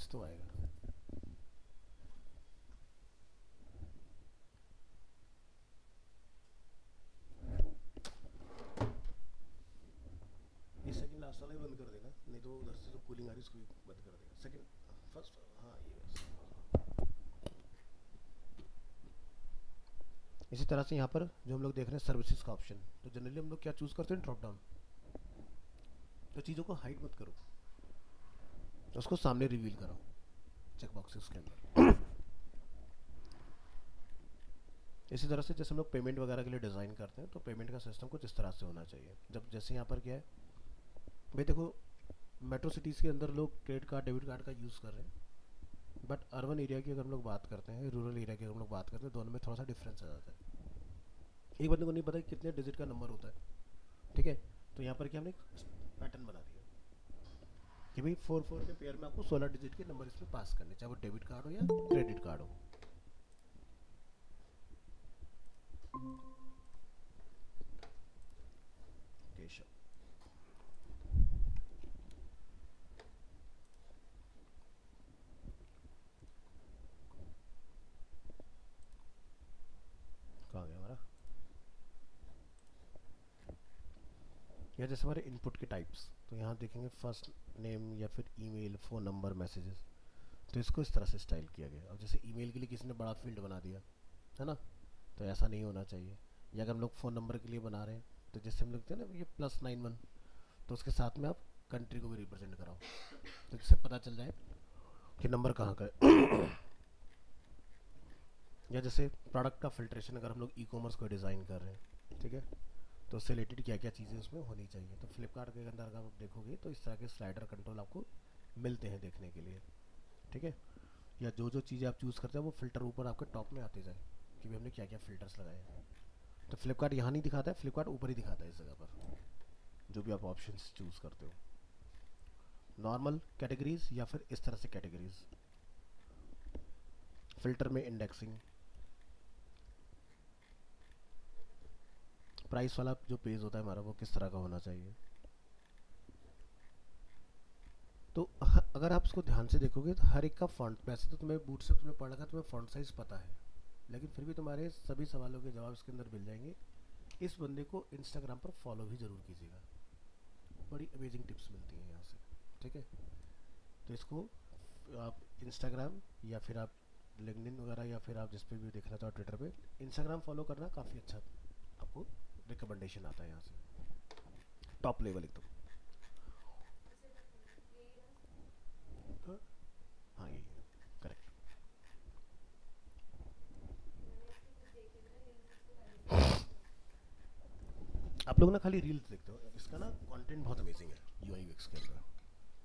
कुछ तो आएगा। ये सेकंड लास्ट वाला ही बंद कर देना, नहीं तो उधर से जो कूलिंग आ रही है उसको भी बंद कर देगा। सेकंड फर्स्ट, हाँ ये बस। इसी तरह से यहाँ पर जो हम लोग देख रहे हैं सर्विसेज का ऑप्शन, तो जनरली हम लोग क्या चूज करते हैं, ड्रॉप डाउन। तो चीज़ों को हाइड मत करो, उसको सामने रिवील करो चेक बॉक्सेस के अंदर। इसी तरह से जैसे हम लोग पेमेंट वगैरह के लिए डिज़ाइन करते हैं, तो पेमेंट का सिस्टम कुछ इस तरह से होना चाहिए। जब जैसे यहाँ पर क्या है भाई, देखो मेट्रो सिटीज़ के अंदर लोग क्रेडिट कार्ड डेबिट कार्ड का यूज़ कर रहे हैं, बट अर्बन एरिया की अगर हम लोग बात करते हैं, रूरल एरिया की अगर हम लोग बात करते हैं, दोनों में थोड़ा सा डिफरेंस आ जाता है। एक बंदे को नहीं पता कि कितने डिजिट का नंबर होता है, ठीक है। तो यहाँ पर क्या हमने पैटर्न बना दिया कि भाई 4 4 के पेयर में आपको 16 डिजिट के नंबर इसमें पास करने, चाहे वो डेबिट कार्ड हो या क्रेडिट कार्ड हो। केशव, कहाँ गया हमारा, या जैसे हमारे इनपुट के टाइप्स, तो यहाँ देखेंगे फर्स्ट नेम या फिर ईमेल, फ़ोन नंबर, मैसेजेस। तो इसको इस तरह से स्टाइल किया गया। अब जैसे ईमेल के लिए किसी ने बड़ा फील्ड बना दिया है ना, तो ऐसा नहीं होना चाहिए। या अगर हम लोग फ़ोन नंबर के लिए बना रहे हैं, तो जैसे हम लिखते हैं ना ये +91, तो उसके साथ में आप कंट्री को भी रिप्रेजेंट कराओ, तो जिससे पता चल जाए कि नंबर कहाँ का है। या जैसे प्रोडक्ट का फिल्ट्रेशन, अगर हम लोग ई कॉमर्स को डिज़ाइन कर रहे हैं, ठीक है, तो उससे रिलेटेड क्या क्या चीज़ें उसमें होनी चाहिए। तो फ्लिपकार्ट के अंदर अगर आप देखोगे तो इस तरह के स्लाइडर कंट्रोल आपको मिलते हैं देखने के लिए, ठीक है। या जो जो चीज़ें आप चूज़ करते हैं वो फिल्टर ऊपर आपके टॉप में आते जाए कि भाई हमने क्या क्या फिल्टर्स लगाए हैं। तो फ्लिपकार्ट यहाँ नहीं दिखाता है, फ्लिपकार्ट ऊपर ही दिखाता है इस जगह पर, जो भी आप ऑप्शन चूज़ करते हो। नॉर्मल कैटेगरीज या फिर इस तरह से कैटेगरीज, फिल्टर में इंडेक्सिंग, प्राइस वाला जो पेज होता है हमारा वो किस तरह का होना चाहिए। तो अगर आप इसको ध्यान से देखोगे तो हर एक का फॉन्ट, वैसे तो तुम्हें बूट से तुमने पढ़ रखा, तुम्हें फॉन्ट साइज पता है, लेकिन फिर भी तुम्हारे सभी सवालों के जवाब इसके अंदर मिल जाएंगे। इस बंदे को इंस्टाग्राम पर फॉलो भी ज़रूर कीजिएगा, बड़ी अमेजिंग टिप्स मिलती हैं यहाँ से, ठीक है। तो इसको आप इंस्टाग्राम या फिर आप लिंक्डइन वगैरह या फिर आप जिस पे भी देखना चाहो ट्विटर पे, इंस्टाग्राम फॉलो करना काफ़ी अच्छा आपको रिकमेंडेशन आता है यहाँ से, टॉप लेवल एकदम। हाँ, हाँ यही है, करेक्ट। आप लोग ना खाली रील्स देखते हो, इसका ना कंटेंट बहुत अमेजिंग है यूआई यूएक्स के अंदर,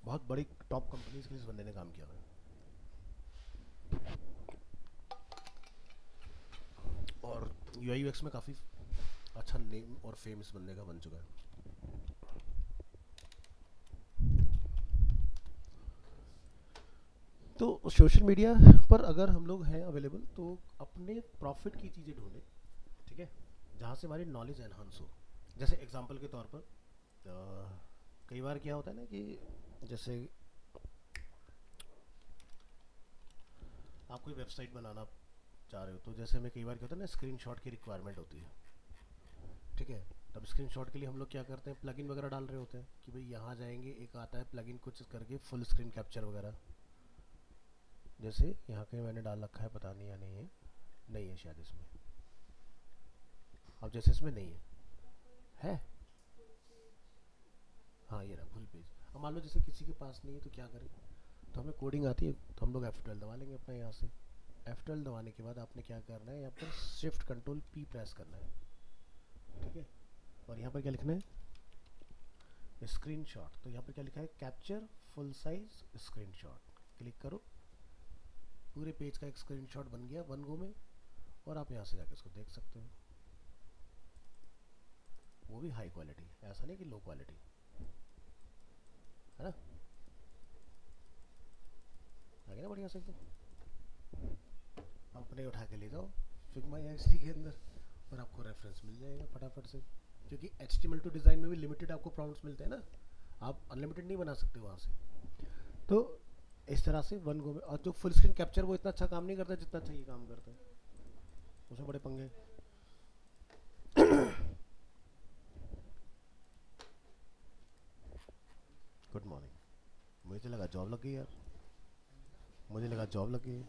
बहुत बड़ी टॉप कंपनीज के लिए इस बंदे ने काम किया हुआ है। और यूआई यूएक्स में काफ़ी अच्छा नेम और फेम इस बंदे का बन चुका है। तो सोशल मीडिया पर अगर हम लोग हैं अवेलेबल, तो अपने प्रॉफिट की चीज़ें ढूंढें, ठीक है, जहाँ से हमारी नॉलेज एनहांस हो। जैसे एग्जांपल के तौर पर कई बार क्या होता है ना कि जैसे आप कोई वेबसाइट बनाना चाह रहे हो, तो जैसे हमें कई बार क्या होता है ना, स्क्रीनशॉट की रिक्वायरमेंट होती है, ठीक है। तब स्क्रीनशॉट के लिए हम लोग क्या करते हैं, प्लगइन वगैरह डाल रहे होते हैं कि भाई यहाँ जाएंगे, एक आता है प्लगइन कुछ करके फुल स्क्रीन कैप्चर वगैरह, जैसे यहाँ के मैंने डाल रखा है, पता नहीं या नहीं है, नहीं है शायद इसमें। अब जैसे इसमें नहीं है, हाँ ये रहा फुल पेज। अब मान लो जैसे किसी के पास नहीं है तो क्या करें, तो हमें कोडिंग आती है, तो हम लोग F12 दबा लेंगे अपने यहाँ से। F12 दबाने के बाद आपने क्या करना है, यहाँ पर शिफ्ट कंट्रोल P प्रेस करना है, ठीक है। और यहाँ पर क्या लिखना है, स्क्रीनशॉट। तो यहाँ पर क्या लिखा है, capture full size screenshot, click करो, पूरे पेज का एक स्क्रीनशॉट बन गया 1 गो में, और आप यहाँ से जाकर इसको देख सकते हो। वो भी हाई क्वालिटी, ऐसा नहीं कि लो क्वालिटी, है ना। आ गया ना बढ़िया से एकदम। अपने उठा के ले जाओ फिग्मा या XD के अंदर, और आपको रेफरेंस मिल जाएगा फटाफट से, क्योंकि HTML टू डिज़ाइन में भी लिमिटेड आपको प्रॉम्प्ट्स मिलते हैं ना, आप अनलिमिटेड नहीं बना सकते वहाँ से। तो इस तरह से वन गो में। और जो फुल स्क्रीन कैप्चर वो इतना अच्छा काम नहीं करता जितना अच्छा ये काम करता है, उसमें बड़े पंगे। Good morning. मुझे तो लगा जॉब लग गई यार, मुझे लगा जॉब लग गई।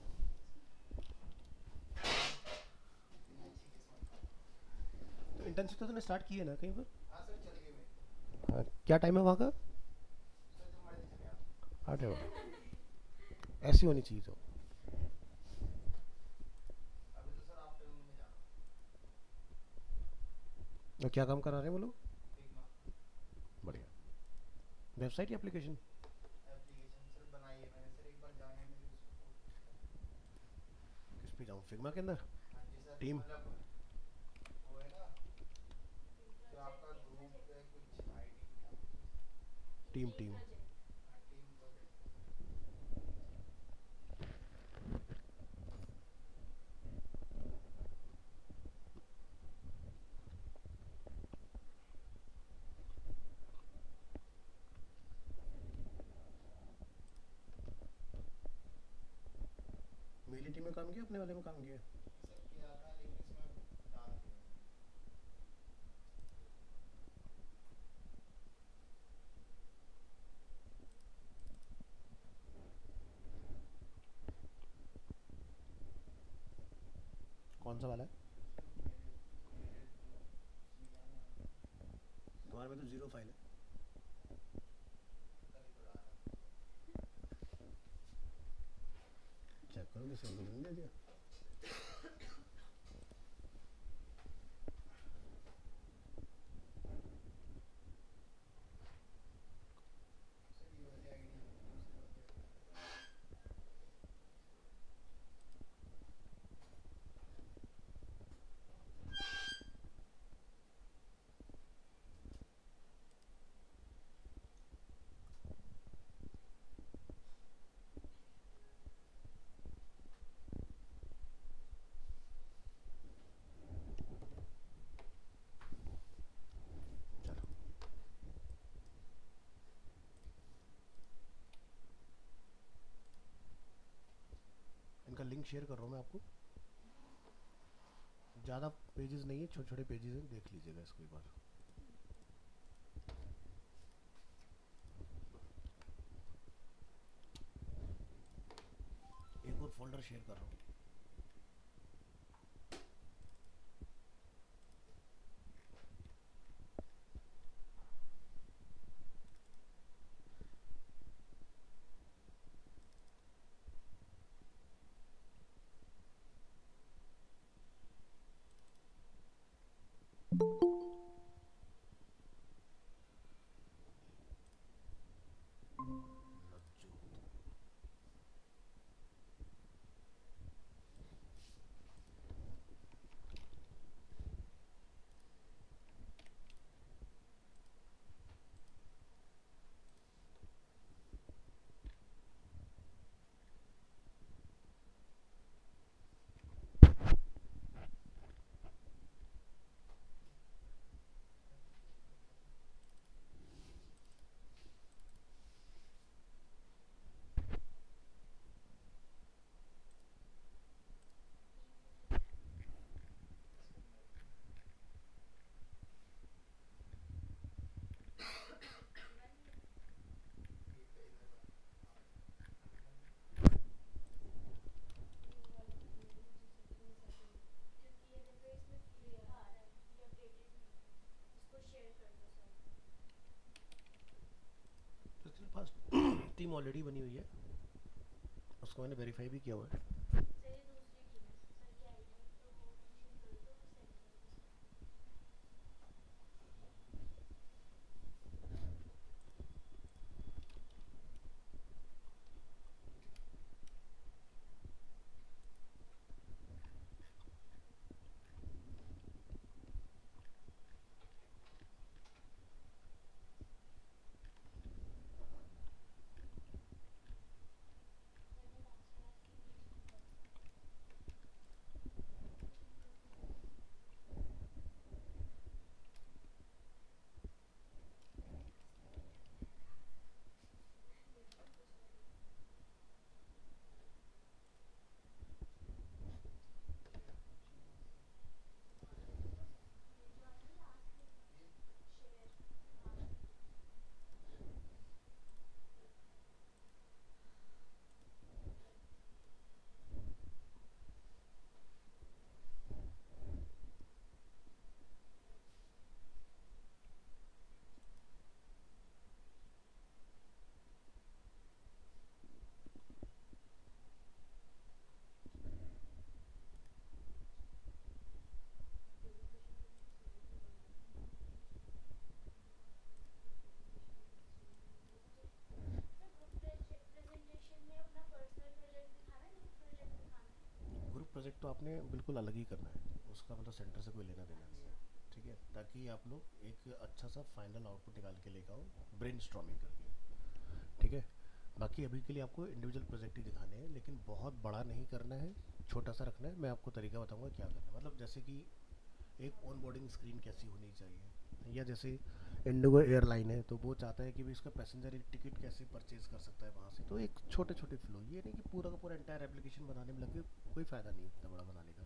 तो इंटर्नशिप तो तूने स्टार्ट की है ना कहीं पर? हाँ, क्या टाइम है वहाँ का? 8 है? ऐसी होनी चाहिए तो। तो क्या काम करा रहे हैं वो लोग? बढ़िया। वेबसाइट या एप्लीकेशन? किस पे जाऊँ, फिग्मा के अंदर? टीम? Team team. मेरी टीम में काम किया, अपने वाले में काम किया? कौन सा वाला है? तुम्हारे में तो जीरो फाइल है। चेक करो, किसी और को नहीं दे दिया? चलो, इनका लिंक शेयर कर रहा हूँ मैं आपको। ज़्यादा पेजेस नहीं है, छोटे छोटे पेजेस हैं, देख लीजिएगा इसको एक बार। एक और फोल्डर शेयर कर रहा हूँ। लज्जू। तो इसके पास टीम ऑलरेडी बनी हुई है, उसको मैंने वेरीफाई भी किया हुआ है। सेलेक्ट तो आपने बिल्कुल अलग ही करना है, उसका मतलब सेंटर से कोई लेना देना नहीं है, ठीक है, ताकि आप लोग एक अच्छा सा फाइनल आउटपुट निकाल के लेकर आओ ब्रेन स्टॉर्मिंग करके, ठीक है। बाकी अभी के लिए आपको इंडिविजुअल प्रोजेक्ट ही दिखाने हैं, लेकिन बहुत बड़ा नहीं करना है, छोटा सा रखना है। मैं आपको तरीका बताऊंगा क्या करना है, मतलब जैसे कि एक ऑन बोर्डिंग स्क्रीन कैसी होनी चाहिए, या जैसे इंडिगो एयरलाइन है तो वो चाहता है कि भी इसका पैसेंजर एक टिकट कैसे परचेज कर सकता है वहाँ से, तो एक छोटे छोटे फ्लो, ये नहीं कि पूरा का पूरा एंटायर एप्लीकेशन बनाने में लगे, कोई फ़ायदा नहीं है इतना बड़ा बनाने का,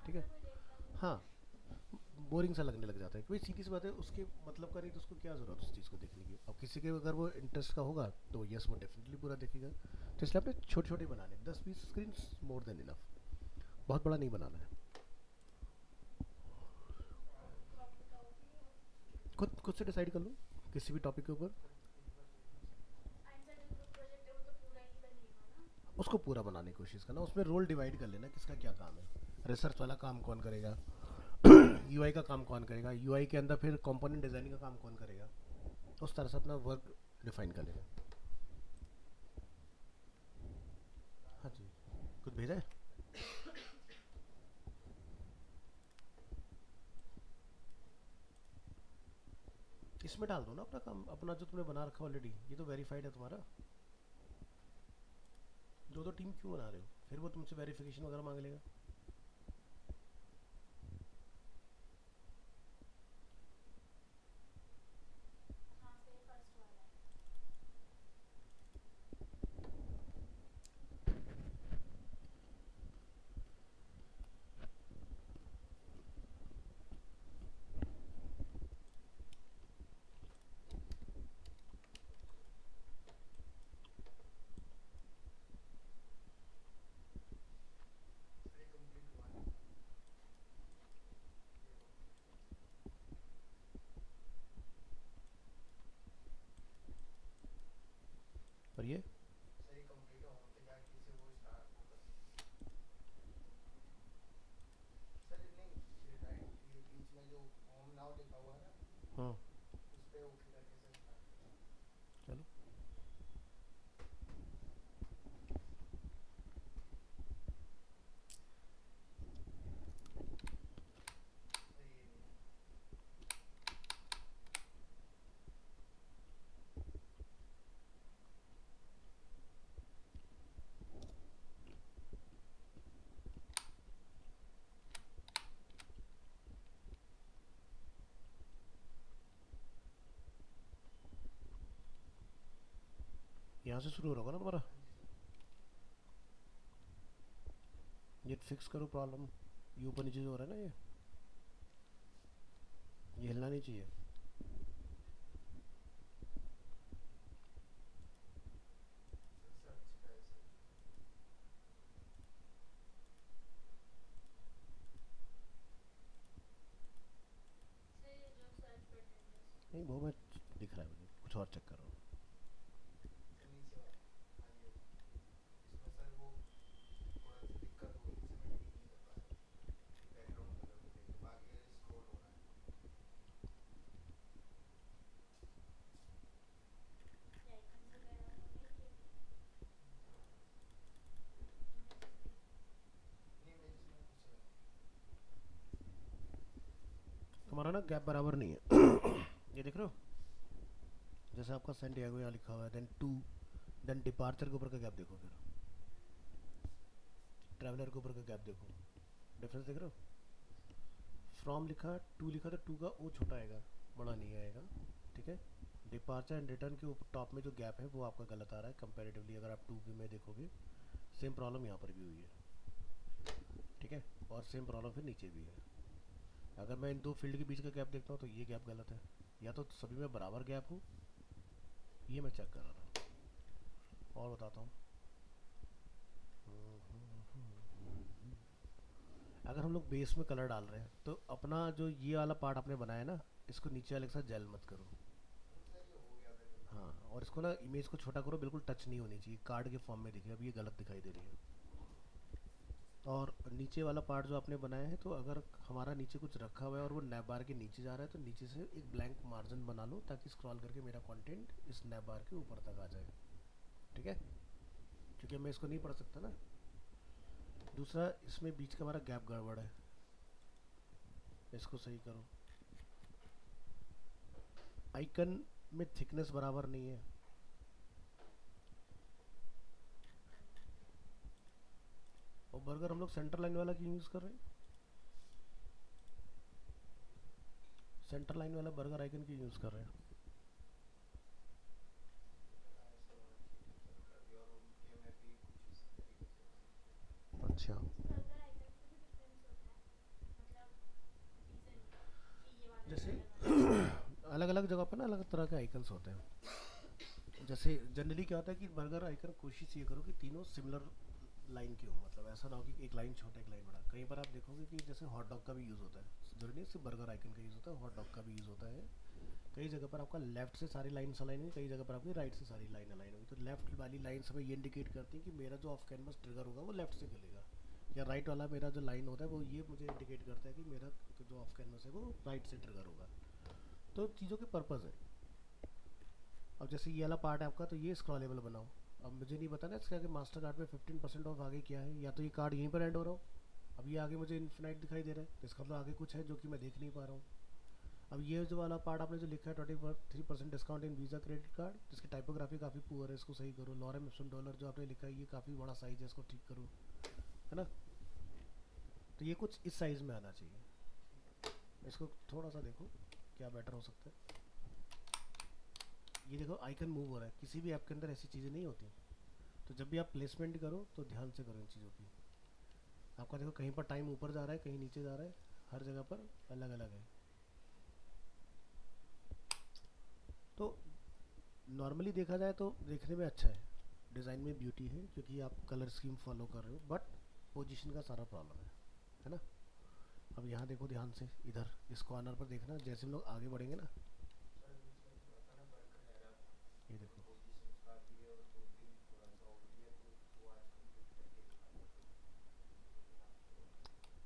ठीक है। हाँ, बोरिंग सा लगने लग जाता है, कोई सीधी सी बात है, उसके मतलब का नहीं तो उसको क्या ज़रूरत उस चीज़ को देखने की। अब किसी के अगर वो इंटरेस्ट का होगा तो यस वो डेफिनेटली पूरा देखेगा, तो इसलिए आपने छोटे छोटे बनाने, 10-20 स्क्रीन मोर देन इनफ, बहुत बड़ा नहीं बनाना है। खुद खुद से डिसाइड कर लो किसी भी टॉपिक के ऊपर, उसको पूरा बनाने की कोशिश करना, उसमें रोल डिवाइड कर लेना किसका क्या काम है, रिसर्च वाला काम कौन करेगा, यूआई का काम कौन करेगा, यूआई के अंदर फिर कंपोनेंट डिजाइनिंग का काम कौन करेगा, उस तरह से अपना वर्क डिफाइन कर लेना। हाँ जी, कुछ भेजा है, इसमें डाल दो ना अपना काम, अपना जो तुमने बना रखा ऑलरेडी, ये तो वेरीफाइड है तुम्हारा, दो दो टीम क्यों बना रहे हो, फिर वो तुमसे वेरिफिकेशन वगैरह मांग लेगा। और ये हाँ, चलो यहाँ से शुरू हो रहा होगा ना तुम्हारा, ये फिक्स करो प्रॉब्लम, ये ऊपर नीचे जो हो रहा है ना, ये हिलना नहीं चाहिए। नहीं वो मैं दिख रहा है मुझे, कुछ और चेक कर रहा हूँ। तुम्हारा ना गैप बराबर नहीं है, ये देख रहे हो, जैसे आपका सैन डिएगो यहाँ लिखा हुआ है, देन टू, देन डिपार्चर के ऊपर का गैप देखो, फिर ट्रैवलर के ऊपर का गैप देखो, डिफरेंस देख रहे हो, फ्रॉम लिखा, टू लिखा तो टू का ओ छोटा आएगा, बड़ा नहीं आएगा, ठीक है। डिपार्चर एंड रिटर्न के ऊपर टॉप में जो गैप है वो आपका गलत आ रहा है कंपैरेटिवली, अगर आप टू की में देखोगे, सेम प्रॉब्लम यहाँ पर भी हुई है, ठीक है, और सेम प्रॉब्लम फिर नीचे भी है। अगर मैं इन दो फील्ड के बीच का गैप देखता हूँ तो ये गैप गलत है, या तो सभी में बराबर गैप हो, ये मैं चेक कर रहा था, और बताता हूँ। अगर हम लोग बेस में कलर डाल रहे हैं तो अपना जो ये वाला पार्ट आपने बनाया ना, इसको नीचे वाले के साथ जेल मत करो, हाँ, और इसको ना इमेज को छोटा करो, बिल्कुल टच नहीं होनी चाहिए, कार्ड के फॉर्म में दिखे, अभी ये गलत दिखाई दे रही है। और नीचे वाला पार्ट जो आपने बनाया है, तो अगर हमारा नीचे कुछ रखा हुआ है और वो नैब बार के नीचे जा रहा है तो नीचे से एक ब्लैंक मार्जिन बना लो, ताकि स्क्रॉल करके मेरा कंटेंट इस नैब बार के ऊपर तक आ जाए, ठीक है, क्योंकि मैं इसको नहीं पढ़ सकता ना, दूसरा, इसमें बीच का हमारा गैप गड़बड़ है, इसको सही करो। आइकन में थिकनेस बराबर नहीं है। और बर्गर हम लोग सेंटर लाइन वाला क्यों यूज़ कर रहे हैं? सेंटर लाइन वाला बर्गर आइकन क्यों यूज़ कर रहे हैं? अच्छा, जैसे अलग अलग जगह पर ना अलग तरह के आइकन्स होते हैं। जैसे जनरली क्या होता है कि बर्गर आइकन कोशिश ये करो कि तीनों सिमिलर लाइन की हो, मतलब ऐसा ना हो कि एक लाइन छोटा एक लाइन बड़ा। कहीं पर आप देखोगे कि जैसे हॉट डॉग का भी यूज़ होता है, जरूरी नहीं सिर्फ बर्गर आइकन का यूज़ होता है, हॉट डॉग का भी यूज़ होता है। कई जगह पर आपका लेफ्ट से सारी लाइन अलाइन हुई, कई जगह पर आपकी राइट से सारी लाइन अलाइन हुई। तो लेफ्ट वाली लाइन हमें ये इंडिकेट करती है कि मेरा जो ऑफ कैनवस ट्रिगर होगा वो लेफ्ट से खुलेगा, या राइट वाला मेरा जो लाइन होता है वो ये मुझे इंडिकेट करता है कि मेरा जो ऑफ कैनवस है वो राइट से ट्रिगर होगा। तो चीज़ों के पर्पज़ है। अब जैसे ये वाला पार्ट है आपका, तो ये स्क्रॉलेबल बनाओ। अब मुझे नहीं पता ना इसका कि मास्टर कार्ड में 15% ऑफ आगे क्या है, या तो ये कार्ड यहीं पर एंड हो रहा हो। अब ये आगे मुझे इन्फिनाइट दिखाई दे रहा है, तो इसका मतलब आगे कुछ है जो कि मैं देख नहीं पा रहा हूँ। अब ये जो वाला पार्ट आपने जो लिखा है 23% discount in visa credit card, जिसकी टाइपोग्राफी काफ़ी पुअर है, इसको सही करो। लॉरेम इप्सम डॉलर जो आपने लिखा है ये काफ़ी बड़ा साइज़ है, इसको ठीक करो, है ना। तो ये कुछ इस साइज़ में आना चाहिए। इसको थोड़ा सा देखो क्या बेटर हो सकता है। ये देखो आइकन मूव हो रहा है, किसी भी ऐप के अंदर ऐसी चीज़ें नहीं होती। तो जब भी आप प्लेसमेंट करो तो ध्यान से करो इन चीज़ों की। आपका देखो कहीं पर टाइम ऊपर जा रहा है, कहीं नीचे जा रहा है, हर जगह पर अलग अलग है। तो नॉर्मली देखा जाए तो देखने में अच्छा है, डिज़ाइन में ब्यूटी है क्योंकि आप कलर स्कीम फॉलो कर रहे हो, बट पोजीशन का सारा प्रॉब्लम है ना। अब यहाँ देखो ध्यान से, इधर इस कॉर्नर पर देखना, जैसे हम लोग आगे बढ़ेंगे ना, ये देखो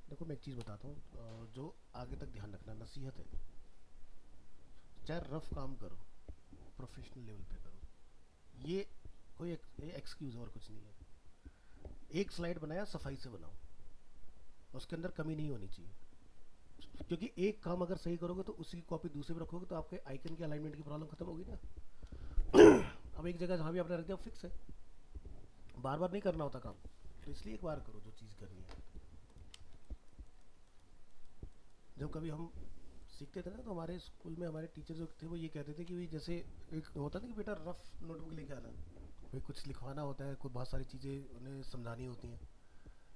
देखो मैं एक चीज़ बताता हूँ, जो आगे तक ध्यान रखना, नसीहत है। चाहे रफ काम करो, प्रोफेशनल लेवल पे करो, ये कोई एक्सक्यूज़ और कुछ नहीं है। एक स्लाइड बनाया, सफाई से बनाओ, उसके अंदर कमी नहीं होनी चाहिए। क्योंकि एक काम अगर सही करोगे तो उसी की कॉपी दूसरे पे रखोगे तो आपके आइकन के अलाइनमेंट की प्रॉब्लम खत्म होगी ना। अब एक जगह जहाँ भी आपने रख दिया फिक्स है, बार बार नहीं करना होता काम, तो इसलिए एक बार करो जो चीज़ करनी है। जब कभी हम सीखते थे ना, तो हमारे स्कूल में हमारे टीचर जो थे वो ये कहते थे कि भाई जैसे एक होता था कि बेटा रफ नोटबुक लेके आना, भाई कुछ लिखवाना होता है, कोई बहुत सारी चीज़ें उन्हें समझानी होती हैं।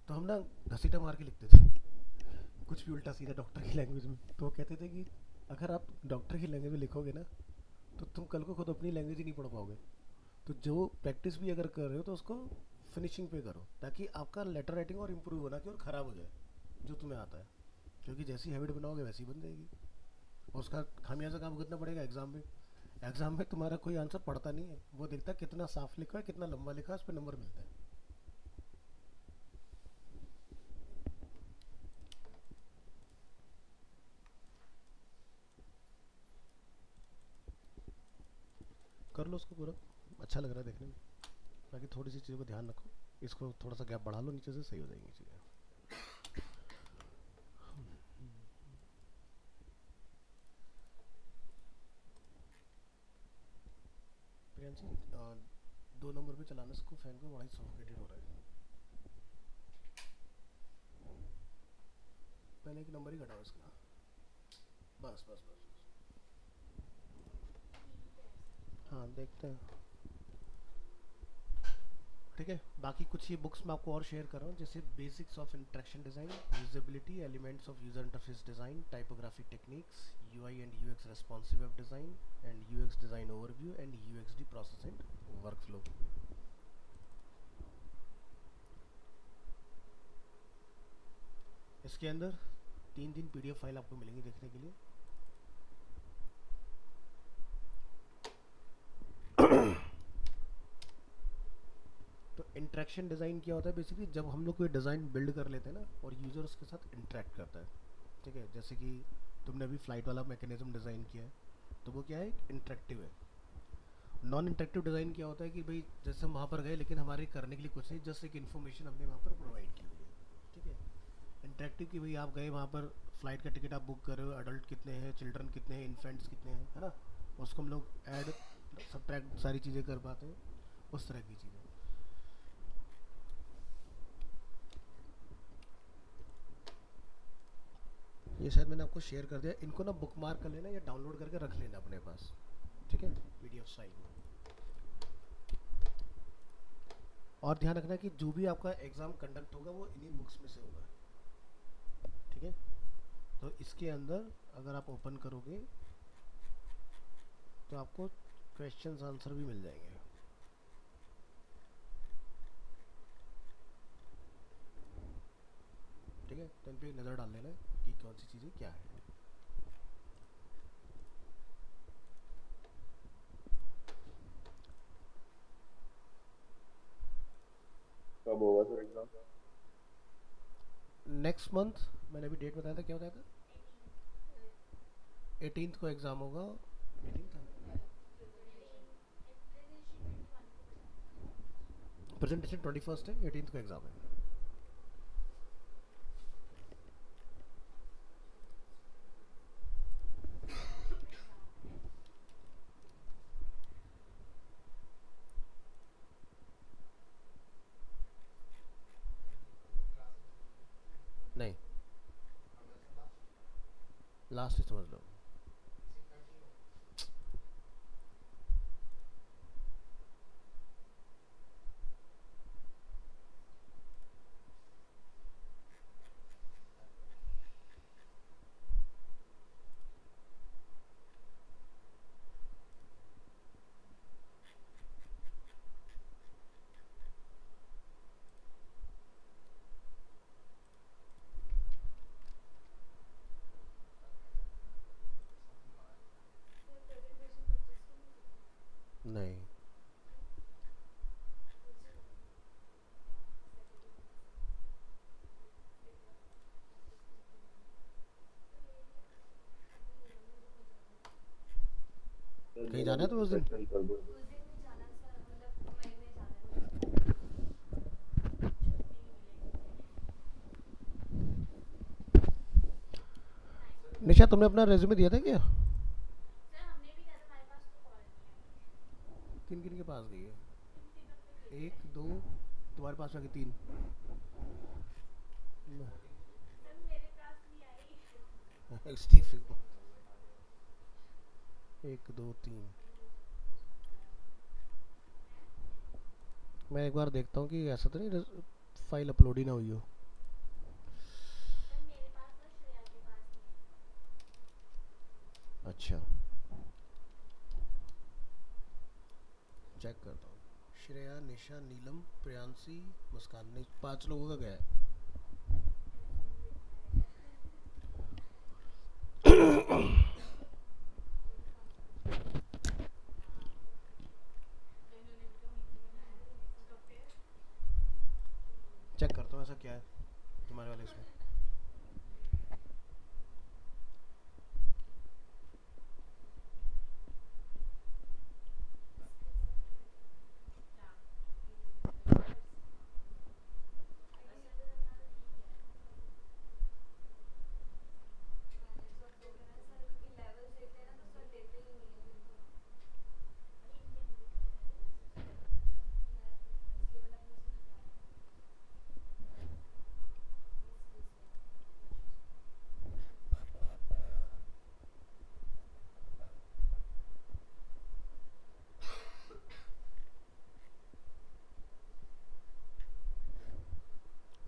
तो हम ना घसीटा मार के लिखते थे, कुछ भी उल्टा सीधा डॉक्टर की लैंग्वेज में। तो वो कहते थे कि अगर आप डॉक्टर की लैंग्वेज में लिखोगे ना तो तुम कल को खुद अपनी लैंग्वेज ही नहीं पढ़ पाओगे। तो जो प्रैक्टिस भी अगर कर रहे हो तो उसको फिनिशिंग पे करो, ताकि आपका लेटर राइटिंग और इम्प्रूव होना कि और ख़राब हो जाए जो तुम्हें आता है। क्योंकि जैसी हैबिट बनाओगे वैसी बन जाएगी, और उसका खामियाजा काम भुगतना पड़ेगा एग्जाम में। एग्जाम में तुम्हारा कोई आंसर पढ़ता नहीं है, वो देखता है कितना साफ लिखा है, कितना लंबा लिखा है, उस पर नंबर मिलता है। कर लो उसको पूरा, अच्छा लग रहा है देखने में। बाकी थोड़ी सी चीज़ों को ध्यान रखो, इसको थोड़ा सा गैप बढ़ा लो नीचे से, सही हो जाएंगी चीज़ें। प्रियांशी, 2 नंबर पे चलाना इसको, फैन को, बड़ा ही सफोकेटेड हो रहा है। पहले एक नंबर ही घटाओ इसका, बस बस बस बस। हाँ देखते हैं, ठीक है। बाकी कुछ ये बुक्स मैं आपको और शेयर कर रहा हूँ, जैसे basics of interaction design, usability, elements of user interface design, typographic techniques, UI and UX responsive web design, and UX design overview, and UXD process and workflow. इसके अंदर 3 पीडीएफ फाइल आपको मिलेंगी देखने के लिए। तो इंटरेक्शन डिज़ाइन क्या होता है बेसिकली, जब हम लोग कोई डिज़ाइन बिल्ड कर लेते हैं ना और यूज़र उसके साथ इंटरेक्ट करता है, ठीक है। जैसे कि तुमने अभी फ्लाइट वाला मैकेनिज्म डिज़ाइन किया है, तो वो क्या है, इंटरेक्टिव है। नॉन इंटरेक्टिव डिज़ाइन क्या होता है कि भाई जैसे हम वहाँ पर गए लेकिन हमारे करने के लिए कुछ नहीं, जस्ट एक इन्फॉर्मेशन हमने वहाँ पर प्रोवाइड की हुई है, इंटरेक्टिव कि भाई आप गए वहाँ पर, फ्लाइट का टिकट आप बुक कर रहे हो, अडल्ट कितने हैं, चिल्ड्रन कितने हैं, इन्फेंट्स कितने हैं, है ना, उसको हम लोग ऐड सब्ट्रैक्ट सारी चीज़ें कर पाते हैं, उस तरह की चीज़ें। ये शायद मैंने आपको शेयर कर दिया, इनको ना बुक मार्क कर लेना या डाउनलोड करके रख लेना अपने पास, ठीक है, पीडीएफ फाइल में। और ध्यान रखना कि जो भी आपका एग्ज़ाम कंडक्ट होगा वो इन्हीं बुक्स में से होगा, ठीक है। तो इसके अंदर अगर आप ओपन करोगे तो आपको क्वेश्चंस आंसर भी मिल जाएंगे। ठीक है, तो इन पे एक नज़र डाल लेना कि कौन सी चीज़ें क्या है। कब होगा सर एग्जाम? नेक्स्ट मंथ, मैंने अभी डेट बताया था, क्या बताया था, 18th को एग्ज़ाम होगा। 18th था, प्रेजेंटेशन 21st है, 18th को एग्ज़ाम है। नहीं, लास्ट ही समझ लो। नहीं, सर कहीं मेरा जाना भी है तो उस दिन। प्रिपरेशन कर दो। निशा, तुमने अपना रेज्यूमे दिया था क्या? किन किन के पास गई है? एक दो, तुम्हारे पास आगे तीन। स्टीफ, एक दो तीन। मैं एक बार देखता हूँ कि ऐसा तो नहीं फाइल अपलोड ही ना हुई हो। अच्छा, चेक करता हूँ। श्रेया, निशा, नीलम, प्रियांशी, मुस्कान, नहीं, 5 लोगों का गया है। चेक करता हूँ ऐसा क्या है तुम्हारे वाले इसमें।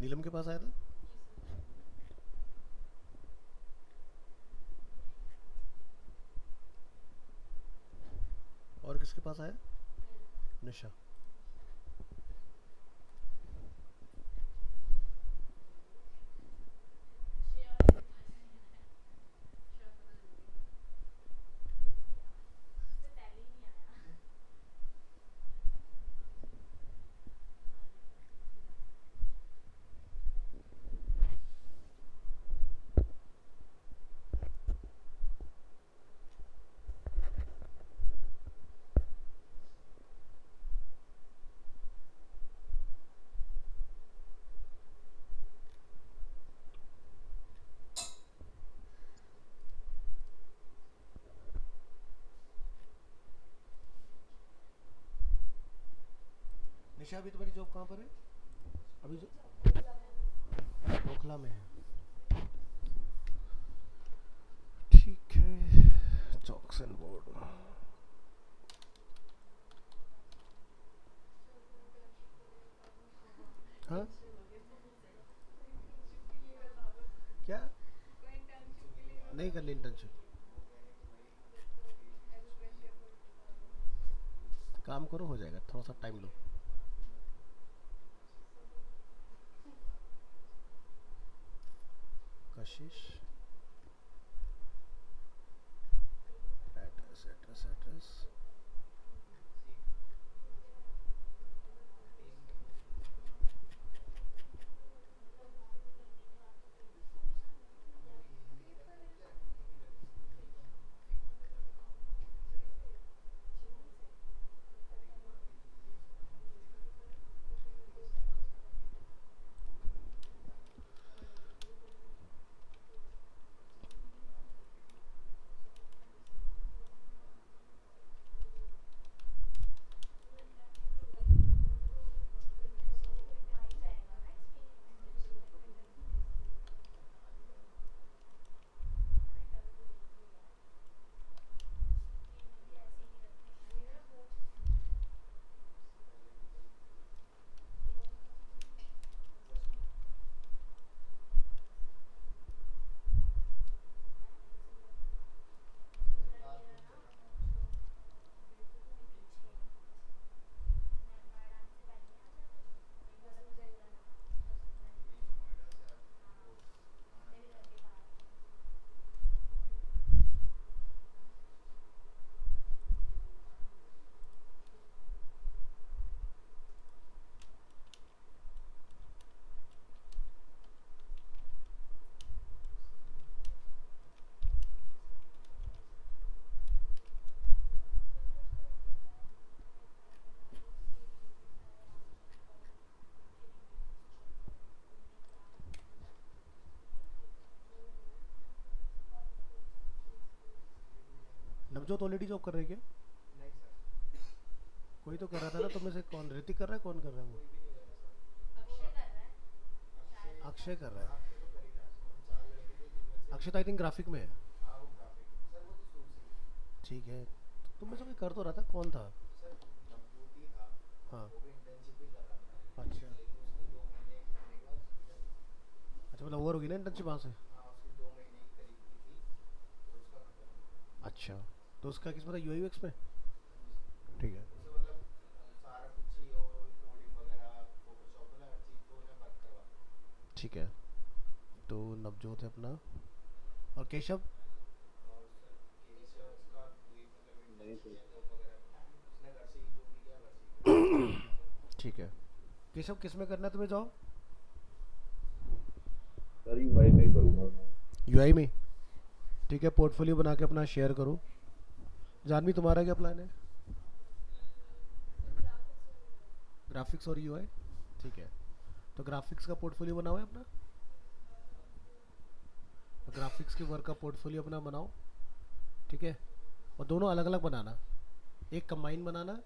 नीलम के पास आया था। और किसके पास आया? निशा। केशा अभी तुम्हारी जॉब कहाँ पर है? अभी जो ओखला में है। ठीक है, चॉक्स एंड बोर्ड। हाँ क्या? नहीं करनी इंटर्नशिप? काम करो, हो जाएगा, थोड़ा सा टाइम लो। कशिश, address address address. Navjot already job कर रही है क्या? कोई तो कर रहा था ना तुम में से, कौन? ऋतिक कर रहा है? कौन कर रहा है वो? अक्षय कर रहा है। अक्षय तो आई थिंक ग्राफिक में है। ठीक है, तुम में से कोई कर तो रहा था, कौन था? हाँ। अच्छा अच्छा, मतलब ओवर होगी ना इंटर्नशिप वहाँ से? अच्छा, तो उसका किस, मतलब यूआई में? ठीक है। ठीक है, तो नवजोत है अपना, और केशव? नहीं सर। ठीक है। केशव, किस में करना है तुम्हें जॉब? सर यूआई में ही करूँगा। यूआई में? ठीक है, पोर्टफोलियो बना के अपना शेयर करो। जानवी, तुम्हारा क्या प्लान है? ग्राफिक्स और यूआई? ठीक है, तो ग्राफिक्स का पोर्टफोलियो बनाओ है अपना। तो ग्राफिक्स के वर्क का पोर्टफोलियो अपना बनाओ, ठीक है। और दोनों अलग अलग बनाना, एक कंबाइन बनाना,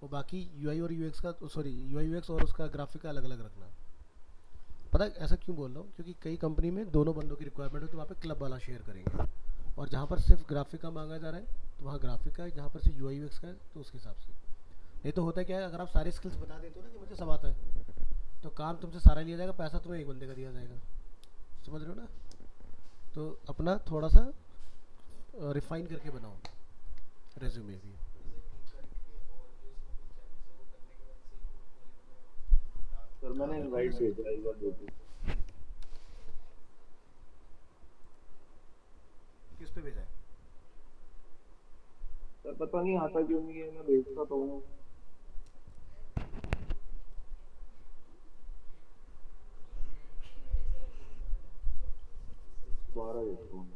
और बाकी यूआई और यूएक्स का, सॉरी यूआई यूएक्स और उसका ग्राफिक का अलग अलग रखना। पता है ऐसा क्यों बोल रहा हूँ? क्योंकि कई कंपनी में दोनों बंदों की रिक्वायरमेंट है, तो वहाँ पे क्लब वाला शेयर करेंगे। और जहाँ पर सिर्फ ग्राफिक का मांगा जा रहा है, तो वहाँ ग्राफिक का है, जहाँ पर सिर्फ यूआई यूएक्स का है तो उसके हिसाब से। नहीं तो होता क्या है, अगर आप सारे स्किल्स बता देते हो ना कि मुझे सब आता है, तो काम तुमसे सारा लिया जाएगा, पैसा तुम्हें एक बंदे का दिया जाएगा। समझ रहे हो ना? तो अपना थोड़ा सा रिफाइन करके बनाओ रेज्यूमे भी। सर हाँ मैंने बिल्कुल इनवाइट ऐसा। भेजा है, एक बार देखो। किस पे भेजा है? सर पता नहीं आता क्यों नहीं है, मैं भेजता तो हूँ। 12 भेजता हूँ।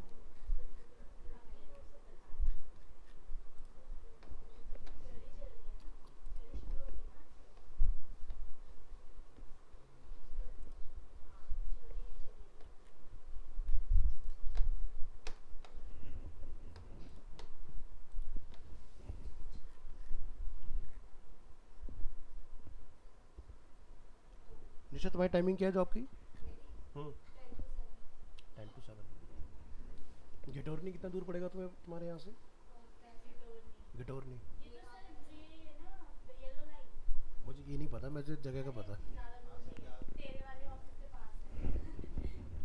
निशा तुम्हारी टाइमिंग क्या है जॉब की? हम्म। 10 to 7। गिटोरनी कितना दूर पड़ेगा तुम्हें तुम्हारे यहाँ से? गिटोरनी मुझे ये नहीं पता, मुझे जगह का पता।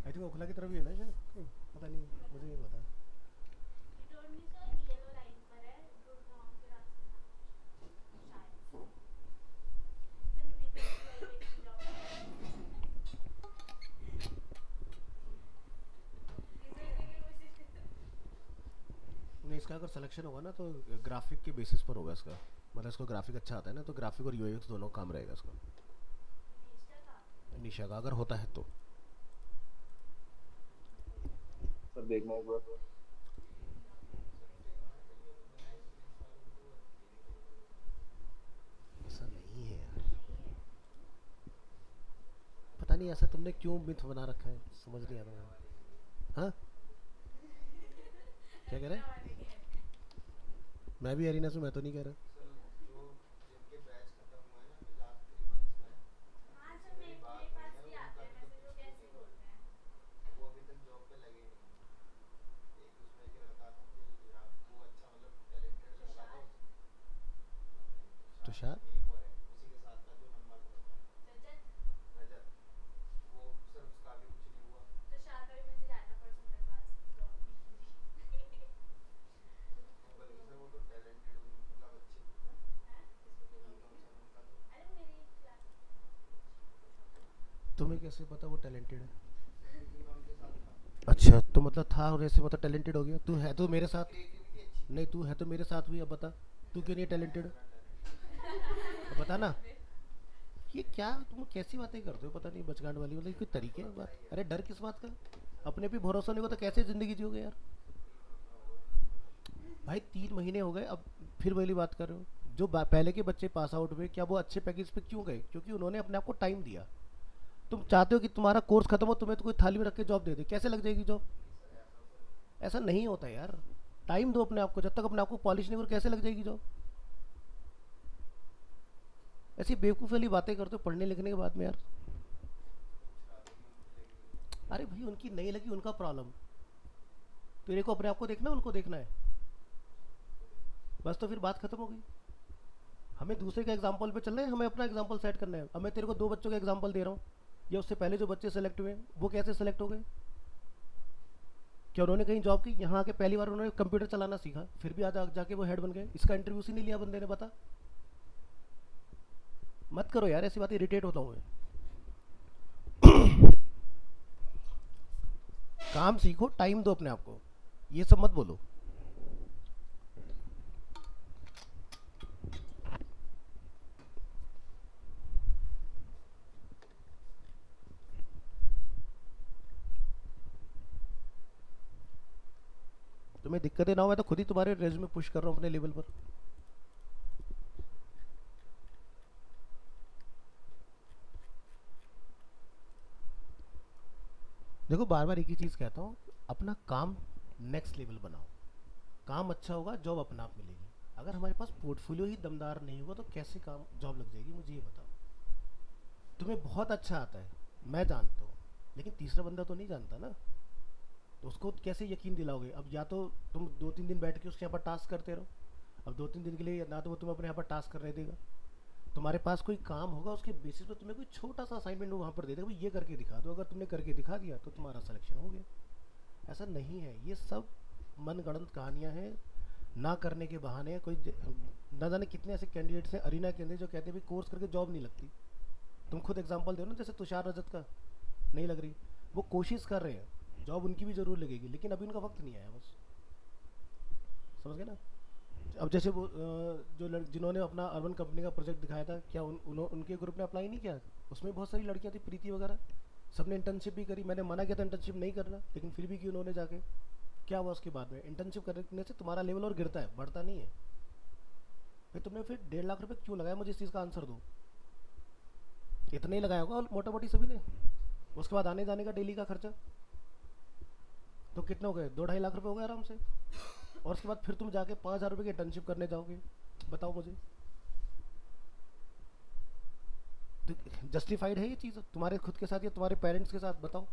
आई थिंक ओखला की तरफ ही है ना शायद कहीं, पता नहीं, मुझे नहीं पता। नहीं, इसका अगर सिलेक्शन होगा ना तो ग्राफिक के बेसिस पर होगा इसका। मतलब इसको ग्राफिक अच्छा आता है ना, तो ग्राफिक और यूएक्स दोनों काम रहेगा इसका। निशा का अगर होता है तो। सर देखना एक बार। ऐसा नहीं है यार, पता नहीं ऐसा तुमने क्यों मिथ बना रखा है, समझ नहीं आ रहा है। हाँ, क्या कह रहे हैं? मैं भी एरिना से, मैं तो नहीं कह रहा। तुषार? तुम्हें कैसे पता वो टैलेंटेड है? अच्छा, तो मतलब था और ऐसे मतलब टैलेंटेड हो गया? तू है तो मेरे साथ, नहीं तू है तो मेरे साथ भी, अब बता तू क्यों नहीं टैलेंटेड? अब बता ना। ये क्या तुम कैसी बातें करते हो, पता नहीं बचगांड वाली, मतलब कोई तरीके है बात? अरे डर किस बात का? अपने पे भरोसा नहीं होगा तो कैसे ज़िंदगी जियोगे यार? भाई 3 महीने हो गए, अब फिर वही बात कर रहे हो। जो पहले के बच्चे पास आउट हुए, क्या वो अच्छे पैकेज पे क्यों गए? क्योंकि उन्होंने अपने आप को टाइम दिया। तुम चाहते हो कि तुम्हारा कोर्स खत्म हो, तुम्हें तो कोई थाली में रख के जॉब दे दे, कैसे लग जाएगी जॉब? ऐसा नहीं होता यार। टाइम दो अपने आप को, जब तक अपने आप को पॉलिश नहीं करो कैसे लग जाएगी जॉब? ऐसी बेवकूफ़ वाली बातें करते हो पढ़ने लिखने के बाद में यार। अरे भाई उनकी नहीं लगी, उनका प्रॉब्लम। तेरे को अपने आप को देखना है, उनको देखना है, बस तो फिर बात खत्म हो गई। हमें दूसरे का एग्जाम्पल पे चलना है, हमें अपना एग्जाम्पल सेट करना है। अब मैं तेरे को 2 बच्चों का एग्जाम्पल दे रहा हूँ, या उससे पहले जो बच्चे सेलेक्ट हुए वो कैसे सेलेक्ट हो गए? क्या उन्होंने कहीं जॉब की? यहाँ आके पहली बार उन्होंने कंप्यूटर चलाना सीखा, फिर भी आज जाके वो हेड बन गए। इसका इंटरव्यू ही नहीं लिया बंदे ने, बता। मत करो यार ऐसी बात, इरिटेट होता हूँ मैं। काम सीखो, टाइम दो अपने आप को, ये सब मत बोलो। तुम्हें दिक्कतें ना हो, मैं तो खुद ही तुम्हारे रेज्यूमे पुश कर रहा हूँ अपने लेवल पर। देखो बार बार एक ही चीज़ कहता हूँ, अपना काम नेक्स्ट लेवल बनाओ। काम अच्छा होगा, जॉब अपने आप मिलेगी। अगर हमारे पास पोर्टफोलियो ही दमदार नहीं होगा तो कैसे काम जॉब लग जाएगी, मुझे ये बताओ। तुम्हें बहुत अच्छा आता है, मैं जानता हूँ, लेकिन तीसरा बंदा तो नहीं जानता ना, तो उसको कैसे यकीन दिलाओगे? अब या तो तुम 2-3 दिन बैठ के उसके यहाँ पर टास्क करते रहो। अब 2-3 दिन के लिए ना तो वो तुम्हें अपने यहाँ पर टास्क करने देगा, तुम्हारे पास कोई काम होगा उसके बेसिस पे तुम्हें कोई छोटा सा असाइनमेंट वो वहाँ पर दे देगा, भाई ये करके दिखा दो। अगर तुमने करके दिखा दिया तो तुम्हारा सिलेक्शन हो गया। ऐसा नहीं है, ये सब मनगढ़ंत कहानियाँ हैं, ना करने के बहाने हैं। कोई ना जाने कितने ऐसे कैंडिडेट्स हैं अरीना के अंदर जो कहते हैं भाई कोर्स करके जॉब नहीं लगती। तुम खुद एग्जांपल दो ना, जैसे तुषार रजत का नहीं लग रही, वो कोशिश कर रहे हैं, जॉब उनकी भी ज़रूर लगेगी, लेकिन अभी उनका वक्त नहीं आया बस। समझ गए ना? अब जैसे वो जिन्होंने अपना अर्बन कंपनी का प्रोजेक्ट दिखाया था, क्या उनके ग्रुप ने अप्लाई नहीं किया? उसमें बहुत सारी लड़कियां थी, प्रीति वगैरह, सबने इंटर्नशिप भी करी। मैंने मना किया था इंटर्नशिप नहीं करना, लेकिन फिर भी की उन्होंने जाके। क्या हुआ उसके बाद में? इंटर्नशिप करने से तुम्हारा लेवल और गिरता है, बढ़ता नहीं है। भाई तुमने फिर 1.5 लाख रुपये क्यों लगाया? मुझे इस चीज़ का आंसर दो। इतना ही लगाया होगा और मोटा मोटी सभी ने। उसके बाद आने जाने का डेली का खर्चा तो कितने हो गए? 2-2.5 लाख रुपये हो गए आराम से। और उसके बाद फिर तुम जाके 5,000 रुपये की इंटर्नशिप करने जाओगे, बताओ मुझे। तो जस्टिफाइड है ये चीज़ तुम्हारे खुद के साथ या तुम्हारे पेरेंट्स के साथ? बताओ,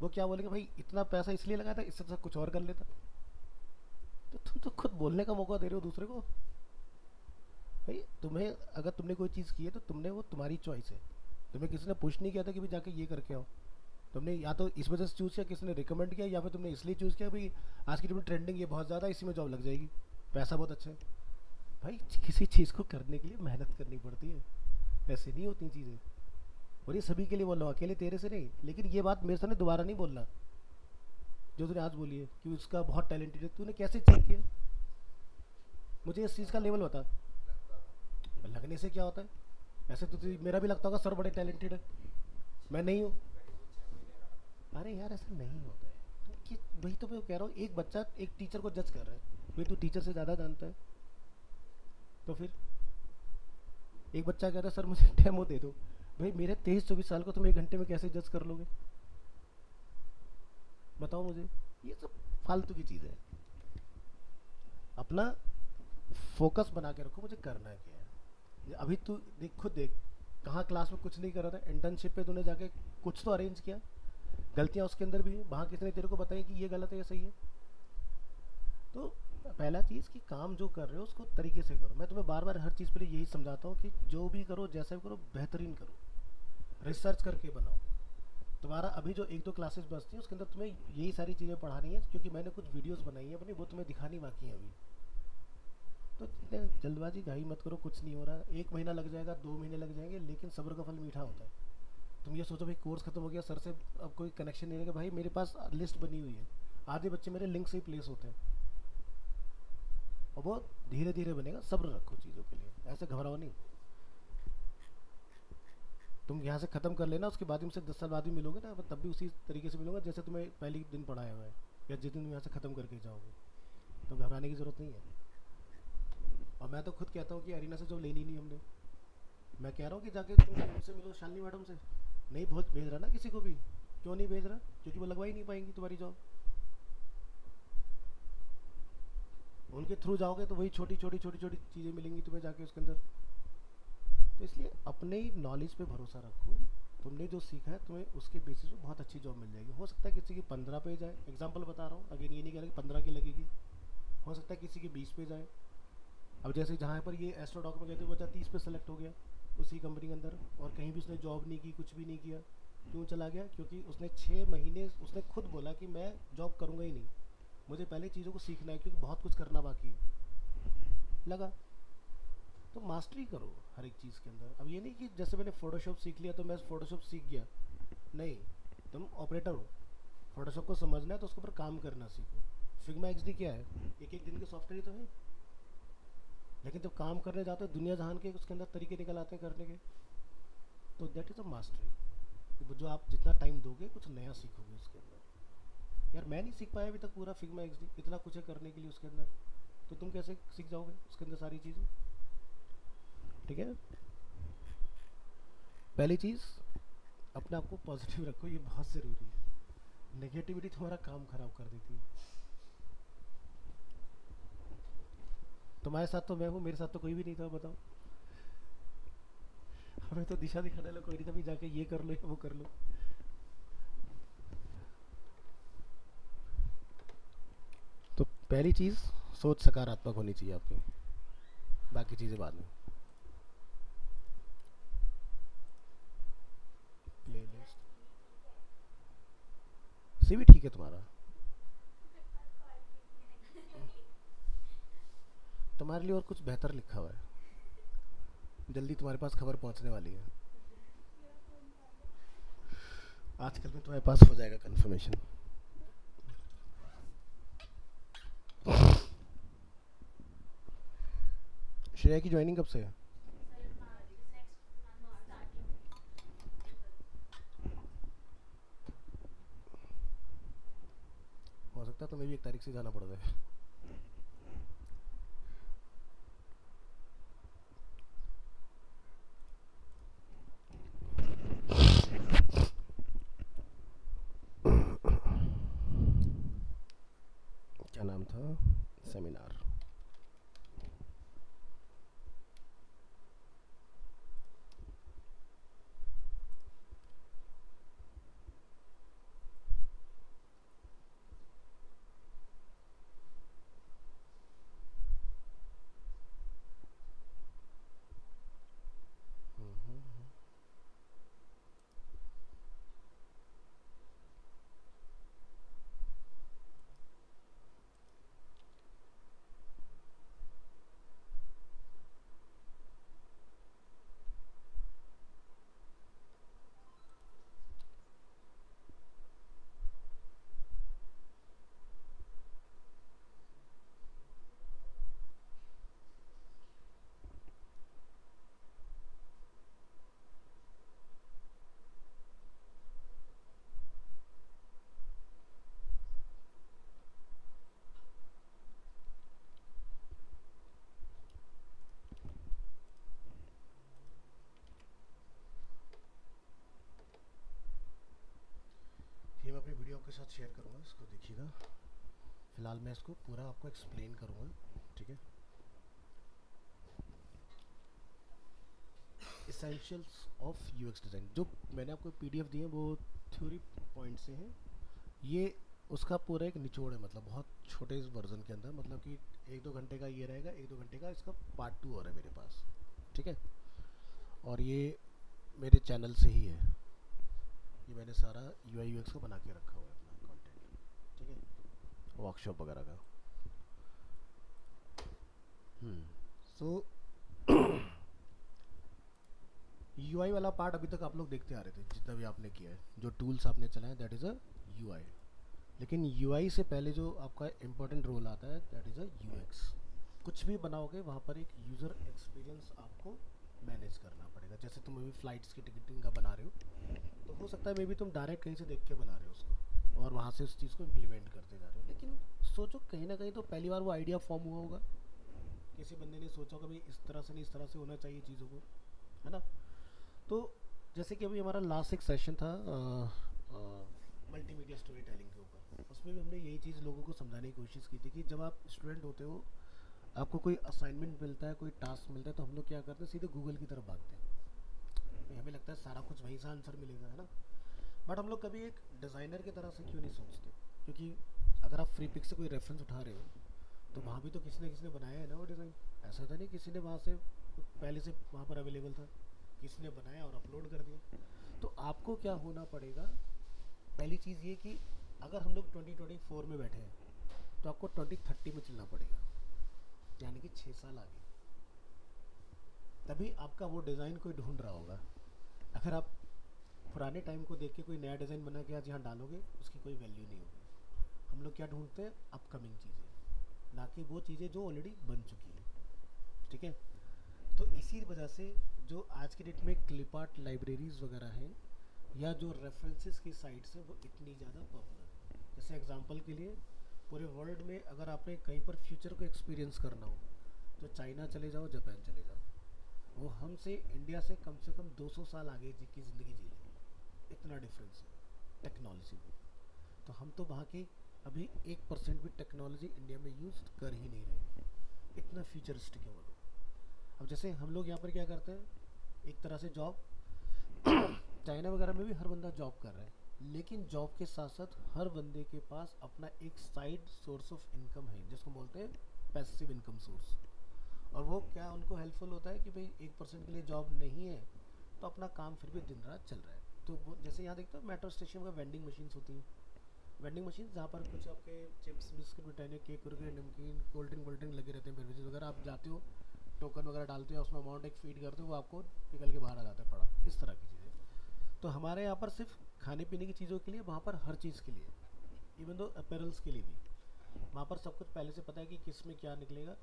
वो क्या बोलेंगे, भाई इतना पैसा इसलिए लगाया था, इससे तो कुछ और कर लेता। तो तुम तो खुद बोलने का मौका दे रहे हो दूसरे को। भाई तुम्हें, अगर तुमने कोई चीज़ की है तो तुमने, वो तुम्हारी चॉइस है। तुम्हें किसी ने पुश नहीं किया था कि भाई जाके ये करके आओ। तुमने या तो इस वजह से चूज़ किया, किसी ने रिकमेंड किया, या फिर तुमने इसलिए चूज़ किया भाई आज की डेट में ट्रेंडिंग ये बहुत ज़्यादा है, इसी में जॉब लग जाएगी, पैसा बहुत अच्छा है। भाई किसी चीज़ को करने के लिए मेहनत करनी पड़ती है, ऐसे नहीं होती चीज़ें। और ये सभी के लिए बोल रहा हूँ, अकेले तेरे से नहीं। लेकिन ये बात मेरे सामने दोबारा नहीं बोलना जो तूने आज बोली है कि उसका बहुत टैलेंटेड है। तूने कैसे चेक किया? मुझे इस चीज़ का लेवल बता। लगने से क्या होता है? ऐसे तो मेरा भी लगता होगा सर बड़े टैलेंटेड है, मैं नहीं हूँ। अरे यार ऐसा नहीं होता है कि, वही तो मैं कह रहा हूँ, एक बच्चा एक टीचर को जज कर रहा है, भाई तू टीचर से ज़्यादा जानता है। तो फिर एक बच्चा कह रहा है सर मुझे डेमो दे दो। भाई मेरे 23-24 साल को तुम 1 घंटे में कैसे जज कर लोगे? बताओ मुझे। ये सब फालतू की चीज़ है। अपना फोकस बना के रखो, मुझे करना है क्या है। अभी तू देख, खुद देख, कहाँ क्लास में कुछ नहीं कर रहा था, इंटर्नशिप पे तूने जाके कुछ तो अरेंज किया। गलतियाँ उसके अंदर भी हैं, वहाँ किसी ने तेरे को बताई कि ये गलत है, ये सही है। तो पहला चीज़ कि काम जो कर रहे हो उसको तरीके से करो। मैं तुम्हें बार बार हर चीज़ पे यही समझाता हूँ कि जो भी करो, जैसा भी करो, बेहतरीन करो, रिसर्च करके बनाओ। तुम्हारा अभी जो 1-2 क्लासेस बचती हैं उसके अंदर तुम्हें यही सारी चीज़ें पढ़ानी है, क्योंकि मैंने कुछ वीडियोस बनाई हैं अपनी, वो तुम्हें दिखानी बाकी है अभी। तो इतने जल्दबाजी घाई मत करो, कुछ नहीं हो रहा। 1 महीना लग जाएगा, 2 महीने लग जाएंगे, लेकिन सब्र का फल मीठा होता है। तुम ये सोचो भाई कोर्स खत्म हो गया, सर से अब कोई कनेक्शन नहीं रहेगा। भाई मेरे पास लिस्ट बनी हुई है, आधे बच्चे मेरे लिंक से ही प्लेस होते हैं, और वो धीरे धीरे बनेगा। सब्र रखो चीज़ों के लिए, ऐसे घबराओ नहीं। तुम यहाँ से ख़त्म कर लेना, उसके बाद ही मुझसे 10 साल बाद भी मिलोगे ना, तब भी उसी तरीके से मिलूंगा जैसे तुम्हें पहले ही दिन पढ़ाया हुआ है, या जिस दिन तुम यहाँ से ख़त्म करके जाओगे। तो घबराने की ज़रूरत नहीं है। और मैं तो खुद कहता हूँ कि अरीना से जॉब लेनी नहीं हमने। मैं कह रहा हूँ कि जाके तुम उनसे मिलो, शालिनी मैडम से। नहीं भेज रहा ना किसी को भी। क्यों नहीं भेज रहा? क्योंकि वो लगवा ही नहीं पाएंगी तुम्हारी जॉब। उनके थ्रू जाओगे तो वही छोटी छोटी छोटी छोटी चीज़ें मिलेंगी तुम्हें जाके उसके अंदर। तो इसलिए अपने ही नॉलेज पे भरोसा रखो। तुमने जो सीखा है तुम्हें उसके बेसिस पे बहुत अच्छी जॉब मिल जाएगी। हो सकता है किसी की 15 पे जाए, एग्जांपल बता रहा हूँ, अगेन ये नहीं कह रहा कि 15 की लगेगी। हो सकता है किसी की 20 पे जाए। अब जैसे जहाँ पर ये एस्ट्रोडॉक में गए थे, वो बच्चा 30 पे सेलेक्ट हो गया उसी कंपनी के अंदर, और कहीं भी उसने जॉब नहीं की, कुछ भी नहीं किया। क्यों चला गया? क्योंकि उसने 6 महीने, उसने खुद बोला कि मैं जॉब करूँगा ही नहीं, मुझे पहले चीज़ों को सीखना है क्योंकि बहुत कुछ करना बाकी है। लगा। तो मास्टरी करो हर एक चीज़ के अंदर। अब ये नहीं कि जैसे मैंने फ़ोटोशॉप सीख लिया तो मैं फ़ोटोशॉप सीख गया, नहीं। तुम ऑपरेटर हो, फ़ोटोशॉप को समझना है तो उसके ऊपर काम करना सीखो। फिग्मा एक्सडी क्या है? एक एक दिन के सॉफ्टवेयर ही तो है। लेकिन जब काम करने जाते हो दुनिया जहान के उसके अंदर तरीके निकल आते हैं करने के। तो दैट इज़ अ मास्टरी, जो आप जितना टाइम दोगे कुछ नया सीखोगे उसके अंदर। यार मैं नहीं सीख पाया अभी तक पूरा फिग्मा एक्सडी, इतना कुछ है करने के लिए उसके अंदर। तो तुम कैसे सीख जाओगे उसके अंदर सारी चीज़ें? ठीक है। पहली चीज़, अपने आप को पॉजिटिव रखो, ये बहुत ज़रूरी है। नेगेटिविटी तुम्हारा काम खराब कर देती है। तुम्हारे साथ तो मैं हूँ, मेरे साथ तो कोई भी नहीं था, बताओ। हमें तो दिशा दिखाने वाला कोई नहीं था, भी जाके ये कर लो या वो कर लो। तो पहली चीज़, सोच सकारात्मक होनी चाहिए आपकी, बाकी चीज़ें बाद में। प्लेलिस्ट सीवी ठीक है तुम्हारा। तुम्हारे लिए और कुछ बेहतर लिखा हुआ है, जल्दी तुम्हारे पास खबर पहुंचने वाली है। आजकल में तुम्हारे पास हो जाएगा कंफर्मेशन। श्रेया की ज्वाइनिंग कब से है? हो सकता है तुम्हें भी 1 तारीख से जाना पड़ जाए। क्या नाम था? सेमिनार। आपके साथ शेयर करूँगा, इसको देखिएगा। फ़िलहाल मैं इसको पूरा आपको एक्सप्लेन करूँगा, ठीक है। इसेंशियल्स ऑफ यूएक्स डिज़ाइन, जो मैंने आपको पीडीएफ दी है वो थ्योरी पॉइंट से है। ये उसका पूरा एक निचोड़ है, मतलब बहुत छोटे इस वर्जन के अंदर, मतलब कि 1-2 घंटे का ये रहेगा, 1-2 घंटे का इसका पार्ट 2 और है मेरे पास, ठीक है। और ये मेरे चैनल से ही है, ये मैंने सारा यूआई यूएक्स को बना के रखा हुआ है अपना कंटेंट, ठीक है, वर्कशॉप वगैरह का। सो यूआई वाला पार्ट अभी तक आप लोग देखते आ रहे थे, जितना भी आपने किया है, जो टूल्स आपने चलाए दैट इज़ अ यूआई। लेकिन यूआई से पहले जो आपका इम्पोर्टेंट रोल आता है दैट इज़ अ यूएक्स। कुछ भी बनाओगे वहाँ पर एक यूज़र एक्सपीरियंस आपको मैनेज करना पड़ेगा। जैसे तुम अभी फ़्लाइट्स की टिकटिंग का बना रहे हो, तो हो सकता है मे बी तुम डायरेक्ट कहीं से देख के बना रहे हो उसको और वहाँ से उस चीज़ को इम्प्लीमेंट करते जा रहे हो, लेकिन सोचो कहीं ना कहीं तो पहली बार वो आइडिया फॉर्म हुआ होगा, किसी बंदे ने सोचा होगा भाई इस तरह से नहीं, इस तरह से होना चाहिए चीज़ों को, है ना। तो जैसे कि अभी हमारा लास्ट एक सेशन था मल्टीमीडिया स्टोरी टेलिंग के ऊपर, उसमें भी हमने यही चीज़ लोगों को समझाने की कोशिश की थी कि जब आप स्टूडेंट होते हो, आपको कोई असाइनमेंट मिलता है, कोई टास्क मिलता है, तो हम लोग क्या करते हैं, सीधे गूगल की तरफ भागते हैं। हमें लगता है सारा कुछ वहीं से आंसर मिलेगा, है ना। बट हम लोग कभी एक डिज़ाइनर की तरह से क्यों नहीं सोचते, क्योंकि अगर आप फ्री पिक से कोई रेफरेंस उठा रहे हो तो वहाँ भी तो किसी न किसी ने बनाया है ना वो डिज़ाइन। ऐसा था नहीं किसी ने वहाँ से पहले से वहाँ पर अवेलेबल था, किसी ने बनाया और अपलोड कर दिया। तो आपको क्या होना पड़ेगा, पहली चीज़ ये कि अगर हम लोग 2024 में बैठे हैं तो आपको 2030 में चलना पड़ेगा, यानी कि 6 साल आगे। तभी आपका वो डिज़ाइन कोई ढूंढ रहा होगा। अगर आप पुराने टाइम को देख के कोई नया डिज़ाइन बना के आज यहाँ डालोगे, उसकी कोई वैल्यू नहीं होगी। हम लोग क्या ढूंढते हैं, अपकमिंग चीज़ें, ना कि वो चीज़ें जो ऑलरेडी बन चुकी हैं, ठीक है। तो इसी वजह से जो आज की डेट में क्लिप आर्ट लाइब्रेरीज वगैरह हैं या जो रेफरेंसेस की साइट्स हैं वो इतनी ज़्यादा पॉपुलर है। जैसे एग्जांपल के लिए पूरे वर्ल्ड में अगर आपने कहीं पर फ्यूचर को एक्सपीरियंस करना हो तो चाइना चले जाओ, जापान चले जाओ, वो हमसे इंडिया से कम 200 साल आगे की ज़िंदगी जी लेंगे, इतना डिफरेंस है टेक्नोलॉजी में। तो हम तो वहाँ की अभी 1% भी टेक्नोलॉजी इंडिया में यूज़ कर ही नहीं रहे, इतना फ्यूचरिस्टिक है वो लोग। अब जैसे हम लोग यहाँ पर क्या करते हैं, एक तरह से जॉब चाइना वगैरह में भी हर बंदा जॉब कर रहा है, लेकिन जॉब के साथ साथ हर बंदे के पास अपना एक साइड सोर्स ऑफ इनकम है, जिसको बोलते हैं पैसिव इनकम सोर्स। और वो क्या उनको हेल्पफुल होता है कि भाई 1% के लिए जॉब नहीं है तो अपना काम फिर भी दिन रात चल रहा है। तो वो जैसे यहाँ देखते हो मेट्रो स्टेशन का वेंडिंग मशीन्स होती हैं, वेंडिंग मशीन जहाँ पर कुछ आपके चिप्स बिस्किट मिठाई केक कुरकुरे नमकीन कोल्ड ड्रिंक लगे रहते हैं, बेवरेजेस वगैरह, आप जाते हो टोकन वगैरह डालते हो, उसमें अमाउंट एक फीड करते हो, वो आपको निकल के बाहर आ जाता है पड़ा, इस तरह की चीज़ें। तो हमारे यहाँ पर सिर्फ खाने पीने की चीज़ों के लिए, वहाँ पर हर चीज़ के लिए, इवन दो अपैरल्स के लिए भी, वहाँ पर सब कुछ पहले से पता है कि किस में क्या निकलेगा,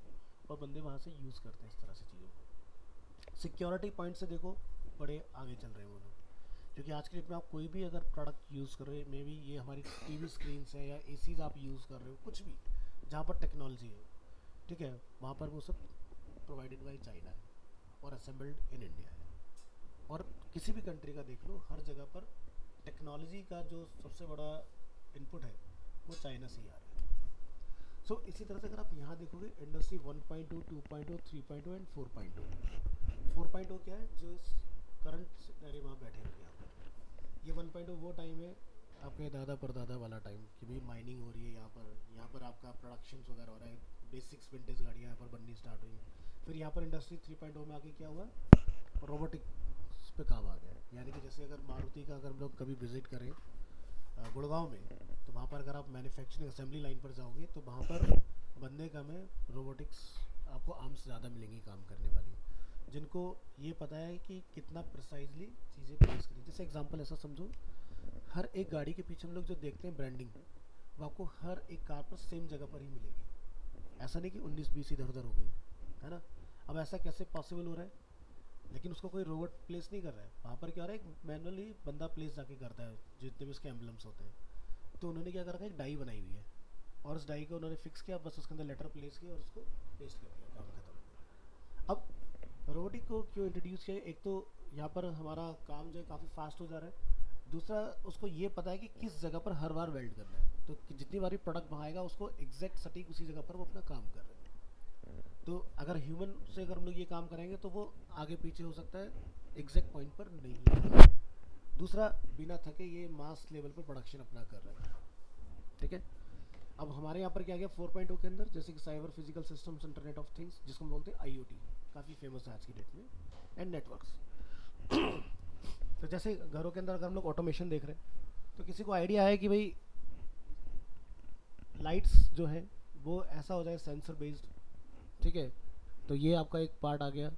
और बंदे वहाँ से यूज़ करते हैं इस तरह से चीज़ों को। सिक्योरिटी पॉइंट से देखो बड़े आगे चल रहे हैं वो लोग, क्योंकि आज के डेट में आप कोई भी अगर प्रोडक्ट यूज़ कर रहे हो, मे बी ये हमारी टीवी स्क्रीन है या एसीज आप यूज़ कर रहे हो, कुछ भी जहाँ पर टेक्नोलॉजी है, ठीक है, वहाँ पर वो सब प्रोवाइडेड बाई चाइना है और असेंबल्ड इन इंडिया है। और किसी भी कंट्री का देख लो, हर जगह पर टेक्नोलॉजी का जो सबसे बड़ा इनपुट है वो चाइना से ही आ रहा है। सो इसी तरह से अगर आप यहाँ देखोगे इंडस्ट्री 1.2, 2.0, 3.0 एंड 4.0। 4.0 क्या है, जो करंट सिनेरियो में आप बैठे हुए यहाँ पर, ये 1.0 वो टाइम है आपके दादा परदादा वाला टाइम कि भाई माइनिंग हो रही है यहाँ पर आपका प्रोडक्शन वगैरह हो रहा है, बेसिक्स विंटेज गाड़ियाँ यहाँ पर बननी स्टार्ट हुई। फिर यहाँ पर इंडस्ट्री 3.0 में आके क्या हुआ, रोबोटिक्स पे काम आ गया। यानी कि जैसे अगर मारुति का अगर हम लोग कभी विजिट करें गुड़गांव में, तो वहाँ पर अगर आप मैन्युफैक्चरिंग असेंबली लाइन पर जाओगे तो वहाँ पर बंदे कम है, रोबोटिक्स आपको आर्म्स ज़्यादा मिलेंगी काम करने वाली, जिनको ये पता है कि कितना प्रिसाइजली चीज़ें प्लेस करें। जैसे एग्जांपल ऐसा समझो, हर एक गाड़ी के पीछे हम लोग जो देखते हैं ब्रांडिंग, वो आपको हर एक कार पर सेम जगह पर ही मिलेगी। ऐसा नहीं कि 19-20 इधर उधर हो गई, है ना। अब ऐसा कैसे पॉसिबल हो रहा है, लेकिन उसको कोई रोबोट प्लेस नहीं कर रहा है, वहाँ पर क्या हो रहा है, एक मैनुअली बंदा प्लेस जाके करता है जितने भी उसके एम्बलम्स होते हैं। तो उन्होंने क्या कर रखा है, एक डाई बनाई हुई है और उस डाई को उन्होंने फिक्स किया, बस उसके अंदर लेटर प्लेस किया और उसको पेस्ट कर दिया, काम खत्म। अब रोबोटिक को क्यों इंट्रोड्यूस किया, एक तो यहाँ पर हमारा काम जो है काफ़ी फास्ट हो जा रहा है, दूसरा उसको ये पता है कि किस जगह पर हर बार वेल्ड करना है, तो जितनी बार प्रोडक्ट वहाँ आएगा उसको एग्जैक्ट सटीक उसी जगह पर वो अपना काम कर रहे हैं। तो अगर ह्यूमन से अगर हम लोग ये काम करेंगे तो वो आगे पीछे हो सकता है, एग्जैक्ट पॉइंट पर नहीं है। दूसरा, बिना थके ये मास लेवल पर प्रोडक्शन अपना कर रहे हैं। ठीक है, अब हमारे यहाँ पर क्या गया 4.0 के अंदर, जैसे कि cyber physical systems, internet of things, जिसको हम बोलते हैं IoT, काफ़ी फेमस है आज की डेट में, एंड नेटवर्क्स। तो जैसे घरों के अंदर अगर हम लोग ऑटोमेशन देख रहे हैं, तो किसी को आइडिया है कि भाई लाइट्स जो है वो ऐसा हो जाए सेंसर बेस्ड। ठीक है, तो ये आपका एक पार्ट आ गया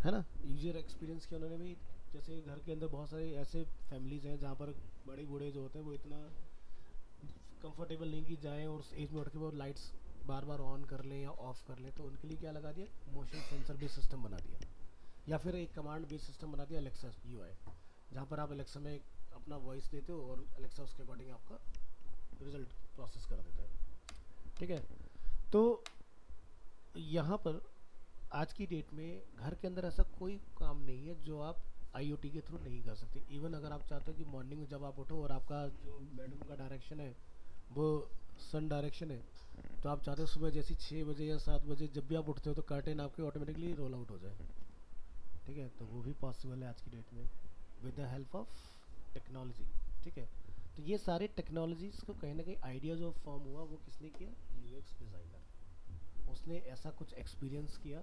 है ना। यूजर एक्सपीरियंस किया उन्होंने भी, जैसे घर के अंदर बहुत सारे ऐसे फैमिलीज हैं जहाँ पर बड़े बूढ़े जो होते हैं वो इतना कंफर्टेबल नहीं कि जाएँ और उस एज में उठ के वो लाइट्स बार बार ऑन कर लें या ऑफ़ कर लें, तो उनके लिए क्या लगा दिया, मोशन सेंसर बेस्ड सिस्टम बना दिया, या फिर एक कमांड बेस्ड सिस्टम बना दिया अलेक्सा UI, जहाँ पर आप अलेक्सा में अपना वॉइस देते हो और अलेक्सा उसके अकॉर्डिंग आपका रिजल्ट प्रोसेस कर देता है। ठीक है, तो यहाँ पर आज की डेट में घर के अंदर ऐसा कोई काम नहीं है जो आप IoT के थ्रू नहीं कर सकते। इवन अगर आप चाहते हो कि मॉर्निंग में जब आप उठो और आपका जो बेडरूम का डायरेक्शन है वो सन डायरेक्शन है, तो आप चाहते हो सुबह जैसी 6 बजे या 7 बजे जब भी आप उठते हो तो कर्टेन आपके ऑटोमेटिकली रोल आउट हो जाए। ठीक है, तो वो भी पॉसिबल है आज की डेट में with the help of technology. ठीक है, तो ये सारे टेक्नोलॉजीज को कहीं ना कहीं आइडिया जो फॉर्म हुआ वो किसने किया, UX डिज़ाइनर। उसने ऐसा कुछ एक्सपीरियंस किया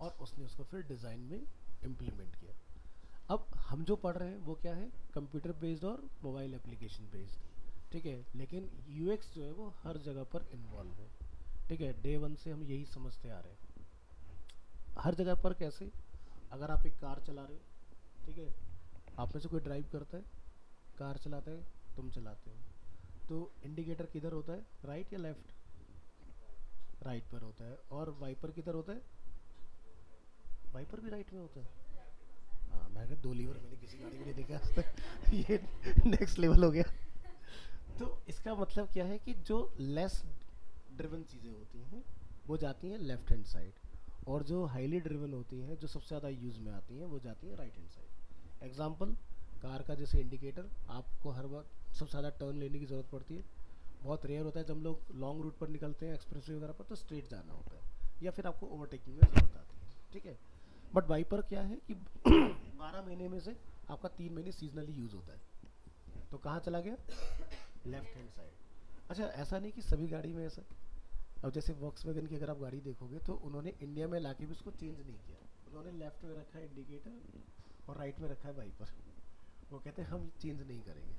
और उसने उसको फिर डिज़ाइन में इम्प्लीमेंट किया। अब हम जो पढ़ रहे हैं वो क्या है, कंप्यूटर बेस्ड और मोबाइल एप्लीकेशन बेस्ड। ठीक है, लेकिन UX जो है वो हर जगह पर इन्वॉल्व है। ठीक है, डे वन से हम यही समझते आ रहे हैं। हर जगह पर कैसे, अगर आप एक कार चला रहे हो, ठीक है, आप में से कोई ड्राइव करता है, कार चलाता है, तुम चलाते हो, तो इंडिकेटर किधर होता है, राइट या लेफ्ट, राइट पर होता है। और वाइपर किधर होता है, वाइपर भी राइट में होता है। हाँ, मैं कहा 2 लीवर मैंने किसी गाड़ी में नहीं देखा आज तक। ये नेक्स्ट लेवल हो गया। तो इसका मतलब क्या है कि जो लेस ड्रिवन चीज़ें होती हैं वो जाती हैं लेफ्ट हैंड साइड, और जो हाईली ड्रिवन होती हैं जो सबसे ज़्यादा यूज़ में आती हैं वो जाती हैं right hand side. Example, car का जैसे इंडिकेटर, आपको हर बार सबसे ज़्यादा टर्न लेने की ज़रूरत पड़ती है। बहुत रेयर होता है जब लोग लॉन्ग रूट पर निकलते हैं एक्सप्रेसवे वगैरह पर, तो स्ट्रेट जाना होता है या फिर आपको ओवरटेकिंग में ज़रूरत आती है। ठीक है, बट वाइपर क्या है कि 12 महीने में से आपका 3 महीने सीजनली यूज़ होता है, तो कहाँ चला गया, लेफ्ट हैंड साइड। अच्छा, ऐसा नहीं कि सभी गाड़ी में ऐसा। अब जैसे वॉक्सवैगन की अगर आप गाड़ी देखोगे तो उन्होंने इंडिया में लाके भी उसको चेंज नहीं किया, उन्होंने लेफ्ट में रखा है इंडिकेटर और राइट में रखा है वाइपर। वो कहते हैं हम चेंज नहीं करेंगे।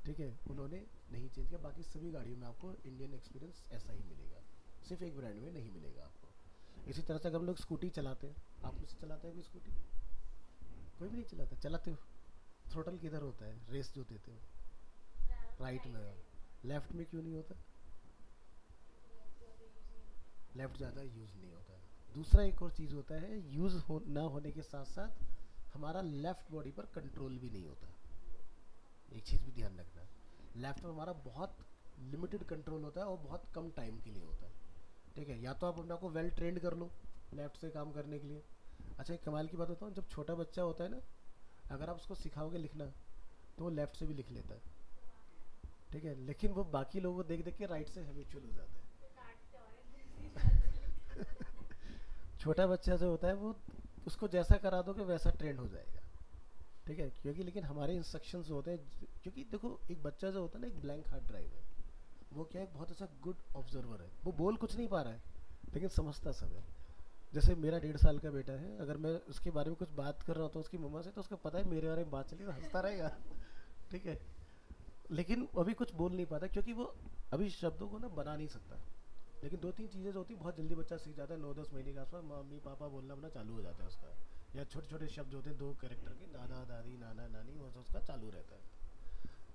ठीक है, उन्होंने नहीं चेंज किया। बाकी सभी गाड़ियों में आपको इंडियन एक्सपीरियंस ऐसा ही मिलेगा, सिर्फ एक ब्रांड में नहीं मिलेगा आपको। इसी तरह से अगर हम लोग स्कूटी चलाते हैं, आप मुझसे चलाते हैं कोई स्कूटी, कोई भी नहीं चलाता, चलाते हो, थ्रोटल किधर होता है, रेस जो देते हो राइट में, लेफ्ट में क्यों नहीं होता, लेफ्ट ज़्यादा यूज़ नहीं होता है। दूसरा एक और चीज़ होता है, ना होने के साथ साथ हमारा लेफ्ट बॉडी पर कंट्रोल भी नहीं होता। एक चीज़ भी ध्यान रखना, लेफ्ट में हमारा बहुत लिमिटेड कंट्रोल होता है और बहुत कम टाइम के लिए होता है। ठीक है, या तो आप अपने आप को वेल ट्रेंड कर लो लेफ्ट से काम करने के लिए। अच्छा, एक कमाल की बात बताऊँ, जब छोटा बच्चा होता है ना, अगर आप उसको सिखाओगे लिखना तो वो लेफ्ट से भी लिख लेता है। ठीक है, लेकिन वो बाकी लोगों को देख देख के राइट से हैबिचुअल हो जाता है। छोटा बच्चा जो होता है वो, उसको जैसा करा दोगे वैसा ट्रेंड हो जाएगा। ठीक है, क्योंकि लेकिन हमारे इंस्ट्रक्शंस होते हैं, क्योंकि देखो एक बच्चा जो होता है ना, एक ब्लैंक हार्ड ड्राइव है, वो क्या है, बहुत अच्छा गुड ऑब्जर्वर है, वो बोल कुछ नहीं पा रहा है लेकिन समझता सब है। जैसे मेरा 1.5 साल का बेटा है, अगर मैं उसके बारे में कुछ बात कर रहा होता हूँ उसकी मम्मा से, तो उसको पता है मेरे बारे में बात चली तो हंसता रहेगा। ठीक है, लेकिन अभी कुछ बोल नहीं पाता क्योंकि वो अभी शब्दों को ना बना नहीं सकता। लेकिन 2-3 चीज़ें जो होती हैं बहुत जल्दी बच्चा सीख जाता है, 9-10 महीने के आसपास मम्मी पापा बोलना अपना चालू हो जाता है उसका, या छोटे छोटे शब्द होते हैं 2 कैरेक्टर के, दादा दादी नाना नानी, वो उसका चालू रहता है।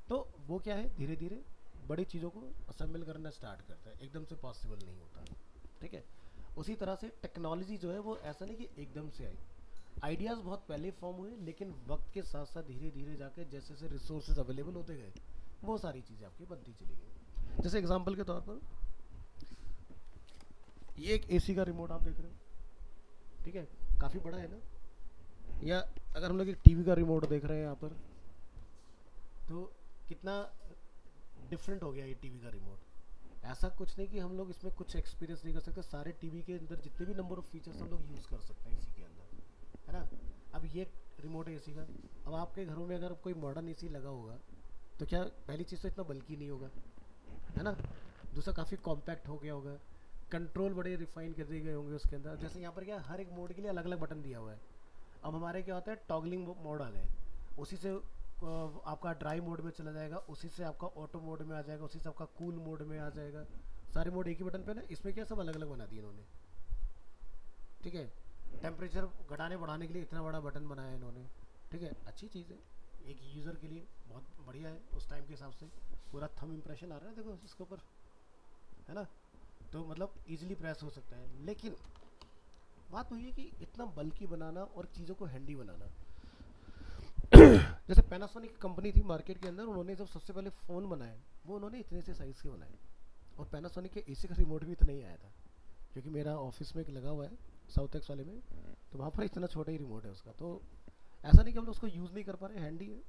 तो वो क्या है, धीरे धीरे बड़ी चीज़ों को असेंबल करना स्टार्ट करता है, एकदम से पॉसिबल नहीं होता। ठीक है, उसी तरह से टेक्नोलॉजी जो है वो ऐसा नहीं कि एकदम से आई, आइडियाज़ बहुत पहले फॉर्म हुए, लेकिन वक्त के साथ साथ धीरे धीरे जाके जैसे जैसे रिसोर्सेज अवेलेबल होते गए वो सारी चीज़ें आपकी बनती चली गई। जैसे एग्जांपल के तौर पर ये एक AC का रिमोट आप देख रहे हो, ठीक है, काफ़ी बड़ा है ना। या अगर हम लोग एक TV का रिमोट देख रहे हैं यहाँ पर, तो कितना डिफरेंट हो गया ये टीवी का रिमोट। ऐसा कुछ नहीं कि हम लोग इसमें कुछ एक्सपीरियंस नहीं कर सकते, सारे टीवी के अंदर जितने भी नंबर ऑफ फीचर्स हम लोग यूज़ कर सकते हैं इसी के अंदर, है ना। अब ये रिमोट है एसी का। अब आपके घरों में अगर कोई मॉडर्न एसी लगा होगा तो क्या पहली चीज़ तो इतना बल्कि नहीं होगा, है ना। दूसरा काफ़ी कॉम्पैक्ट हो गया होगा, कंट्रोल बड़े रिफाइन कर दिए गए होंगे उसके अंदर। जैसे यहाँ पर क्या हर एक मोड के लिए अलग अलग बटन दिया हुआ है। अब हमारे क्या होता है टॉगलिंग मोड आ गए, उसी से आपका ड्राई मोड में चला जाएगा, उसी से आपका ऑटो मोड में आ जाएगा, उसी से आपका कूल मोड में आ जाएगा। सारे मोड एक ही बटन पे ना। इसमें क्या सब अलग अलग बना दिए इन्होंने, ठीक है। टेम्परेचर घटाने बढ़ाने के लिए इतना बड़ा बटन बनाया इन्होंने, ठीक है। अच्छी चीज़ है एक यूज़र के लिए, बहुत बढ़िया है उस टाइम के हिसाब से। पूरा थंब इम्प्रेशन आ रहा है देखो इसके ऊपर, है ना। तो मतलब इजीली प्रेस हो सकता है। लेकिन बात वही है कि इतना बल्कि बनाना और चीज़ों को हैंडी बनाना। जैसे पैनासोनिक कंपनी थी मार्केट के अंदर, उन्होंने जब सबसे पहले फ़ोन बनाए वो उन्होंने इतने से साइज़ के बनाए। और पैनासोनिक के एसी का रिमोट भी इतना ही आया था, क्योंकि मेरा ऑफिस में एक लगा हुआ है साउथ एक्स वाले में, तो वहाँ पर इतना छोटा ही रिमोट है उसका। तो ऐसा नहीं कि हम लोग उसको यूज़ नहीं कर पा रहे हैं, हैंडी है,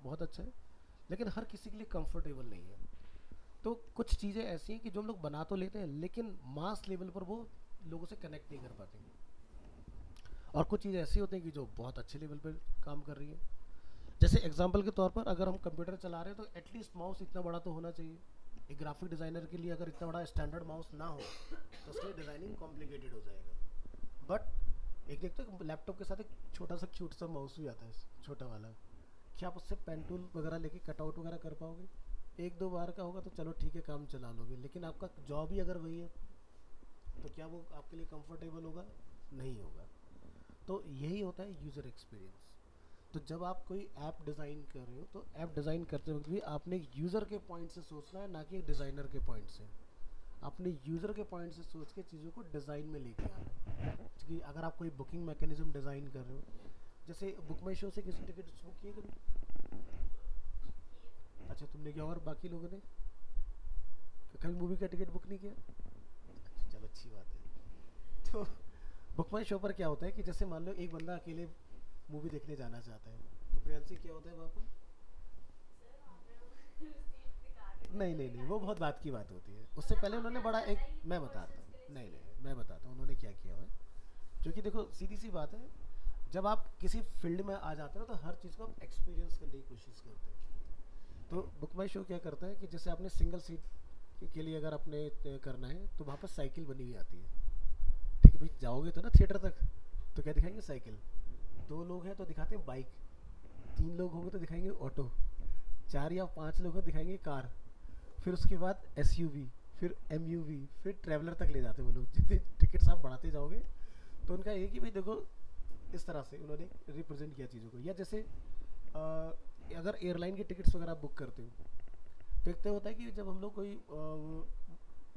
बहुत अच्छा है, लेकिन हर किसी के लिए कंफर्टेबल नहीं है। तो कुछ चीज़ें ऐसी हैं कि जो हम लोग बना तो लेते हैं लेकिन मास लेवल पर वो लोगों से कनेक्ट नहीं कर पाते हैं। और कुछ चीज़ें ऐसी होती हैं कि जो बहुत अच्छे लेवल पर काम कर रही है। जैसे एग्जांपल के तौर पर अगर हम कंप्यूटर चला रहे हैं तो एटलीस्ट माउस इतना बड़ा तो होना चाहिए। एक ग्राफिक डिज़ाइनर के लिए अगर इतना बड़ा स्टैंडर्ड माउस ना हो तो उसके लिए डिज़ाइनिंग कॉम्प्लिकेटेड हो जाएगा। बट एक देखते हो लैपटॉप के साथ एक छोटा सा क्यूट सा माउस भी आता है, छोटा वाला। क्या आप उससे पेन टूल वगैरह लेके कटआउट वगैरह कर पाओगे? एक दो बार का होगा तो चलो ठीक है काम चला लोगे, लेकिन आपका जॉब ही अगर वही है तो क्या वो आपके लिए कंफर्टेबल होगा? नहीं होगा। तो यही होता है यूज़र एक्सपीरियंस। तो जब आप कोई ऐप डिज़ाइन कर रहे हो तो ऐप डिज़ाइन करते वक्त भी आपने एक यूज़र के पॉइंट से सोचना है, ना कि एक डिज़ाइनर के पॉइंट से। अपने यूज़र के पॉइंट से सोच के चीज़ों को डिज़ाइन में लेके आना है। क्योंकि अगर आप कोई बुकिंग मैकेनिज्म डिज़ाइन कर रहे हो, जैसे बुक माई शो से किसी टिकट बुक किए कभी? अच्छा तुमने किया, और बाकी लोगों ने कभी मूवी का टिकट बुक नहीं किया? अच्छा, चलो अच्छी बात है। तो बुक माई शो पर क्या होता है कि जैसे मान लो एक बंदा अकेले मूवी देखने जाना चाहता है, तो प्रियांशी क्या होता है वहाँ पर? नहीं नहीं नहीं, वो बहुत बात की बात होती है। उससे पहले उन्होंने बड़ा एक, मैं बताता हूँ, नहीं नहीं मैं बताता हूँ उन्होंने क्या किया हुआ है। क्योंकि देखो सीधी सी बात है, जब आप किसी फील्ड में आ जाते हो तो हर चीज़ को आप एक्सपीरियंस करने की कोशिश करते हैं। तो बुक माई शो क्या करता है कि जैसे आपने सिंगल सीट के लिए अगर आपने करना है तो वहाँ पर साइकिल बनी हुई आती है, ठीक है भाई। जाओगे तो ना थिएटर तक तो क्या दिखाएंगे? साइकिल। दो लोग हैं तो दिखाते हैं बाइक, तीन लोग होंगे तो दिखाएंगे ऑटो, चार या पांच लोग हैं दिखाएंगे कार, फिर उसके बाद एसयूवी, फिर एमयूवी, फिर ट्रैवलर तक ले जाते हैं वो लोग। जितने टिकट्स आप बढ़ाते जाओगे तो उनका एक ही भाई देखो इस तरह से उन्होंने रिप्रेजेंट किया चीज़ों को। या जैसे अगर एयरलाइन की टिकट्स वगैरह बुक करते हो तो एक तो होता है कि जब हम लोग कोई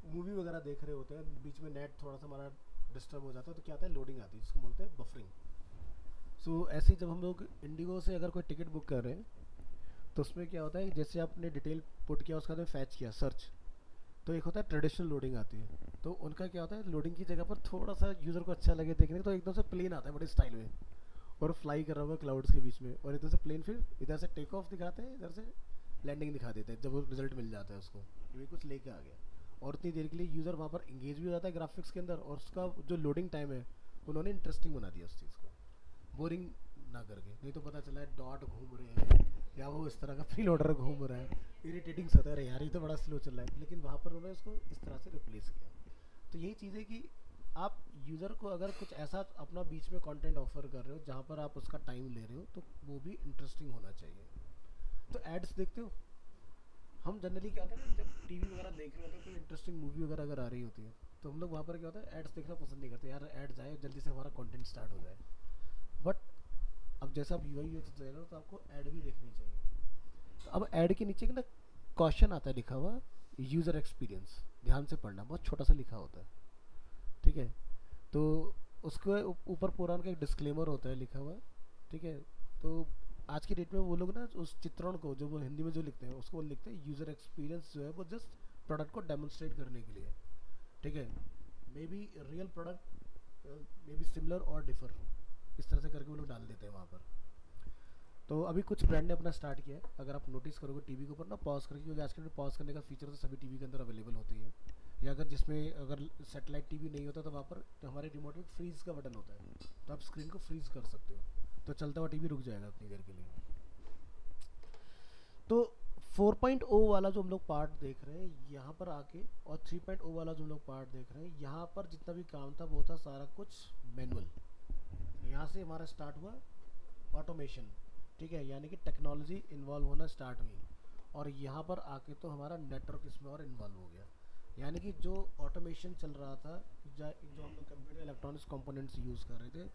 मूवी वगैरह देख रहे होते हैं, बीच में नेट थोड़ा सा हमारा डिस्टर्ब हो जाता है, तो क्या आता है लोडिंग आती है जिसको बोलते हैं बफरिंग। सो ऐसे ही जब हम लोग इंडिगो से अगर कोई टिकट बुक कर रहे हैं तो उसमें क्या होता है जैसे आपने डिटेल पुट किया उसका फैच किया सर्च, तो एक होता है ट्रेडिशनल लोडिंग आती है। तो उनका क्या होता है लोडिंग की जगह पर थोड़ा सा यूज़र को अच्छा लगे देखने तो एकदम से प्लेन आता है बड़े स्टाइल में और फ्लाई कर रहा होगा क्लाउड्स के बीच में, और इधर से प्लेन फिर इधर से टेक ऑफ दिखाते हैं, इधर से लैंडिंग दिखा देते हैं जब वो रिजल्ट मिल जाता है उसको ये कुछ लेके आ गया। और उतनी देर के लिए यूज़र वहाँ पर इंगेज भी हो जाता है ग्राफिक्स के अंदर, और उसका जो लोडिंग टाइम है उन्होंने इंटरेस्टिंग बना दिया उस चीज़ को, बोरिंग ना करके। नहीं तो पता चला है डॉट घूम रहे हैं या वो इस तरह का फ्री लोडर घूम रहा है, इरिटेटिंग सा था यार ये तो बड़ा स्लो चल रहा है। लेकिन वहाँ पर उन्होंने उसको इस तरह से रिप्लेस किया। तो यही चीज़ है कि आप यूज़र को अगर कुछ ऐसा अपना बीच में कंटेंट ऑफर कर रहे हो जहाँ पर आप उसका टाइम ले रहे हो तो वो भी इंटरेस्टिंग होना चाहिए। तो एड्स देखते हो, हम जनरली क्या होता है ना जब टीवी वगैरह देख रहे होते हैं कोई इंटरेस्टिंग मूवी वगैरह अगर आ रही होती है तो हम लोग वहाँ पर क्या होता है एड्स देखना पसंद नहीं करते, यार एड्स आए जल्दी से हमारा कंटेंट स्टार्ट हो जाए। बट अब जैसे आप यूआई यूएक्स देख रहे हो तो आपको ऐड भी देखनी चाहिए। तो अब ऐड के नीचे ना क्वेश्चन आता है लिखा हुआ यूज़र एक्सपीरियंस, ध्यान से पढ़ना, बहुत छोटा सा लिखा होता है, ठीक है। तो उसके ऊपर पूरा उनका एक डिस्क्लेमर होता है लिखा हुआ, ठीक है। तो आज की डेट में वो लोग ना उस चित्रण को जो वो हिंदी में जो लिखते हैं उसको वो लिखते हैं यूज़र एक्सपीरियंस जो है वो जस्ट प्रोडक्ट को डेमोन्स्ट्रेट करने के लिए, ठीक है। May be real product may be similar और डिफर, इस तरह से करके वो लोग डाल देते हैं वहाँ पर। तो अभी कुछ ब्रांड ने अपना स्टार्ट किया है, अगर आप नोटिस करोगे टीवी के ऊपर ना पॉज करके, क्योंकि आज के डेट पॉज करने का फीचर तो सभी टीवी के अंदर अवेलेबल होती है, या अगर जिसमें अगर सेटेलाइट टीवी नहीं होता तो वहाँ पर तो हमारे रिमोट में फ्रीज़ का बटन होता है, तो आप स्क्रीन को फ्रीज़ कर सकते हो, तो चलता हुआ टीवी रुक जाएगा उतनी देर के लिए। तो 4.0 वाला जो हम लोग पार्ट देख रहे हैं यहाँ पर आके, और 3.0 वाला जो हम लोग पार्ट देख रहे हैं यहाँ पर, जितना भी काम था वो था सारा कुछ मैनुअल। यहाँ से हमारा स्टार्ट हुआ ऑटोमेशन, ठीक है, यानी कि टेक्नोलॉजी इन्वॉल्व होना स्टार्ट हुई, और यहाँ पर आके तो हमारा नेटवर्क इसमें और इन्वॉल्व हो गया। यानी कि जो ऑटोमेशन चल रहा था, जो हम लोग कंप्यूटर इलेक्ट्रॉनिक्स कंपोनेंट्स यूज़ कर रहे थे,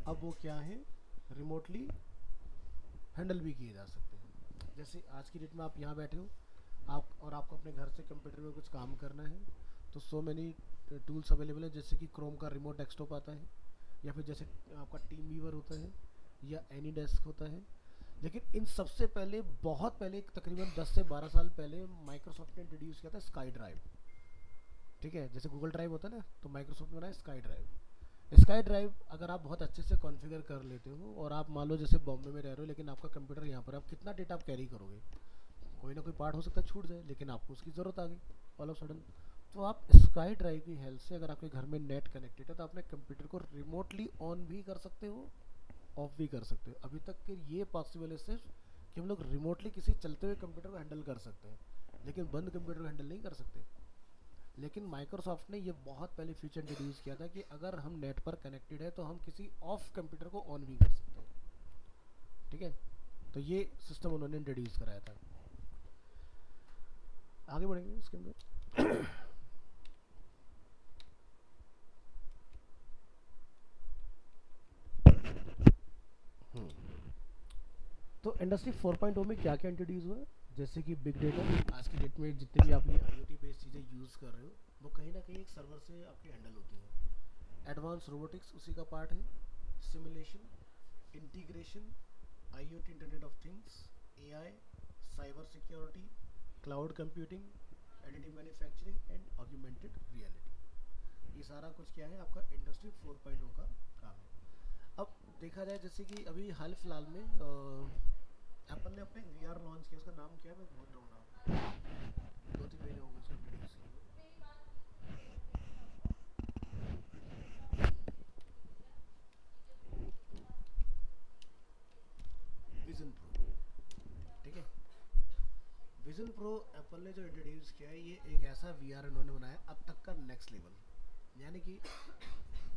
अब वो क्या है, रिमोटली हैंडल भी किए जा सकते हैं। जैसे आज की डेट में आप यहाँ बैठे हो, आप और आपको अपने घर से कंप्यूटर में कुछ काम करना है, तो सो मैनी टूल्स अवेलेबल है, जैसे कि क्रोम का रिमोट डेस्कटॉप आता है, या फिर जैसे आपका टीम वीवर होता है, या एनी डेस्क होता है। लेकिन इन सबसे पहले, बहुत पहले, तकरीबन 10 से 12 साल पहले माइक्रोसॉफ्ट ने इंट्रोड्यूस किया था स्काई ड्राइव, ठीक है, जैसे गूगल ड्राइव होता है ना, तो माइक्रोसॉफ्ट ने बनाया स्काई ड्राइव। स्काई ड्राइव अगर आप बहुत अच्छे से कॉन्फ़िगर कर लेते हो, और आप मान लो जैसे बॉम्बे में रह रहे हो लेकिन आपका कंप्यूटर यहाँ पर, आप कितना डेटा आप कैरी करोगे, कोई ना कोई पार्ट हो सकता है छूट जाए, लेकिन आपको उसकी ज़रूरत आ गई ऑल ऑफ सडन, तो आप स्काई ड्राइव की हेल्प से, अगर आपके घर में नेट कनेक्टेड है, तो अपने कंप्यूटर को रिमोटली ऑन भी कर सकते हो, ऑफ भी कर सकते हो। अभी तक के ये पॉसिबल है सिर्फ कि हम लोग रिमोटली किसी चलते हुए कंप्यूटर को हैंडल कर सकते हैं, लेकिन बंद कंप्यूटर को हैंडल नहीं कर सकते। लेकिन माइक्रोसॉफ्ट ने ये बहुत पहले फीचर इंट्रोड्यूस किया था कि अगर हम नेट पर कनेक्टेड है तो हम किसी ऑफ कंप्यूटर को ऑन भी कर सकते हैं, ठीक है, तो ये सिस्टम उन्होंने इंट्रोड्यूस कराया था। आगे बढ़ेंगे इसके अंदर। तो इंडस्ट्री 4.0 में क्या क्या इंट्रोड्यूस हुआ है, जैसे कि बिग डेटा। आज की डेट में जितने भी आप ये IoT बेस्ड चीज़ें यूज़ कर रहे हो, वो कहीं ना कहीं एक सर्वर से आपकी हैंडल होती है। एडवांस रोबोटिक्स उसी का पार्ट है, simulation, integration, IoT internet of things, AI, cyber security, cloud computing, additive manufacturing and augmented reality, ये सारा कुछ क्या है आपका इंडस्ट्री 4.0 का काम है। अब देखा जाए, जैसे कि अभी हाल फिलहाल में एप्पल ने अपने VR लॉन्च किया, उसका नाम क्या है मैं भूल रहा हूँ नाम, 2-3 महीने हो गए उसको इंट्रोड्यूस किए। विजन प्रो, ठीक है, विजन प्रो एप्पल ने जो इंट्रोड्यूस किया है, ये एक ऐसा VR इन्होंने बनाया अब तक का नेक्स्ट लेवल। यानी कि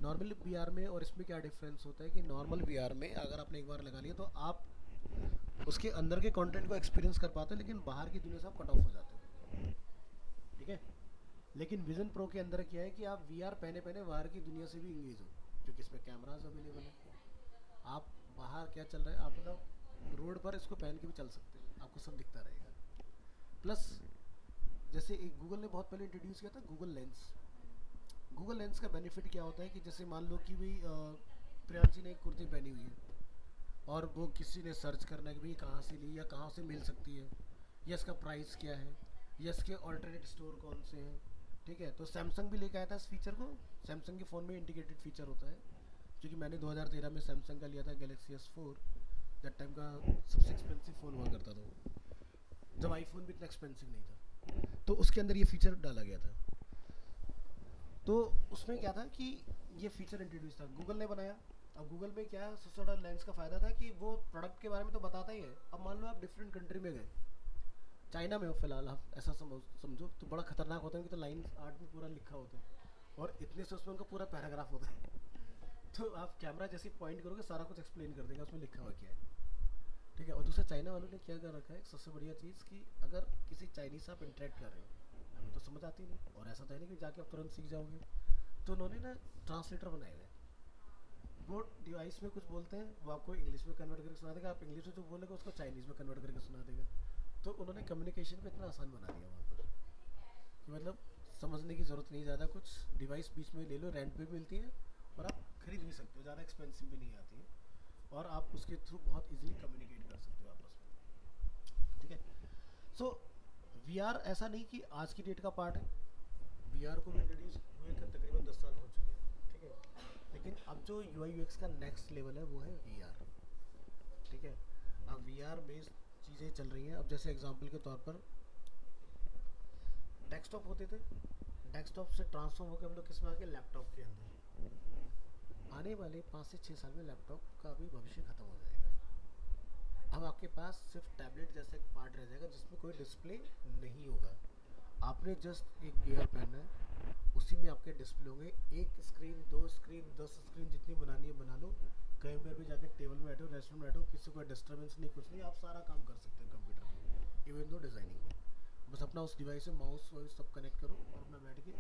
नॉर्मल VR में और इसमें क्या डिफरेंस होता है कि नॉर्मल VR में अगर आपने एक बार लगा लिया तो आप उसके अंदर के कंटेंट को एक्सपीरियंस कर पाते हो, लेकिन बाहर की दुनिया से आप कट ऑफ हो जाते हो, ठीक है। लेकिन विजन प्रो के अंदर क्या है कि आप VR पहने पहने बाहर की दुनिया से भी इंगेज हो, क्योंकि इसमें कैमराज अवेलेबल है, आप बाहर क्या चल रहा है, आप मतलब रोड पर इसको पहन के भी चल सकते हैं, आपको सब दिखता रहेगा। प्लस जैसे एक गूगल ने बहुत पहले इंट्रोड्यूस किया था गूगल लेंस। गूगल लेंस का बेनिफिट क्या होता है कि जैसे मान लो कि भाई प्रियांशी ने एक कुर्ती पहनी हुई है, और वो किसी ने सर्च करना है कि भाई कहाँ से ली, या कहाँ से मिल सकती है, या इसका प्राइस क्या है, या इसके ऑल्टरनेट स्टोर कौन से हैं, ठीक है। तो सैमसंग भी लेके आया था इस फीचर को, सैमसंग के फ़ोन में इंटीग्रेटेड फीचर होता है, क्योंकि मैंने 2013 में सैमसंग का लिया था गैलेक्सी S4, दैट टाइम का सबसे एक्सपेंसिव फ़ोन हुआ करता था वो, जब आईफोन भी इतना एक्सपेंसिव नहीं था, तो उसके अंदर ये फीचर डाला गया था। तो उसमें क्या था कि ये फीचर इंट्रोड्यूस था, गूगल ने बनाया। अब गूगल में क्या है, सबसे बड़ा लेंस का फ़ायदा था कि वो प्रोडक्ट के बारे में तो बताता ही है। अब मान लो आप डिफरेंट कंट्री में गए, चाइना में हो फिलहाल, आप ऐसा समझो तो बड़ा खतरनाक होता है कि तो लाइन आर्ट में पूरा लिखा होता है, और इतने से उसमें उनका पूरा पैराग्राफ होता है। तो आप कैमरा जैसे पॉइंट करोगे सारा कुछ एक्सप्लेन कर देगा उसमें लिखा हुआ क्या है, ठीक है। और दूसरा चाइना वालों ने क्या कर रखा है, सबसे बढ़िया चीज़ कि अगर किसी चाइनीज़ से आप इंटरेक्ट कर रहे हो, हमें तो समझ आती नहीं, और ऐसा तो है नहीं कि जाके आप तुरंत सीख जाओगे, तो उन्होंने ना ट्रांसलेटर बनाए हुए हैं। वो डिवाइस में कुछ बोलते हैं, वो आपको इंग्लिश में कन्वर्ट करके सुना देगा, आप इंग्लिश में जो बोलेगा उसको चाइनीज़ में कन्वर्ट करके सुना देगा। तो उन्होंने कम्युनिकेशन को इतना आसान बना दिया वहाँ पर कि मतलब समझने की ज़रूरत नहीं ज़्यादा कुछ, डिवाइस बीच में ले लो, रेंट पे भी मिलती है, और आप खरीद भी सकते हो, ज़्यादा एक्सपेंसिव भी नहीं आती है, और आप उसके थ्रू बहुत इजीली कम्युनिकेट कर सकते हो आपस में, ठीक है। सो VR ऐसा नहीं कि आज की डेट का पार्ट है, VR को भी इंट्रोड्यूस हुए तकरीबन 10 साल हो चुके हैं, ठीक है। लेकिन अब जो UI UX का नेक्स्ट लेवल है वो है VR, ठीक है। अब वी आर बेस्ड चीज़ें चल रही हैं। अब जैसे एग्जांपल के तौर पर डेस्कटॉप होते थे, डेस्कटॉप से ट्रांसफॉर्म होकर हम लोग किस में आ गए, लैपटॉप के अंदर। आने वाले 5 से 6 साल में लैपटॉप का भी भविष्य खत्म हो जाएगा। अब आपके पास सिर्फ टैबलेट जैसा एक पार्ट रह जाएगा जिसमें कोई डिस्प्ले नहीं होगा। आपने जस्ट एक गियर पहनना है, उसी में आपके डिस्प्ले होंगे। एक स्क्रीन, 2 स्क्रीन, 10 स्क्रीन, जितनी बनानी है बना लो। कहीं पर भी जाकर टेबल में बैठो, रेस्टोरेंट में बैठो, किसी को डिस्टर्बेंस नहीं, कुछ नहीं, आप सारा काम कर सकते हैं कंप्यूटर में, इवन दो डिज़ाइनिंग में। बस अपना उस डिवाइस से माउस वाउस सब कनेक्ट करो और अपना बैठ के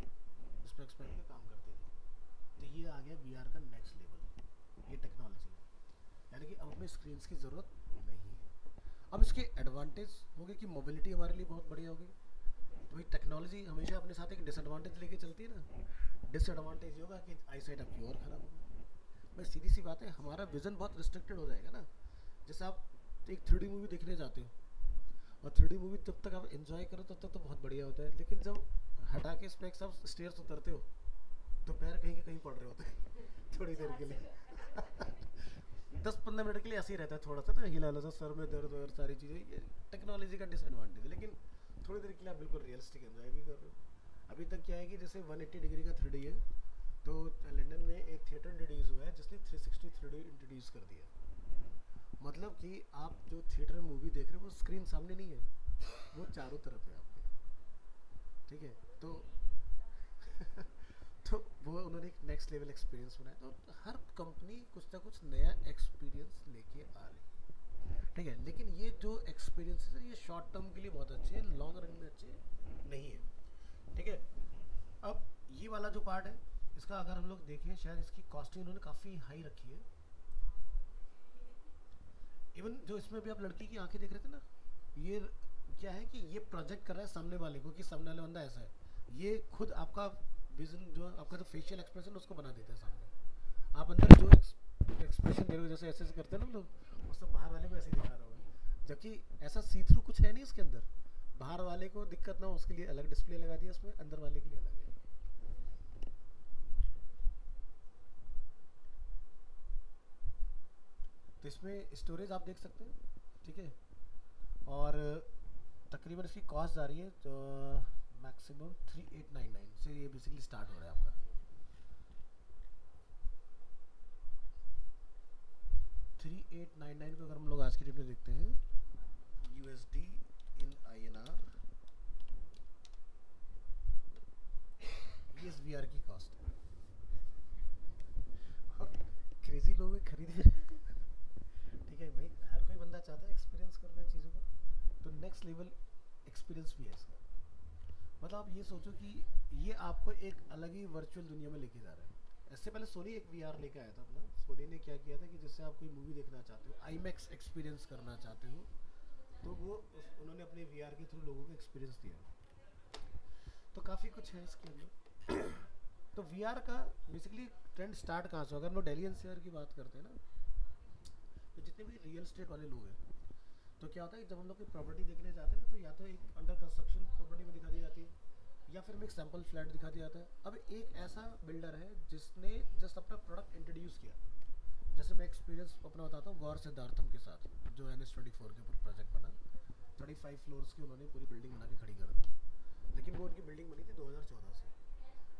स्पेक्स पहन के काम करते रहो। तो ये आ गया वीआर का नेक्स्ट लेवल, ये टेक्नोलॉजी है। यानी कि अब हमें स्क्रीन की ज़रूरत नहीं है। अब इसके एडवांटेज हो गए कि मोबिलिटी हमारे लिए बहुत बढ़िया होगी। तो भाई टेक्नोलॉजी हमेशा अपने साथ एक डिसएडवांटेज लेके चलती है ना। डिसएडवांटेज ये होगा कि आई साइड आपकी और ख़राब होगी। भाई सीधी सी बात है, हमारा विजन बहुत रिस्ट्रिक्टेड हो जाएगा ना। जैसे आप एक 3D मूवी देखने जाते हो, और 3D मूवी तब तक आप एंजॉय करो तब तक तो बहुत बढ़िया होता है, लेकिन जब हटा के स्पेक्स आप स्टेयर्स उतरते हो तो पैर कहीं के कहीं पड़ रहे होते हैं थोड़ी देर के लिए 10-15 मिनट के लिए ऐसे ही रहता है, थोड़ा सा तो हिला लो, सर में दर्द और सारी चीज़ें। ये टेक्नोलॉजी का डिसएडवांटेज है, लेकिन थोड़ी देर के लिए आप बिल्कुल रियलिस्टिक एंजॉय भी कर रहे हो। अभी तक क्या है कि जैसे 180 डिग्री का 3D है, तो लंदन में एक थिएटर इंट्रोड्यूस हुआ है जिसने 360 3D इंट्रोड्यूस कर दिया। मतलब कि आप जो थिएटर में मूवी देख रहे हो वो स्क्रीन सामने नहीं है, वो चारों तरफ है आपके। ठीक है, तो तो वो उन्होंने एक नेक्स्ट लेवल एक्सपीरियंस बनाया। तो हर कंपनी कुछ ना कुछ नया एक्सपीरियंस लेके आ रही है। ठीक है, लेकिन ये जो एक्सपीरियंस है ये शॉर्ट टर्म के लिए बहुत अच्छे हैं, लॉन्ग रन में अच्छे नहीं है। ठीक है, अब ये वाला जो पार्ट है इसका अगर हम लोग देखें, शायद इसकी कॉस्टिंग उन्होंने काफ़ी हाई रखी है। इवन जो इसमें भी आप लड़की की आंखें देख रहे थे ना, ये क्या है कि ये प्रोजेक्ट कर रहा है सामने वाले को कि सामने वाला बंदा ऐसा है। ये खुद आपका विजन, जो आपका जो फेशियल एक्सप्रेशन उसको बना देता है सामने। आप अंदर जो एक्सप्रेशन दे रहे हो, जैसे ऐसे ऐसे करते हैं ना लोग, वो सब बाहर वाले को ऐसे ही दिखा रहा होगा। जबकि ऐसा सी थ्रू कुछ है नहीं इसके अंदर। बाहर वाले को दिक्कत ना हो उसके लिए अलग डिस्प्ले लगा दिया उसमें, अंदर वाले के लिए अलग है। तो इसमें स्टोरेज आप देख सकते हैं। ठीक है, और तकरीबन इसकी कॉस्ट आ रही है तो मैक्सिमम 3899 से ये बेसिकली स्टार्ट हो रहा है आपका। 3899 को अगर हम लोग आज की डेट में देखते हैं USD इन INR, ये इस VR की कॉस्ट है। क्रेजी लोग खरीद ठीक है भाई, हर कोई बंदा चाहता है एक्सपीरियंस करना चीज़ों को, तो नेक्स्ट लेवल एक्सपीरियंस भी है इसका। मतलब आप ये सोचो कि ये आपको एक अलग ही वर्चुअल दुनिया में लेके जा रहा है। इससे पहले सोनी एक VR लेके आया था अपना। सोनी ने क्या किया था कि जिससे आप कोई मूवी देखना चाहते हो, IMAX एक्सपीरियंस करना चाहते हो, तो वो उन्होंने अपने VR के थ्रू लोगों को एक्सपीरियंस दिया। तो काफ़ी कुछ है इसके अंदर। तो VR का बेसिकली ट्रेंड स्टार्ट कहाँ से? अगर हम लोग दिल्ली NCR की बात करते हैं ना, तो जितने भी रियल स्टेट वाले लोग हैं, तो क्या होता है जब हम लोग कोई प्रॉपर्टी देखने जाते हैं ना, तो या तो एक अंडर कंस्ट्रक्शन प्रॉपर्टी में दिखा दी जाती है, या फिर हमें एक सैम्पल फ्लैट दिखा दिया जाता है। अब एक ऐसा बिल्डर है जिसने जस्ट अपना प्रोडक्ट इंट्रोड्यूस किया। जैसे मैं एक्सपीरियंस अपना बताता हूँ गौर सिद्धार्थम के साथ, जो NH24 के ऊपर प्रोजेक्ट बना। 35 फ्लोर्स की उन्होंने पूरी बिल्डिंग बना के खड़ी कर दी, लेकिन वो उनकी बिल्डिंग बनी थी 2014 से।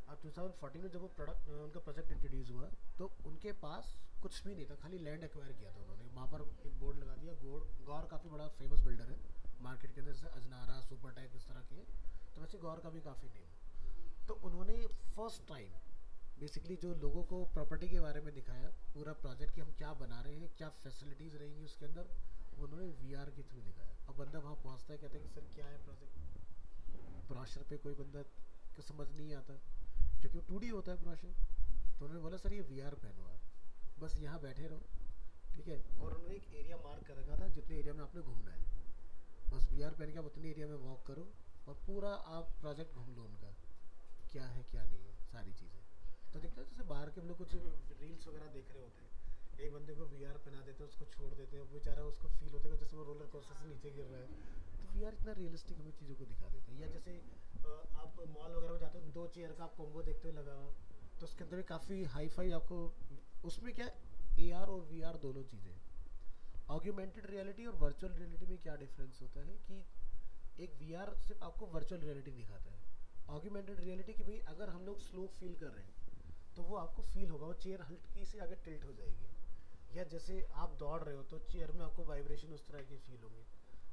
अब 2014 में जब वो प्रोडक्ट उनका प्रोजेक्ट इंट्रोड्यूस हुआ, तो उनके पास कुछ भी नहीं था, खाली लैंड एक्वायर किया था उन्होंने। वहाँ पर एक बोर्ड लगा दिया, गौर काफ़ी बड़ा फेमस बिल्डर है मार्केट के अंदर, जैसे अजनारा, सुपरटेक इस तरह के, तो वैसे गौर का भी काफ़ी नेम। तो उन्होंने फर्स्ट टाइम बेसिकली जो लोगों को प्रॉपर्टी के बारे में दिखाया, पूरा प्रोजेक्ट कि हम क्या बना रहे हैं, क्या फैसिलिटीज़ रहेंगी उसके अंदर, वो उन्होंने VR के थ्रू दिखाया। अब बंदा वहाँ पहुँचता है, कहते हैं कि सर क्या है प्रोजेक्ट, ब्रोशर पे कोई बंदा को समझ नहीं आता क्योंकि वो 2D होता है ब्रोशर। तो उन्होंने बोला सर ये VR पहनो आप, बस यहाँ बैठे रहो। ठीक है, और उन्होंने एक एरिया मार्क कर रखा था जितने एरिया में आपने घूमना है, बस VR पहन के आप उतने एरिया में वॉक करो और पूरा आप प्रोजेक्ट घूम लो उनका, क्या है क्या नहीं है सारी चीज़ें। तो देखते हैं जैसे बाहर के हम लोग कुछ रील्स वगैरह देख रहे होते हैं, एक बंदे को VR पहना देते हैं, उसको छोड़ देते हैं, बेचारा उसको फील होता है जैसे वो रोलर कोस्टर से नीचे गिर रहा है। तो VR इतना रियलिस्टिक हमें चीज़ों को दिखा देता है। या जैसे आप मॉल वगैरह में जाते हो, 2 चेयर का आप कॉम्बो देखते हो लगा हुआ, तो उसके अंदर भी काफ़ी हाई फाई आपको, उसमें क्या AR और VR दोनों चीज़ें। ऑग्यूमेंटेड रियलिटी और वर्चुअल रियलिटी में क्या डिफरेंस होता है कि एक वीआर सिर्फ आपको वर्चुअल रियलिटी दिखाता है, ऑग्यूमेंटेड रियलिटी कि भाई अगर हम लोग स्लो फील कर रहे हैं तो वो आपको फील होगा, वो चेयर हल्की से आगे टिल्ट हो जाएगी, या जैसे आप दौड़ रहे हो तो चेयर में आपको वाइब्रेशन उस तरह के फील होंगे।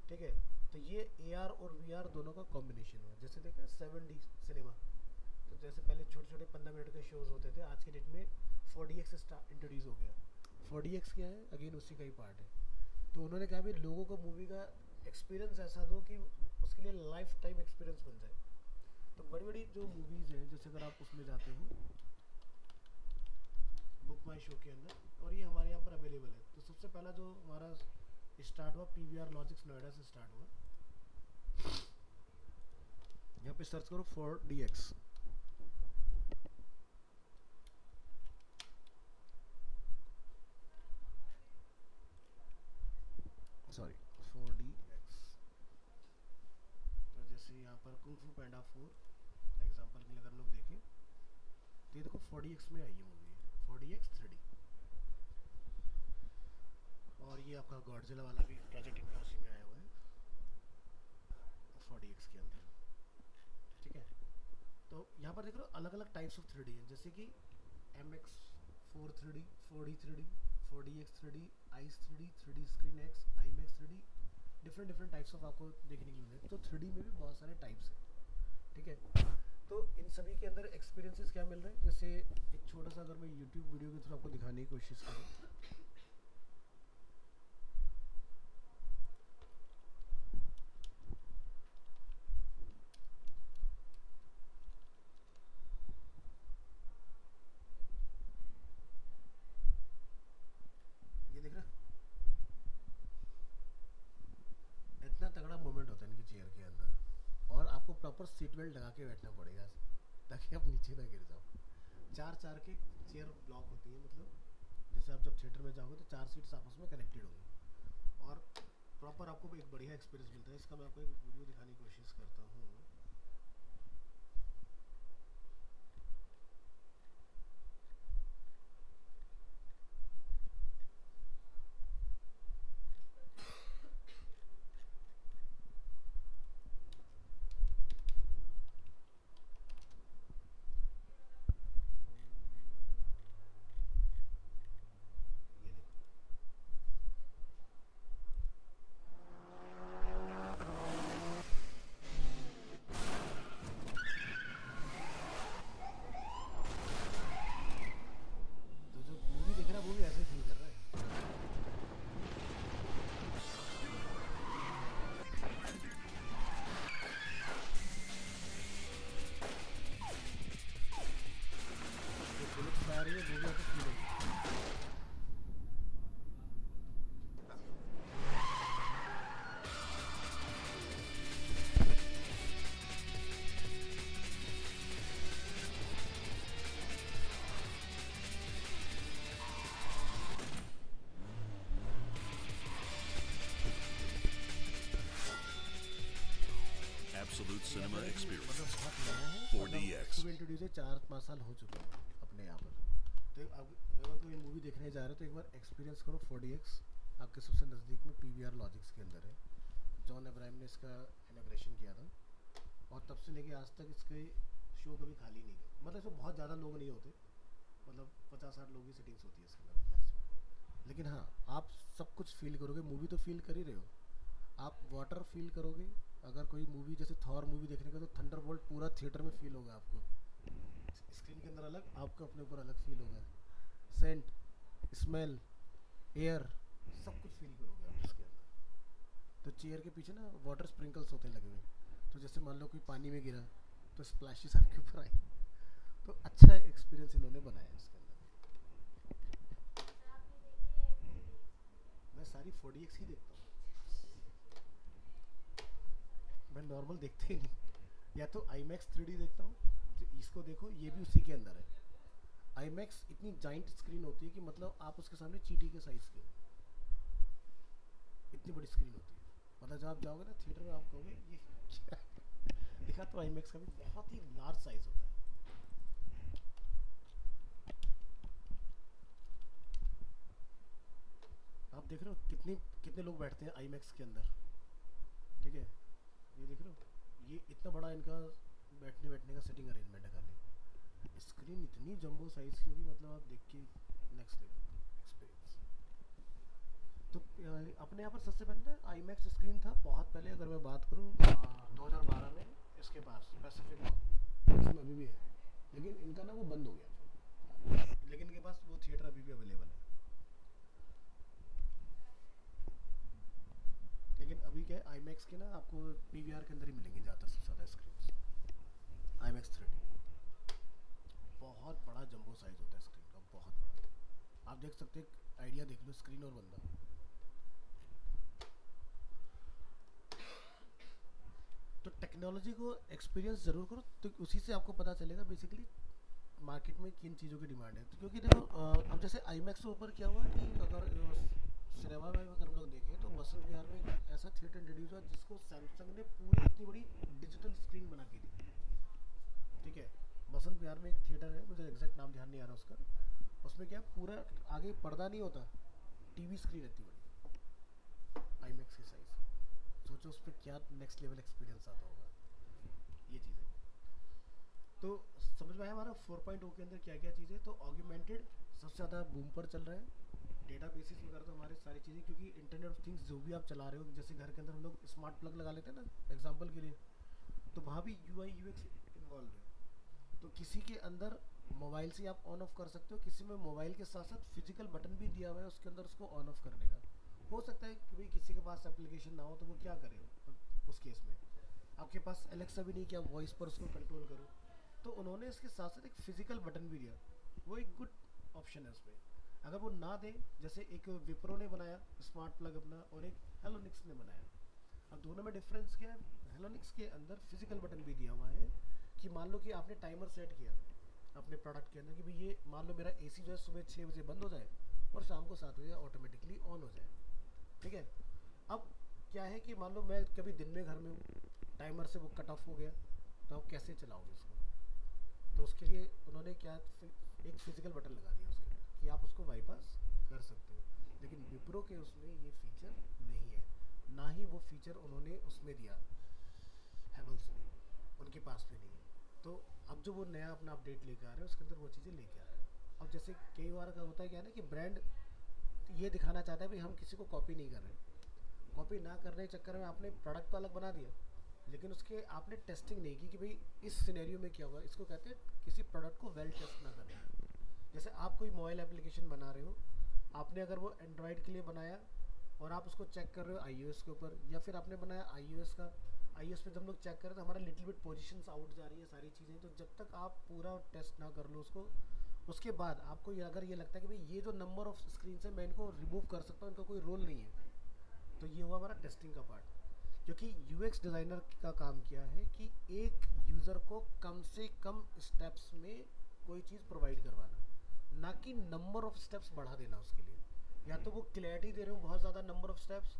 ठीक है, तो ये AR और VR दोनों का कॉम्बिनेशन हुआ। जैसे देखा 7D सिनेमा, तो जैसे पहले छोटे छोटे 15 मिनट के शोज़ होते थे, आज के डेट में 4DX इंट्रोड्यूस हो गया। 4DX क्या है, अगेन उसी का ही पार्ट है। तो उन्होंने कहा भी लोगों को मूवी का एक्सपीरियंस ऐसा दो कि उसके लिए लाइफ टाइम एक्सपीरियंस बन जाए। तो बड़ी बड़ी जो मूवीज़ हैं, जैसे अगर आप उसमें जाते हो बुक माई शो के अंदर, और ये हमारे यहाँ पर अवेलेबल है। तो सबसे पहला जो हमारा स्टार्ट हुआ PVR लॉजिक्स नोएडा से स्टार्ट हुआ। यहाँ पे सर्च करो 4DX। Sorry 4DX। तो जैसे यहाँ पर कुंग फू पैंडा 4 एग्जाम्पल के लिए अगर लोग देखें तो ये देखो 4DX में आई है मूवी, 4DX 3D। और ये आपका गॉडजिला वाला भी प्रोजेक्ट इनका उसी में आया हुआ है 4DX के अंदर। ठीक है, तो यहाँ पर देख रहे हो अलग अलग टाइप्स ऑफ 3D हैं, जैसे कि MX4 3D, 4D 3D, 4DX 3D, ice 3D, 3D screen X, IMAX 3D, different types of आपको देखने के लिए मिलेंगे। तो 3D में भी बहुत सारे टाइप्स हैं। ठीक है, तो इन सभी के अंदर एक्सपीरियंसेस क्या मिल रहे हैं, जैसे एक छोटा सा अगर मैं यूट्यूब वीडियो के थ्रू आपको दिखाने की कोशिश करूँ। ये देख रहे हो? इतना तगड़ा मोमेंट होता है इनकी चेयर के अंदर, और आपको प्रॉपर सीट बेल्ट लगा के बैठना पड़ेगा ताकि आप नीचे ना गिर जाओ। चार के चेयर ब्लॉक होती है, मतलब जैसे आप जब थिएटर में जाओगे तो 4 सीट्स आपस में कनेक्टेड होंगी, और प्रॉपर आपको एक बढ़िया एक्सपीरियंस मिलता है। इसका मैं आपको एक वीडियो दिखाने की कोशिश करता हूँ। ये देखो, तो जो मूवी देख रहा है वो भी ऐसे फील कर रहा है। जो बुलेट्स आ रही है वो भी आपको फील होगी। Absolute cinema मतलब experience. बहुत नया है, 4DX. मतलब इंट्रोड्यूस है 4-5 साल हो चुके हैं अपने यहाँ पर। तो अब अगर कोई मूवी देखने जा रहे हो तो एक बार एक्सपीरियंस करो 4DX। आपके सबसे नज़दीक में PVR लॉजिक्स के अंदर है। जॉन अब्राहम ने इसका इनॉग्रेशन किया था, और तब से लेके आज तक इसके शो कभी खाली नहीं गए। मतलब इसमें बहुत ज़्यादा लोग नहीं होते, मतलब 50-60 लोग की सिटिंग्स होती है इसके अंदर मैक्सिमम। लेकिन हाँ, आप सब कुछ फील करोगे, मूवी तो फील कर ही रहे हो, आप वाटर फील करोगे। अगर कोई मूवी जैसे थॉर मूवी देखने का तो थंडरबोल्ट पूरा थिएटर में फील होगा आपको, स्क्रीन के अंदर अलग, आपको अपने ऊपर अलग फील होगा। सेंट, स्मेल, एयर, सब कुछ फील करोगे आप इसके अंदर। तो चेयर के पीछे ना वाटर स्प्रिंकल्स होते लगे हुए, तो जैसे मान लो कोई पानी में गिरा तो स्प्लैशेस आपके ऊपर आए। तो अच्छा एक्सपीरियंस इन्होंने बनाया इसके अंदर। मैं सारी 4DX ही देखता हूँ, मैं नॉर्मल देखते ही नहीं। या तो IMAX 3D देखता हूँ, इसको देखो ये भी उसी के अंदर है। IMAX इतनी जाइंट स्क्रीन होती है कि मतलब आप उसके सामने चीटी के साइज के हो, इतनी बड़ी स्क्रीन होती है। मतलब जब आप जाओगे ना थिएटर में, आप कहोगे ये क्या है? दिखा तो IMAX का भी बहुत ही लार्ज साइज होता है। आप देख रहे हो कितनी कितने लोग बैठते हैं आईमैक्स के अंदर, ठीक है। ये देख रहे हो, ये इतना बड़ा इनका बैठने बैठने का सेटिंग अरेंजमेंट है खाली। स्क्रीन इतनी जंबो साइज़ की होगी, मतलब आप देख के नेक्स्ट लेवल एक्सपीरियंस। तो अपने यहाँ पर सबसे पहले ना आईमैक्स स्क्रीन था बहुत पहले, अगर मैं बात करूँ 2012 में इसके पास पैसिफिक मॉल इसमें अभी भी है, लेकिन इनका ना वो बंद हो गया, लेकिन इनके पास वो थिएटर अभी भी अवेलेबल है। लेकिन अभी क्या है, आईमैक्स के ना आपको पीवीआर के अंदर ही मिलेंगे ज़्यादातर से ज़्यादा स्क्रीन। आईमैक्स 3D बहुत बड़ा जंबो साइज होता है स्क्रीन का, बहुत बड़ा। आप देख सकते हैं, आइडिया देख लो, स्क्रीन और बंदा। तो टेक्नोलॉजी को एक्सपीरियंस ज़रूर करो, तो उसी से आपको पता चलेगा बेसिकली मार्केट में किन चीज़ों की डिमांड है। तो क्योंकि देखो अब जैसे आईमैक्स के ऊपर क्या हुआ कि अगर सिनेमा में अगर हम लोग देखें तो बसंत विहार में एक ऐसा थिएटर इंट्रोड्यूस हुआ जिसको सैमसंग ने पूरी इतनी बड़ी डिजिटल स्क्रीन बना के दी, ठीक है। बसंत विहार में एक थिएटर है, मुझे एग्जैक्ट नाम ध्यान नहीं आ रहा उसका। उसमें क्या पूरा आगे पर्दा नहीं होता, टीवी स्क्रीन रहती बड़ी आईमैक्स की साइज। सोचो उस पर क्या नेक्स्ट लेवल एक्सपीरियंस आता होगा, ये चीज़ है। तो समझ में आया हमारा 4.0 के अंदर क्या क्या चीज़ें। तो ऑग्यूमेंटेड सबसे ज़्यादा बूम पर चल रहा है, डेटा बेसिस वगैरह तो हमारे सारी चीज़ें, क्योंकि इंटरनेट ऑफ थिंग्स जो भी आप चला रहे हो, जैसे घर के अंदर हम लोग स्मार्ट प्लग लगा लेते हैं ना एग्जांपल के लिए, तो वहाँ भी यूआई यूएक्स इन्वॉल्व है। तो किसी के अंदर मोबाइल से आप ऑन ऑफ कर सकते हो, किसी में मोबाइल के साथ साथ फिजिकल बटन भी दिया हुआ है उसके अंदर उसको ऑन ऑफ करने का। हो सकता है कि भाई किसी के पास एप्लीकेशन ना हो तो वो क्या करे उस केस में, आपके पास एलेक्सा भी नहीं कि आप वॉइस पर उसको कंट्रोल करो, तो उन्होंने इसके साथ साथ एक फिजिकल बटन भी दिया, वो एक गुड ऑप्शन है उसमें। अगर वो ना दें, जैसे एक विप्रो ने बनाया स्मार्ट प्लग अपना और एक हेलोनिक्स ने बनाया, अब दोनों में डिफरेंस क्या है, हेलोनिक्स के अंदर फिजिकल बटन भी दिया हुआ है कि मान लो कि आपने टाइमर सेट किया अपने प्रोडक्ट के अंदर कि भाई ये मान लो मेरा एसी जो है सुबह 6 बजे बंद हो जाए और शाम को 7 बजे ऑटोमेटिकली ऑन हो जाए, ठीक है। अब क्या है कि मान लो मैं कभी दिन में घर में हूँ, टाइमर से वो कट ऑफ हो गया, तो आप कैसे चलाओगे इसको। तो उसके लिए उन्होंने क्या एक फिजिकल बटन लगा दिया उसके अंदर कि आप उसको बाईपास कर सकते हो। लेकिन विप्रो के उसमें ये फीचर नहीं है, ना ही वो फीचर उन्होंने उसमें दिया हैवल्स में, उनके पास भी नहीं है। तो अब जो वो नया अपना अपडेट लेके आ रहे हैं उसके अंदर वो चीज़ें लेके आ रहे हैं। अब जैसे कई बार का होता है क्या है ना कि ब्रांड ये दिखाना चाहता है भाई हम किसी को कॉपी नहीं कर रहे, कॉपी ना करने के चक्कर में आपने प्रोडक्ट तो अलग बना दिया, लेकिन उसके आपने टेस्टिंग नहीं की कि भाई इस सिनेरियो में क्या होगा। इसको कहते हैं किसी प्रोडक्ट को वेल टेस्ट ना करना। जैसे आप कोई मोबाइल एप्लीकेशन बना रहे हो, आपने अगर वो एंड्रॉयड के लिए बनाया और आप उसको चेक कर रहे हो iOS के ऊपर, या फिर आपने बनाया iOS का, iOS पे जब हम लोग चेक करें तो हमारा लिटिल बिट पोजीशंस आउट जा रही है सारी चीज़ें। तो जब तक आप पूरा टेस्ट ना कर लो उसको, उसके बाद आपको अगर ये लगता है कि भाई ये जो नंबर ऑफ स्क्रीन है मैं इनको रिमूव कर सकता हूँ, इनका कोई रोल नहीं है, तो ये हुआ हमारा टेस्टिंग का पार्ट। क्योंकि यूएक्स डिज़ाइनर का काम किया है कि एक यूज़र को कम से कम स्टेप्स में कोई चीज़ प्रोवाइड करवाना, ना कि नंबर ऑफ स्टेप्स बढ़ा देना उसके लिए। या तो वो क्लैरिटी दे रहे हो बहुत ज़्यादा नंबर ऑफ स्टेप्स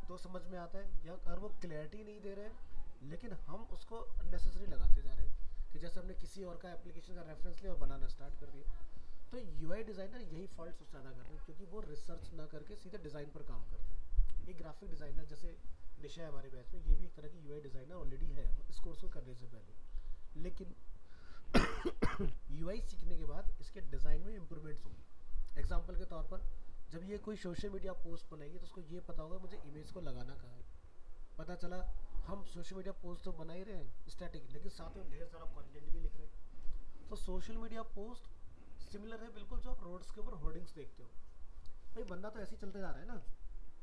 तो समझ में आता है, या अगर वो क्लैरिटी नहीं दे रहे हैं लेकिन हम उसको अननेसेसरी लगाते जा रहे हैं कि जैसे हमने किसी और का एप्लीकेशन का रेफरेंस लिया और बनाना स्टार्ट कर दिया। तो यूआई डिज़ाइनर यही फॉल्ट सबसे ज़्यादा कर रहे हैं, क्योंकि वो रिसर्च ना करके सीधे डिज़ाइन पर काम करते हैं। एक ग्राफिक डिज़ाइनर जैसे निशा है हमारे बैच में, ये भी एक तरह की यूआई डिज़ाइनर ऑलरेडी है इस कोर्स को करने से पहले, लेकिन यूआई सीखने के बाद इसके डिज़ाइन में इम्प्रूवमेंट्स होंगी। एग्जांपल के तौर पर जब ये कोई सोशल मीडिया पोस्ट बनाएगी तो उसको ये पता होगा मुझे इमेज को लगाना कहाँ है। पता चला हम सोशल मीडिया पोस्ट तो बना ही रहे हैं स्टैटिक, लेकिन साथ में ढेर सारा कंटेंट भी लिख रहे हैं। तो सोशल मीडिया पोस्ट सिमिलर है बिल्कुल जो आप रोड्स के ऊपर होर्डिंग्स देखते हो। भाई बंदा तो ऐसे ही चलते जा रहा है ना।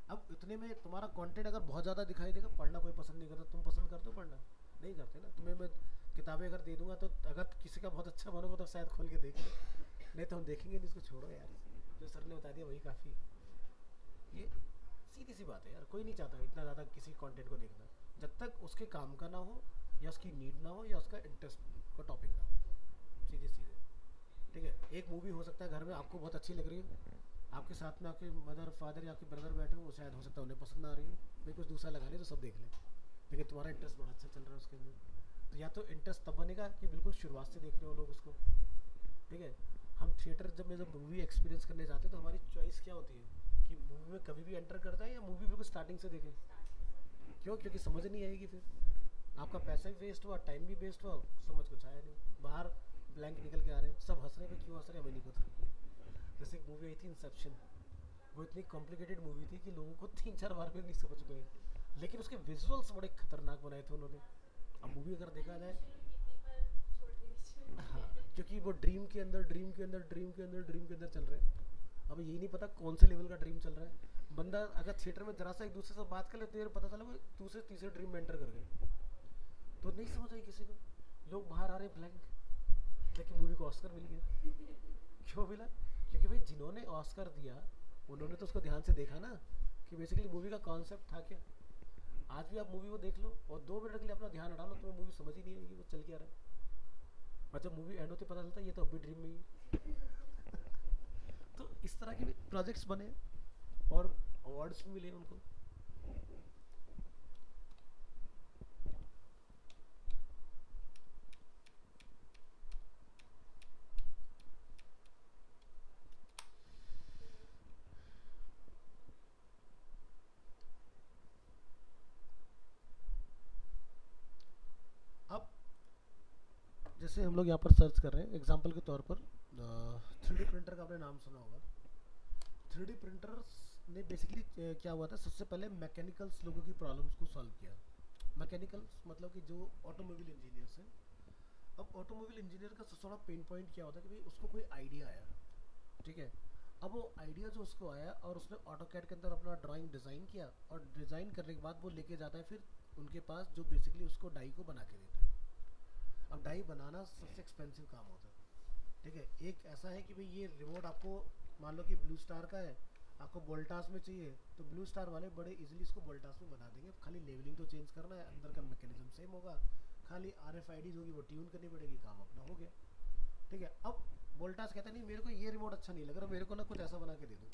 अब इतने में तुम्हारा कंटेंट अगर बहुत ज़्यादा दिखाई देगा, पढ़ना कोई पसंद नहीं करता। तुम पसंद करते हो पढ़ना? नहीं करते ना। तुम्हें मैं किताबें अगर दे दूंगा तो अगर किसी का बहुत अच्छा बनोगा तो शायद खोल के देख लो, नहीं तो हम देखेंगे नहीं। इसको छोड़ो यार, जो सर ने बता दिया वही काफ़ी। ये सीधी सी बात है यार, कोई नहीं चाहता इतना ज़्यादा किसी कंटेंट को देखना जब तक उसके काम का ना हो, या उसकी नीड ना हो, या उसका इंटरेस्ट का टॉपिक ना हो। सीधे सीधे ठीक है। एक मूवी हो सकता है घर में आपको बहुत अच्छी लग रही है, आपके साथ में आपके मदर फादर या आपके ब्रदर बैठे हो, वो शायद हो सकता है उन्हें पसंद ना आ रही है, भाई कुछ दूसरा लगा ले तो सब देख लें, लेकिन तुम्हारा इंटरेस्ट बड़ा अच्छा चल रहा है उसके अंदर। तो या तो इंटरेस्ट तब बनेगा कि बिल्कुल शुरुआत से देख रहे हो लोग उसको, ठीक है। हम थिएटर जब मूवी एक्सपीरियंस करने जाते हैं तो हमारी चॉइस क्या होती है कि मूवी मूवी में कभी भी एंटर कर जाए या मूवी बिल्कुल स्टार्टिंग से देखें? क्यों? क्योंकि समझ नहीं आएगी फिर, आपका पैसा भी वेस्ट हुआ, टाइम भी वेस्ट हुआ, समझ कुछ आया नहीं, बाहर ब्लैंक निकल के आ रहे हैं, सब हंस रहे हैं, क्यों हंस रहे हैं हमें नहीं पता। जैसे एक मूवी आई थी इंसेप्शन, वो इतनी कॉम्प्लिकेटेड मूवी थी कि लोगों को 3-4 बार भी नहीं समझ पाए, लेकिन उसके विजुअल्स बड़े खतरनाक बनाए थे उन्होंने। अब मूवी अगर देखा जाए, हाँ, क्योंकि वो ड्रीम के अंदर ड्रीम के अंदर ड्रीम के अंदर ड्रीम के अंदर चल रहे हैं। अब यही नहीं पता कौन से लेवल का ड्रीम चल रहा है। बंदा अगर थिएटर में जरा सा एक दूसरे से बात कर ले तो पता चला वो दूसरे तीसरे ड्रीम में एंटर कर गए, तो नहीं समझ आई किसी को। लोग बाहर आ रहे ब्लैंक, लेकिन मूवी को ऑस्कर मिल गया। क्यों मिला? क्योंकि भाई जिन्होंने ऑस्कर दिया उन्होंने तो उसको ध्यान से देखा ना कि बेसिकली मूवी का कॉन्सेप्ट था क्या। आज भी आप मूवी को देख लो और 2 मिनट के लिए अपना ध्यान हटा लो, तुम्हें मूवी समझ ही नहीं आएगी वो चल क्या रहा है। और जब मूवी एंड होती पता चलता है ये तो अभी ड्रीम में ही है। तो इस तरह के भी प्रोजेक्ट्स बने और अवार्ड्स भी मिले उनको। अब जैसे हम लोग यहाँ पर सर्च कर रहे हैं एग्जांपल के तौर पर 3D प्रिंटर का आपने नाम सुना होगा। 3D प्रिंटर्स ने बेसिकली क्या हुआ था, सबसे पहले मैकेनिकल्स लोगों की प्रॉब्लम्स को सॉल्व किया। मैकेनिकल्स मतलब कि जो ऑटोमोबाइल इंजीनियर्स हैं। अब ऑटोमोबाइल इंजीनियर का सबसे बड़ा पेन पॉइंट क्या होता है कि भाई उसको कोई आइडिया आया, ठीक है। अब वो आइडिया जो उसको आया और उसने ऑटोकैड के अंदर अपना ड्राइंग डिज़ाइन किया और डिज़ाइन करने के बाद वो लेके जाता है फिर उनके पास जो बेसिकली उसको डाई को बना के देते हैं। अब डाई बनाना सबसे एक्सपेंसिव काम होता है, ठीक है। एक ऐसा है कि भाई ये रिमोट आपको मान लो कि ब्लू स्टार का है, आपको वोल्टास में चाहिए तो ब्लू स्टार वाले बड़े इजीली इसको वोल्टास में बना देंगे। खाली लेवलिंग तो चेंज करना है, अंदर का मैकेनिज्म सेम होगा, खाली RFIDs होगी वो ट्यून करनी पड़ेगी, काम अपना हो गया, ठीक है। अब वोल्टास कहता नहीं मेरे को ये रिमोट अच्छा नहीं लग रहा, मेरे को ना कुछ ऐसा बना के दे दो,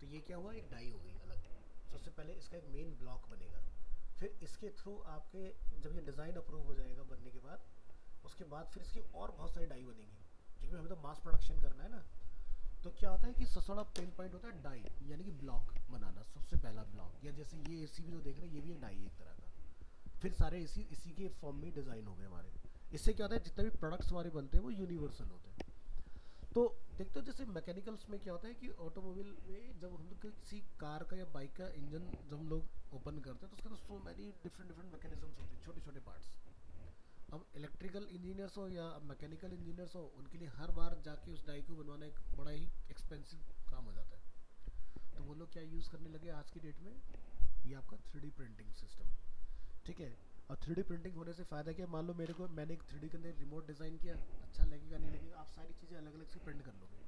तो ये क्या हुआ, एक डाई हो गई अलग। सबसे पहले इसका एक मेन ब्लॉक बनेगा, फिर इसके थ्रू आपके जब ये डिज़ाइन अप्रूव हो जाएगा बनने के बाद, उसके बाद फिर इसकी और बहुत सारी डाई बनेगी क्योंकि हमें तो मास प्रोडक्शन करना है ना। तो क्या होता है कि सबसे बड़ा पेन पॉइंट होता है डाई यानी कि ब्लॉक बनाना, सबसे पहला ब्लॉक। या जैसे ये AC भी जो देख रहे हैं ये भी एक डाई एक तरह का। फिर सारे AC इसी के फॉर्म में डिज़ाइन हो गए हमारे। इससे क्या होता है जितने भी प्रोडक्ट्स हमारे बनते हैं वो यूनिवर्सल होते हैं। तो देखते हो जैसे मैकेनिकल्स में क्या होता है कि ऑटोमोबाइल में जब हम लोग किसी कार का या बाइक का इंजन जब हम लोग ओपन करते हैं तो उसके अंदर सो मैनी डिफरेंट मैकेनिज्म्स होते हैं, छोटे छोटे पार्ट्स। अब इलेक्ट्रिकल इंजीनियर्स हो या मैकेनिकल इंजीनियर्स हो, उनके लिए हर बार जाके उस डाई को बनवाना एक बड़ा ही एक्सपेंसिव काम हो जाता है। तो वो लोग क्या यूज़ करने लगे आज की डेट में, ये आपका 3D प्रिंटिंग सिस्टम, ठीक है। और 3D प्रिंटिंग होने से फ़ायदा क्या है, मान लो मैंने एक 3D के अंदर रिमोट डिज़ाइन किया, अच्छा लगेगा नहीं लगेगा, आप सारी चीज़ें अलग अलग से प्रिंट कर लोगे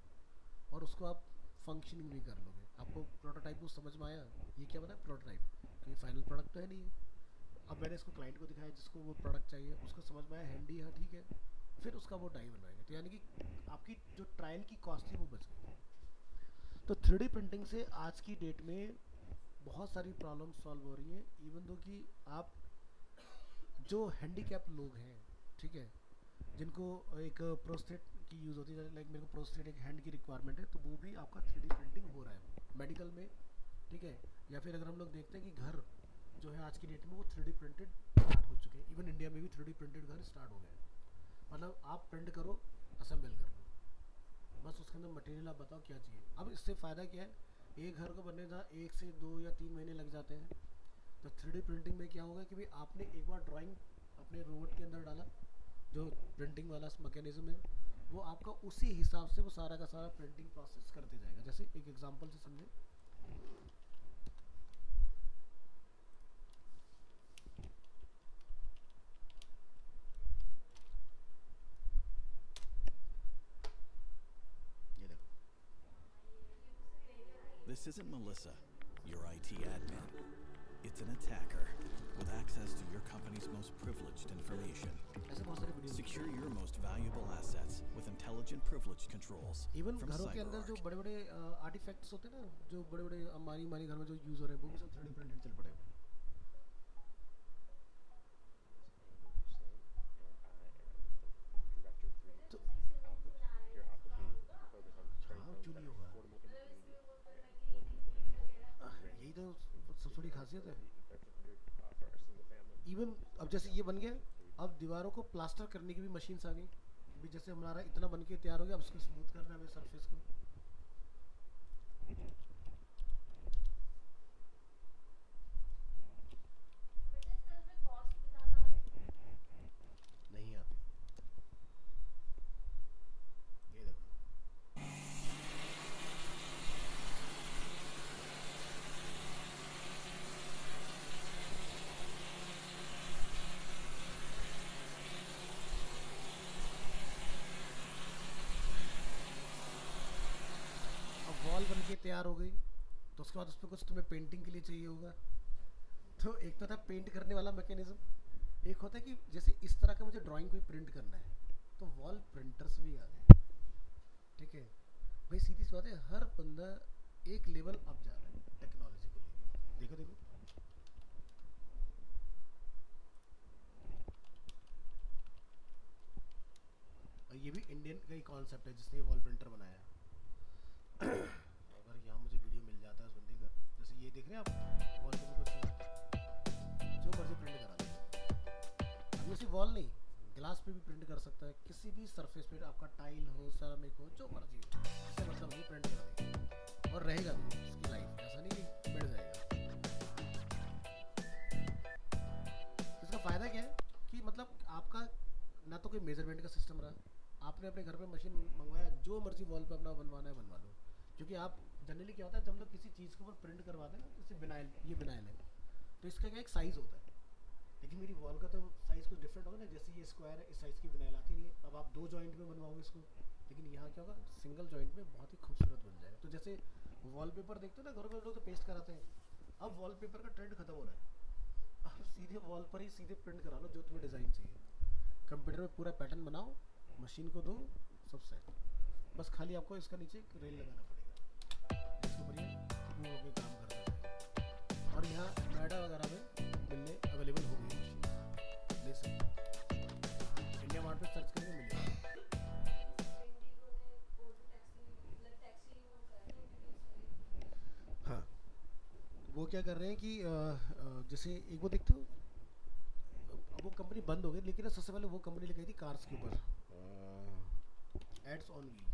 और उसको आप फंक्शनिंग भी कर लोगे। आपको प्रोटोटाइप को समझ में आया, ये क्या बताया प्रोटोटाइप, क्योंकि फाइनल प्रोडक्ट तो है नहीं है। अब मैंने इसको क्लाइंट को दिखाया जिसको वो प्रोडक्ट चाहिए, उसको समझ में आया हैंडी, हाँ ठीक है, फिर उसका वो डाई बनवाएंगे। तो यानी कि आपकी जो ट्रायल की कॉस्ट थी वो बच गई। तो 3D प्रिंटिंग से आज की डेट में बहुत सारी प्रॉब्लम सॉल्व हो रही हैं। इवन दो कि आप जो हैंडीकैप लोग हैं, ठीक है, जिनको एक प्रोस्टेट की यूज़ होती है, लाइक मेरे को प्रोस्टेट एक हैंड की रिक्वायरमेंट है, तो वो भी आपका 3D प्रिंटिंग हो रहा है मेडिकल में, ठीक है। या फिर अगर हम लोग देखते हैं कि घर जो है आज की डेट में वो 3D प्रिंटेड स्टार्ट हो चुके हैं। इवन इंडिया में भी 3D प्रिंटेड घर स्टार्ट हो गए हैं। मतलब आप प्रिंट करो, असेंबल कर लो, बस उसके अंदर मटेरियल आप बताओ क्या चाहिए। अब इससे फ़ायदा क्या है, एक घर को बनने जहाँ 1 से 2 या 3 महीने लग जाते हैं, तो 3D प्रिंटिंग में क्या होगा कि भाई आपने एक बार ड्राइंग अपने रोबोट के अंदर डाला, जो प्रिंटिंग वाला मैकेनिज्म है वो आपका उसी हिसाब से वो सारा का सारा प्रिंटिंग प्रोसेस करते जाएगा। जैसे एक एग्जांपल से समझे, ये देखो, This isn't Melissa, your IT admin. It's an attacker with access to your company's most privileged information. ऐसे बहुत सारे video. Secure your most valuable assets with intelligent privilege controls even from घरों के अंदर जो CyberArk. बड़े बड़े आर्टिफैक्ट्स होते हैं ना, जो बड़े बड़े हमारी घर में जो यूज़ हो रहे हैं वो भी सब 3D प्रिंटेड चल पड़े हैं। तो हाँ क्यों नहीं होगा, इवन अब जैसे ये बन गया, अब दीवारों को प्लास्टर करने की भी मशीन्स आ गई। अभी जैसे हमारा इतना बन के तैयार हो गया, अब उसको स्मूथ करना है हमें सरफेस को। नहीं आती, ये देखो। अब वॉल बन के तैयार हो गई, तो उसके बाद उस पर कुछ तुम्हें पेंटिंग के लिए चाहिए होगा। तो एक तो था पेंट करने वाला मैकेनिज्म, एक होता है कि जैसे इस तरह का मुझे ड्राइंग कोई प्रिंट करना है, तो वॉल प्रिंटर्स भी आ गए। ठीक है भाई, सीधी सी बात है, हर बंदा एक लेवल अप जा रहा है टेक्नोलॉजी को लेके। देखो देखो, और ये भी इंडियन का ही कॉन्सेप्ट है जिसने वॉल प्रिंटर बनाया। अगर यहाँ मुझे वीडियो मिल जाता है उस बंदे का, जैसे ये देख रहे हैं आप, वॉल पे कुछ जो मर्जी प्रिंट करा दे। अब ये सिर्फ वॉल नहीं, ग्लास पे भी प्रिंट कर सकता है, किसी भी सरफेस पे, आपका टाइल हो, सेरामिक हो, जो मर्जी हो, इससे मतलब नहीं, प्रिंट कर देगा और रहेगा भी इसकी लाइफ, ऐसा नहीं कि मिट जाएगा। इसका फ़ायदा क्या है कि मतलब आपका ना तो कोई मेजरमेंट का सिस्टम रहा, आपने अपने घर पे मशीन मंगवाया, जो मर्जी वॉल पे अपना बनवाना है बनवा लो। क्योंकि आप जनरली क्या होता है, जब लोग किसी चीज़ के ऊपर प्रिंट करवाते हैं ना, जैसे विनाइल, ये विनाइल है, तो इसका क्या एक साइज़ होता है, लेकिन मेरी वॉल का तो साइज़ कुछ डिफरेंट होगा ना। जैसे ये स्क्वायर है, इस साइज़ की विनाइल आती नहीं है, अब आप 2 जॉइंट में बनवाओगे इसको, लेकिन यहाँ क्या होगा, सिंगल जॉइंट में बहुत ही खूबसूरत बन जाएगा। तो जैसे वॉलपेपर देखते हो ना, घर में लोग तो पेस्ट कराते हैं, अब वॉलपेपर का ट्रेंड खत्म हो रहा है, आप सीधे वॉल पर ही सीधे प्रिंट करा लो जो तुम्हें डिज़ाइन चाहिए। कंप्यूटर में पूरा पैटर्न बनाओ, मशीन को दो, सब सेट। बस खाली आपको इसका नीचे एक रेल लगाना पड़ेगा, जिसके ऊपर ये वो होकर काम करता है। और यहाँ नोएडा वगैरह में मिलने अवेलेबल हो गई मशीन, ले सकते, इंडिया मार्ट पे सर्च करके मिलेगा। हाँ, वो क्या कर रहे हैं कि जैसे एक वो देखते हो, वो कंपनी बंद हो गई, लेकिन सबसे पहले वो कंपनी लगाई थी कार्स के ऊपर, एड्स ऑन व्हील।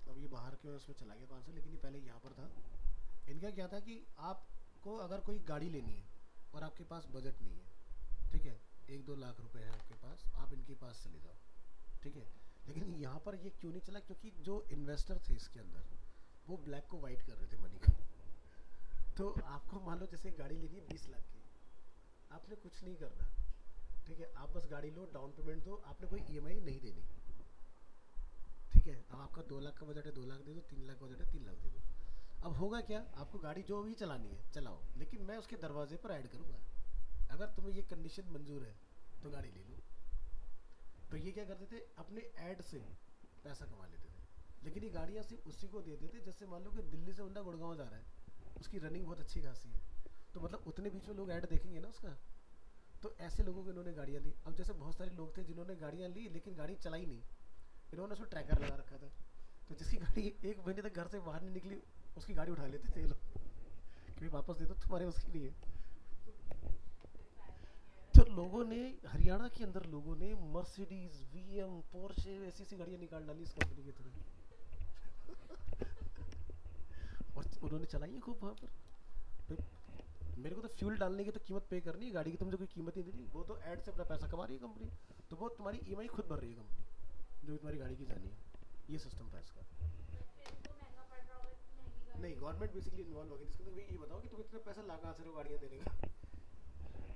अब ये बाहर के उसमें चला गया 500, लेकिन ये पहले यहाँ पर था। इनका क्या था कि आपको अगर कोई गाड़ी लेनी है और आपके पास बजट नहीं है, ठीक है, 1-2 लाख रुपए है आपके पास, आप इनके पास चले जाओ, ठीक है। लेकिन यहाँ पर ये क्यों नहीं चला, क्योंकि जो इन्वेस्टर थे इसके अंदर, वो ब्लैक को वाइट कर रहे थे मनी को। तो आपको मान लो जैसे गाड़ी लेनी है 20 लाख की, आपने कुछ नहीं करना, ठीक है, आप बस गाड़ी लो, डाउन पेमेंट दो, आपने कोई ईएमआई नहीं देनी, ठीक है। अब आपका 2 लाख का बजट है, 2 लाख दे दो, 3 लाख का बजट है, 3 लाख दे दो। अब होगा क्या, आपको गाड़ी जो भी चलानी है चलाओ, लेकिन मैं उसके दरवाजे पर ऐड करूँगा, अगर तुम्हें ये कंडीशन मंजूर है तो गाड़ी ले लो। तो ये क्या करते थे, अपने ऐड से पैसा कमा लेते थे, लेकिन ये गाड़ियाँ सिर्फ उसी को देते थे, जैसे मान लो कि दिल्ली से बंदा गुड़गांव जा रहा है, उसकी रनिंग बहुत अच्छी खासी है, तो मतलब उतने बीच में लोग ऐड देखेंगे ना उसका, तो ऐसे लोगों को इन्होंने गाड़ियाँ दी। अब जैसे बहुत सारे लोग थे जिन्होंने गाड़ियाँ ली लेकिन गाड़ी चलाई नहीं, इन्होंने उसमें ट्रैकर लगा रखा था, तो जिसकी गाड़ी 1 महीने तक घर से बाहर नहीं निकली, उसकी गाड़ी उठा लेते थे लोग कि वापस दे दो, तुम्हारे उसकी नहीं है। तो लोगों ने, हरियाणा के अंदर लोगों ने मर्सिडीज, वीएम, पोर्शे, ऐसी ऐसी गाड़ियाँ निकाल डाली इस कंपनी के थ्रू और उन्होंने चलाई है खूब वहाँ पर। मेरे को तो फ्यूल डालने की तो कीमत पे करनी है, गाड़ी की तुम जो कोई कीमत नहीं देनी, वो तो ऐड से अपना पैसा कमा रही है कंपनी, तो वो तुम्हारी ईएमआई खुद भर रही है कंपनी, जो तुम्हारी गाड़ी की जानी है। ये सिस्टम था इसका। नहीं, गवर्नमेंट बेसिकली इन्वॉल्व हो गई इसके अंदर। ये बताओ कि तुम इतना पैसा ला कहाँ से रहे हो गाड़ियाँ देने का।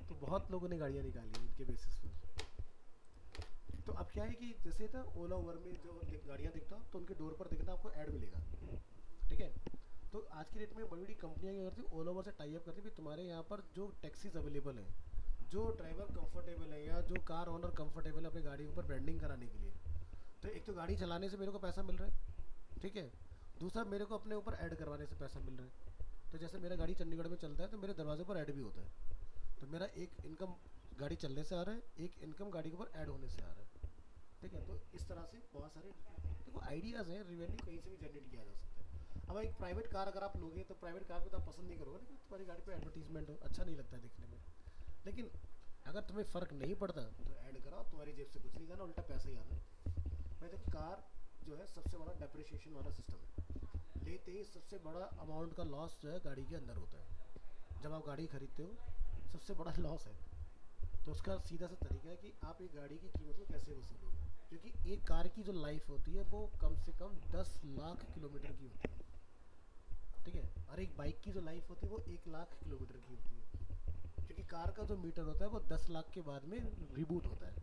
तो बहुत लोगों ने गाड़ियाँ निकाली इनके बेसिस पर। तो अब क्या है कि जैसे ना ओला उबर में जो गाड़ियाँ दिखता हो तो उनके डोर पर दिखता आपको ऐड मिलेगा, ठीक है। तो आज की डेट में बड़ी बड़ी कंपनियां क्या करती, ओला उबर से टाई अप करती है, तुम्हारे यहाँ पर जो टैक्सीज अवेलेबल है, जो ड्राइवर कंफर्टेबल है या जो कार ओनर कंफर्टेबल है अपनी गाड़ी के ऊपर ब्रांडिंग कराने के लिए, तो एक तो गाड़ी चलाने से मेरे को पैसा मिल रहा है, ठीक है, दूसरा मेरे को अपने ऊपर ऐड करवाने से पैसा मिल रहा है। तो जैसे मेरा गाड़ी चंडीगढ़ में चलता है तो मेरे दरवाजे पर ऐड भी होता है, तो मेरा एक इनकम गाड़ी चलने से आ रहा है, एक इनकम गाड़ी के ऊपर ऐड होने से आ रहा है, ठीक है। तो इस तरह से बहुत सारे देखो आइडियाज़ हैं, रेवेन्यू कहीं से भी जनरेट किया जा सकता है। अब एक प्राइवेट कार अगर आप लोगे तो प्राइवेट कार को तो आप पसंद नहीं करोगे, लेकिन तुम्हारी गाड़ी पे एडवर्टीजमेंट हो, अच्छा नहीं लगता देखने में। लेकिन अगर तुम्हें फ़र्क नहीं पड़ता तो ऐड कराओ, तुम्हारी जेब से कुछ नहीं जाना, उल्टा पैसा ही आना है। भाई देखो, कार जो है सबसे बड़ा डेप्रिसिएशन वाला सिस्टम है। लेते ही सबसे बड़ा अमाउंट का लॉस जो है गाड़ी के अंदर होता है। जब आप गाड़ी खरीदते हो सबसे बड़ा लॉस है। तो उसका सीधा सा तरीका है कि आप एक गाड़ी की कीमत को कैसे वसूलोगे, क्योंकि एक कार की जो लाइफ होती है वो कम से कम 10 लाख किलोमीटर की होती है, ठीक है। और एक बाइक की जो लाइफ होती है वो 1 लाख किलोमीटर की होती है, क्योंकि कार का जो मीटर होता है वो 10 लाख के बाद में रिबूट होता है,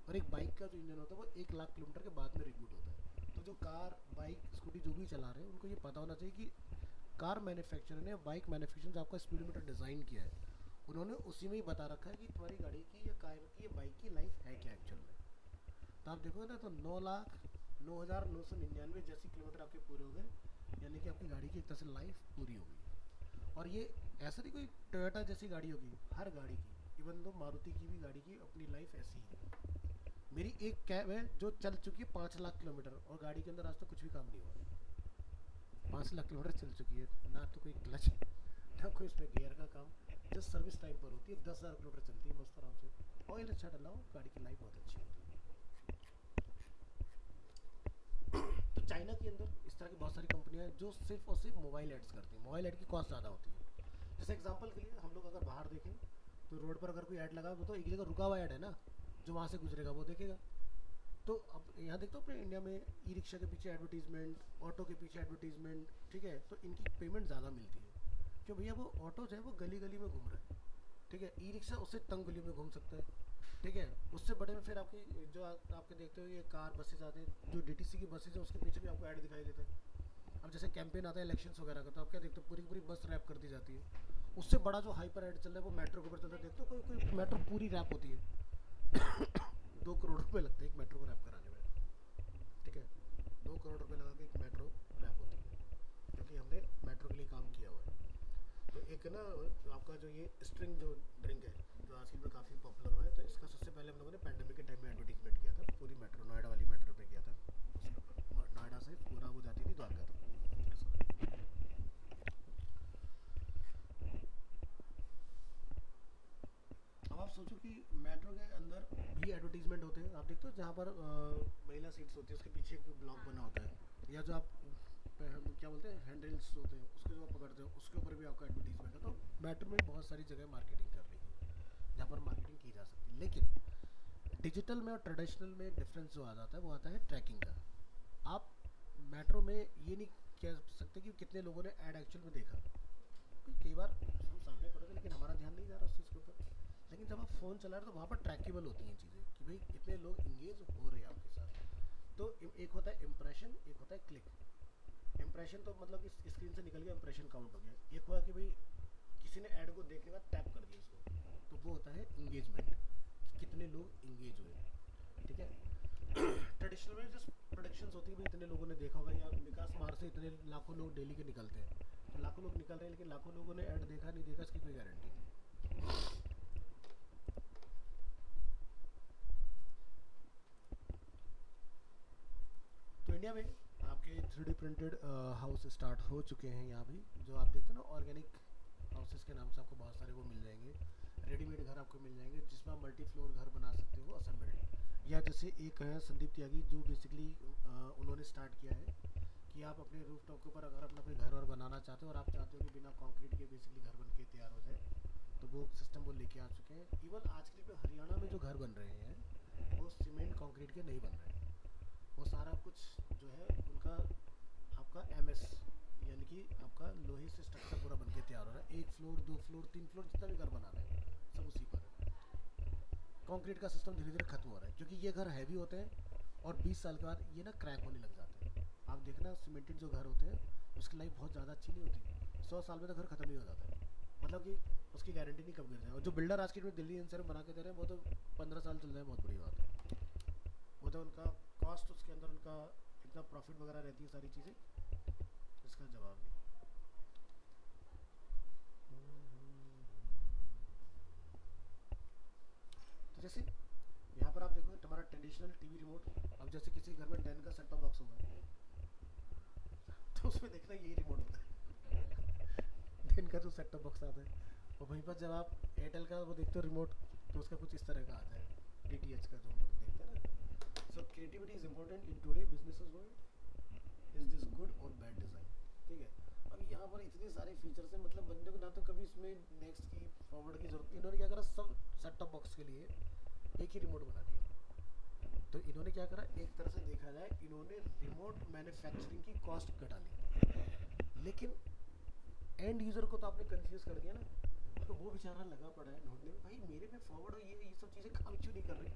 और एक बाइक का जो इंजन होता है वो 1 लाख किलोमीटर के बाद में रिबूट होता है। तो जो कार बाइक स्कूटी जो भी चला रहे हैं उनको ये पता होना चाहिए कि कार मैन्युफैक्चरर ने, बाइक मैन्युफैक्चरर जो आपका स्पीडोमीटर डिज़ाइन किया है, उन्होंने उसी में ही बता रखा है कि तुम्हारी गाड़ी की या कार की या बाइक की लाइफ है क्या एक्चुअल में। तो आप देखोगे ना तो 9,09,999 जैसी किलोमीटर आपके पूरे हो गए, यानी कि आपकी गाड़ी की एक तरह से लाइफ पूरी हो गई। और ये ऐसा नहीं कोई टोयोटा जैसी गाड़ी होगी, हर गाड़ी की, इवन दो मारुति की भी गाड़ी की अपनी लाइफ ऐसी ही है। मेरी एक कैब है जो चल चुकी है 5 लाख किलोमीटर, और गाड़ी के अंदर आज तक कुछ भी काम नहीं हुआ। 5 लाख किलोमीटर चल चुकी है, ना तो कोई क्लच ना कोई इसमें गियर का काम, जस्ट सर्विस टाइम पर होती है। 10,000 किलोमीटर चलती है मस्त आराम से, ऑयल अच्छा डलाओ, गाड़ी की लाइफ बहुत अच्छी होती है। तो चाइना के अंदर इस तरह की बहुत सारी कंपनियां हैं जो सिर्फ और सिर्फ मोबाइल एड्स करती हैं। मोबाइल एड की कॉस्ट ज़्यादा होती है। जैसे एग्जांपल के लिए हम लोग अगर बाहर देखें तो रोड पर अगर कोई ऐड लगा तो एक जगह रुका हुआ ऐड है ना, जो वहाँ से गुजरेगा वो देखेगा। तो अब यहाँ देखते हो अपने इंडिया में ई रिक्शा के पीछे एडवर्टीजमेंट, ऑटो के पीछे एडवर्टीजमेंट, ठीक है। तो इनकी पेमेंट ज़्यादा मिलती है, क्यों भैया वो ऑटो जो है वो गली गली में घूम रहा है, ठीक है। ई रिक्शा उससे तंग गली में घूम सकता है, ठीक है। उससे बड़े में फिर आपकी जो आपके देखते हो ये कार बसेज आते हैं, जो डीटीसी की बसेज है उसके पीछे भी आपको ऐड दिखाई देता है। अब जैसे कैंपेन आता है इलेक्शंस वगैरह का, तो आप क्या देखते हो, पूरी पूरी बस रैप कर दी जाती है। उससे बड़ा जो हाइपर ऐड चल रहा है वो मेट्रो के ऊपर चल रहा है। देखते हो कोई कोई मेट्रो पूरी रैप होती है 2 करोड़ रुपये लगते हैं एक मेट्रो को रैप कराने में, ठीक है। 2 करोड़ रुपये लगा के एक मेट्रो रैप होती है, क्योंकि हमने मेट्रो के लिए काम किया हुआ है। तो एक ना आपका जो ये स्ट्रिंग जो ड्रिंक है जो आजकल में काफ़ी पॉपुलर हुआ है, तो इसका सबसे पहले हम लोगों ने पैंडेमिक के टाइम में एडवर्टीजमेंट किया था। पूरी मेट्रो, नोएडा वाली मेट्रो पे किया था। नोएडा से पूरा वो जाती थी द्वारका तक। अब आप सोचो कि मेट्रो के अंदर भी एडवर्टीजमेंट होते हैं। आप देखते हो जहाँ पर महिला सीट्स होती है उसके पीछे एक ब्लॉक बना होता है, या जो आप क्या बोलते हैं हैंड रेल्स होते हैं उसके जो आप पकड़ते हो उसके ऊपर भी आपका एडवर्टीजमेंट है। तो मेट्रो में बहुत सारी जगह मार्केटिंग कर रही है जहाँ पर मार्केटिंग की जा सकती है। लेकिन डिजिटल में और ट्रेडिशनल में डिफरेंस जो आ जाता है वो आता है ट्रैकिंग का। आप मेट्रो में ये नहीं कह सकते कि कितने लोगों ने ऐड एक्चुअल में देखा, कई बार हम सामने खड़े थे लेकिन हमारा ध्यान नहीं जा रहा उस चीज़ के ऊपर। लेकिन जब आप फ़ोन चला रहे हो तो वहाँ पर ट्रैकेबल होती हैं चीज़ें कि भाई इतने लोग इंगेज हो रहे हैं आपके साथ। तो एक होता है इम्प्रेशन, एक होता है क्लिक। इम्प्रेशन तो मतलब कि स्क्रीन से निकल गया, इम्प्रेशन काउंट हो गया। एक हुआ कि भाई किसी ने ऐड को देखने का टैप कर दिया उसको, तो वो होता है इंगेजमेंट, कि कितने लोग इंगेज हुए, ठीक है। ट्रेडिशनल में जस्ट प्रोडक्शंस होती है, भाई इतने लोगों ने देखा होगा, या विकास मार्ग से इतने लाखों लोग डेली के निकलते हैं, तो लाखों लोग निकल रहे हैं, लेकिन लाखों लोगों ने ऐड देखा नहीं देखा इसकी कोई गारंटी नहीं। तो इंडिया में आपके 3D प्रिंटेड हाउस स्टार्ट हो चुके हैं यहाँ भी, जो आप देखते हो ना ऑर्गेनिक हाउसेस के नाम से आपको बहुत सारे वो मिल जाएंगे। रेडीमेड घर आपको मिल जाएंगे जिसमें आप मल्टी फ्लोर घर बना सकते हो असेंबल्ड। या जैसे एक है संदीप त्यागी जो बेसिकली उन्होंने स्टार्ट किया है कि आप अपने रूफ टॉप के ऊपर अगर अपना कोई घर और बनाना चाहते हो और आप चाहते हो कि बिना कंक्रीट के बेसिकली घर बन के तैयार हो जाए, तो वो सिस्टम वो लेके आ चुके हैं। इवन आज के लिए हरियाणा में जो घर बन रहे हैं वो सीमेंट कंक्रीट के नहीं बन रहे हैं, वो सारा कुछ जो है उनका आपका MS यानी कि आपका लोहे से स्ट्रक्चर पूरा बन के तैयार हो रहा है। 1 फ्लोर 2 फ्लोर 3 फ्लोर जितना भी घर बना रहे हैं सब उसी पर है। कंक्रीट का सिस्टम धीरे धीरे खत्म हो रहा है क्योंकि ये घर हैवी होते हैं और 20 साल के बाद ये ना क्रैक होने लग जाते हैं। आप देखना सीमेंटेड जो घर होते हैं उसकी लाइफ बहुत ज़्यादा अच्छी नहीं होती, 100 साल में तो घर खत्म ही हो जाता है, मतलब कि उसकी गारंटी नहीं कब गिर जाए। और जो बिल्डर आज के डेट में दिल्ली एनसीआर में बना के दे रहे हैं वो तो 15 साल चल रहे हैं, बहुत बड़ी बात है। वो तो उनका कॉस्ट, उसके अंदर उनका इतना प्रॉफिट वगैरह रहती है सारी चीज़ें, इसका जवाब नहीं। तो जैसे यहाँ पर आप देखो हमारा ट्रेडिशनल टीवी रिमोट, अब जैसे किसी घर में डैन का सेट टॉप बॉक्स होगा तो उसमें देखना यही रिमोट होता है। दिन का जो सेट टॉप बॉक्स आता है, और वहीं पर जब आप एयरटेल का वो देखते हो रिमोट, तो उसका कुछ इस तरह का आता है, DTH का जो हम लोग देखते हैं ना। सो creativity is important in today business world. Is this good और बैड डिज़ाइन? ठीक है, अब यहाँ पर इतने सारे फीचर्स हैं, मतलब बंदे को ना तो कभी इसमें नेक्स्ट की फॉरवर्ड की जरूरत। इन्होंने क्या करा, सब सेट टॉप बॉक्स के लिए एक ही रिमोट बना दिया। तो इन्होंने क्या करा, एक तरह से देखा जाए इन्होंने रिमोट मैन्युफैक्चरिंग की कॉस्ट घटा ली, लेकिन एंड यूज़र को तो आपने कंफ्यूज कर दिया ना। तो वो बेचारा लगा पड़ा है ढूंढने में, भाई मेरे में फॉरवर्ड हो, ये सब चीज़ें काम क्यों नहीं कर रही।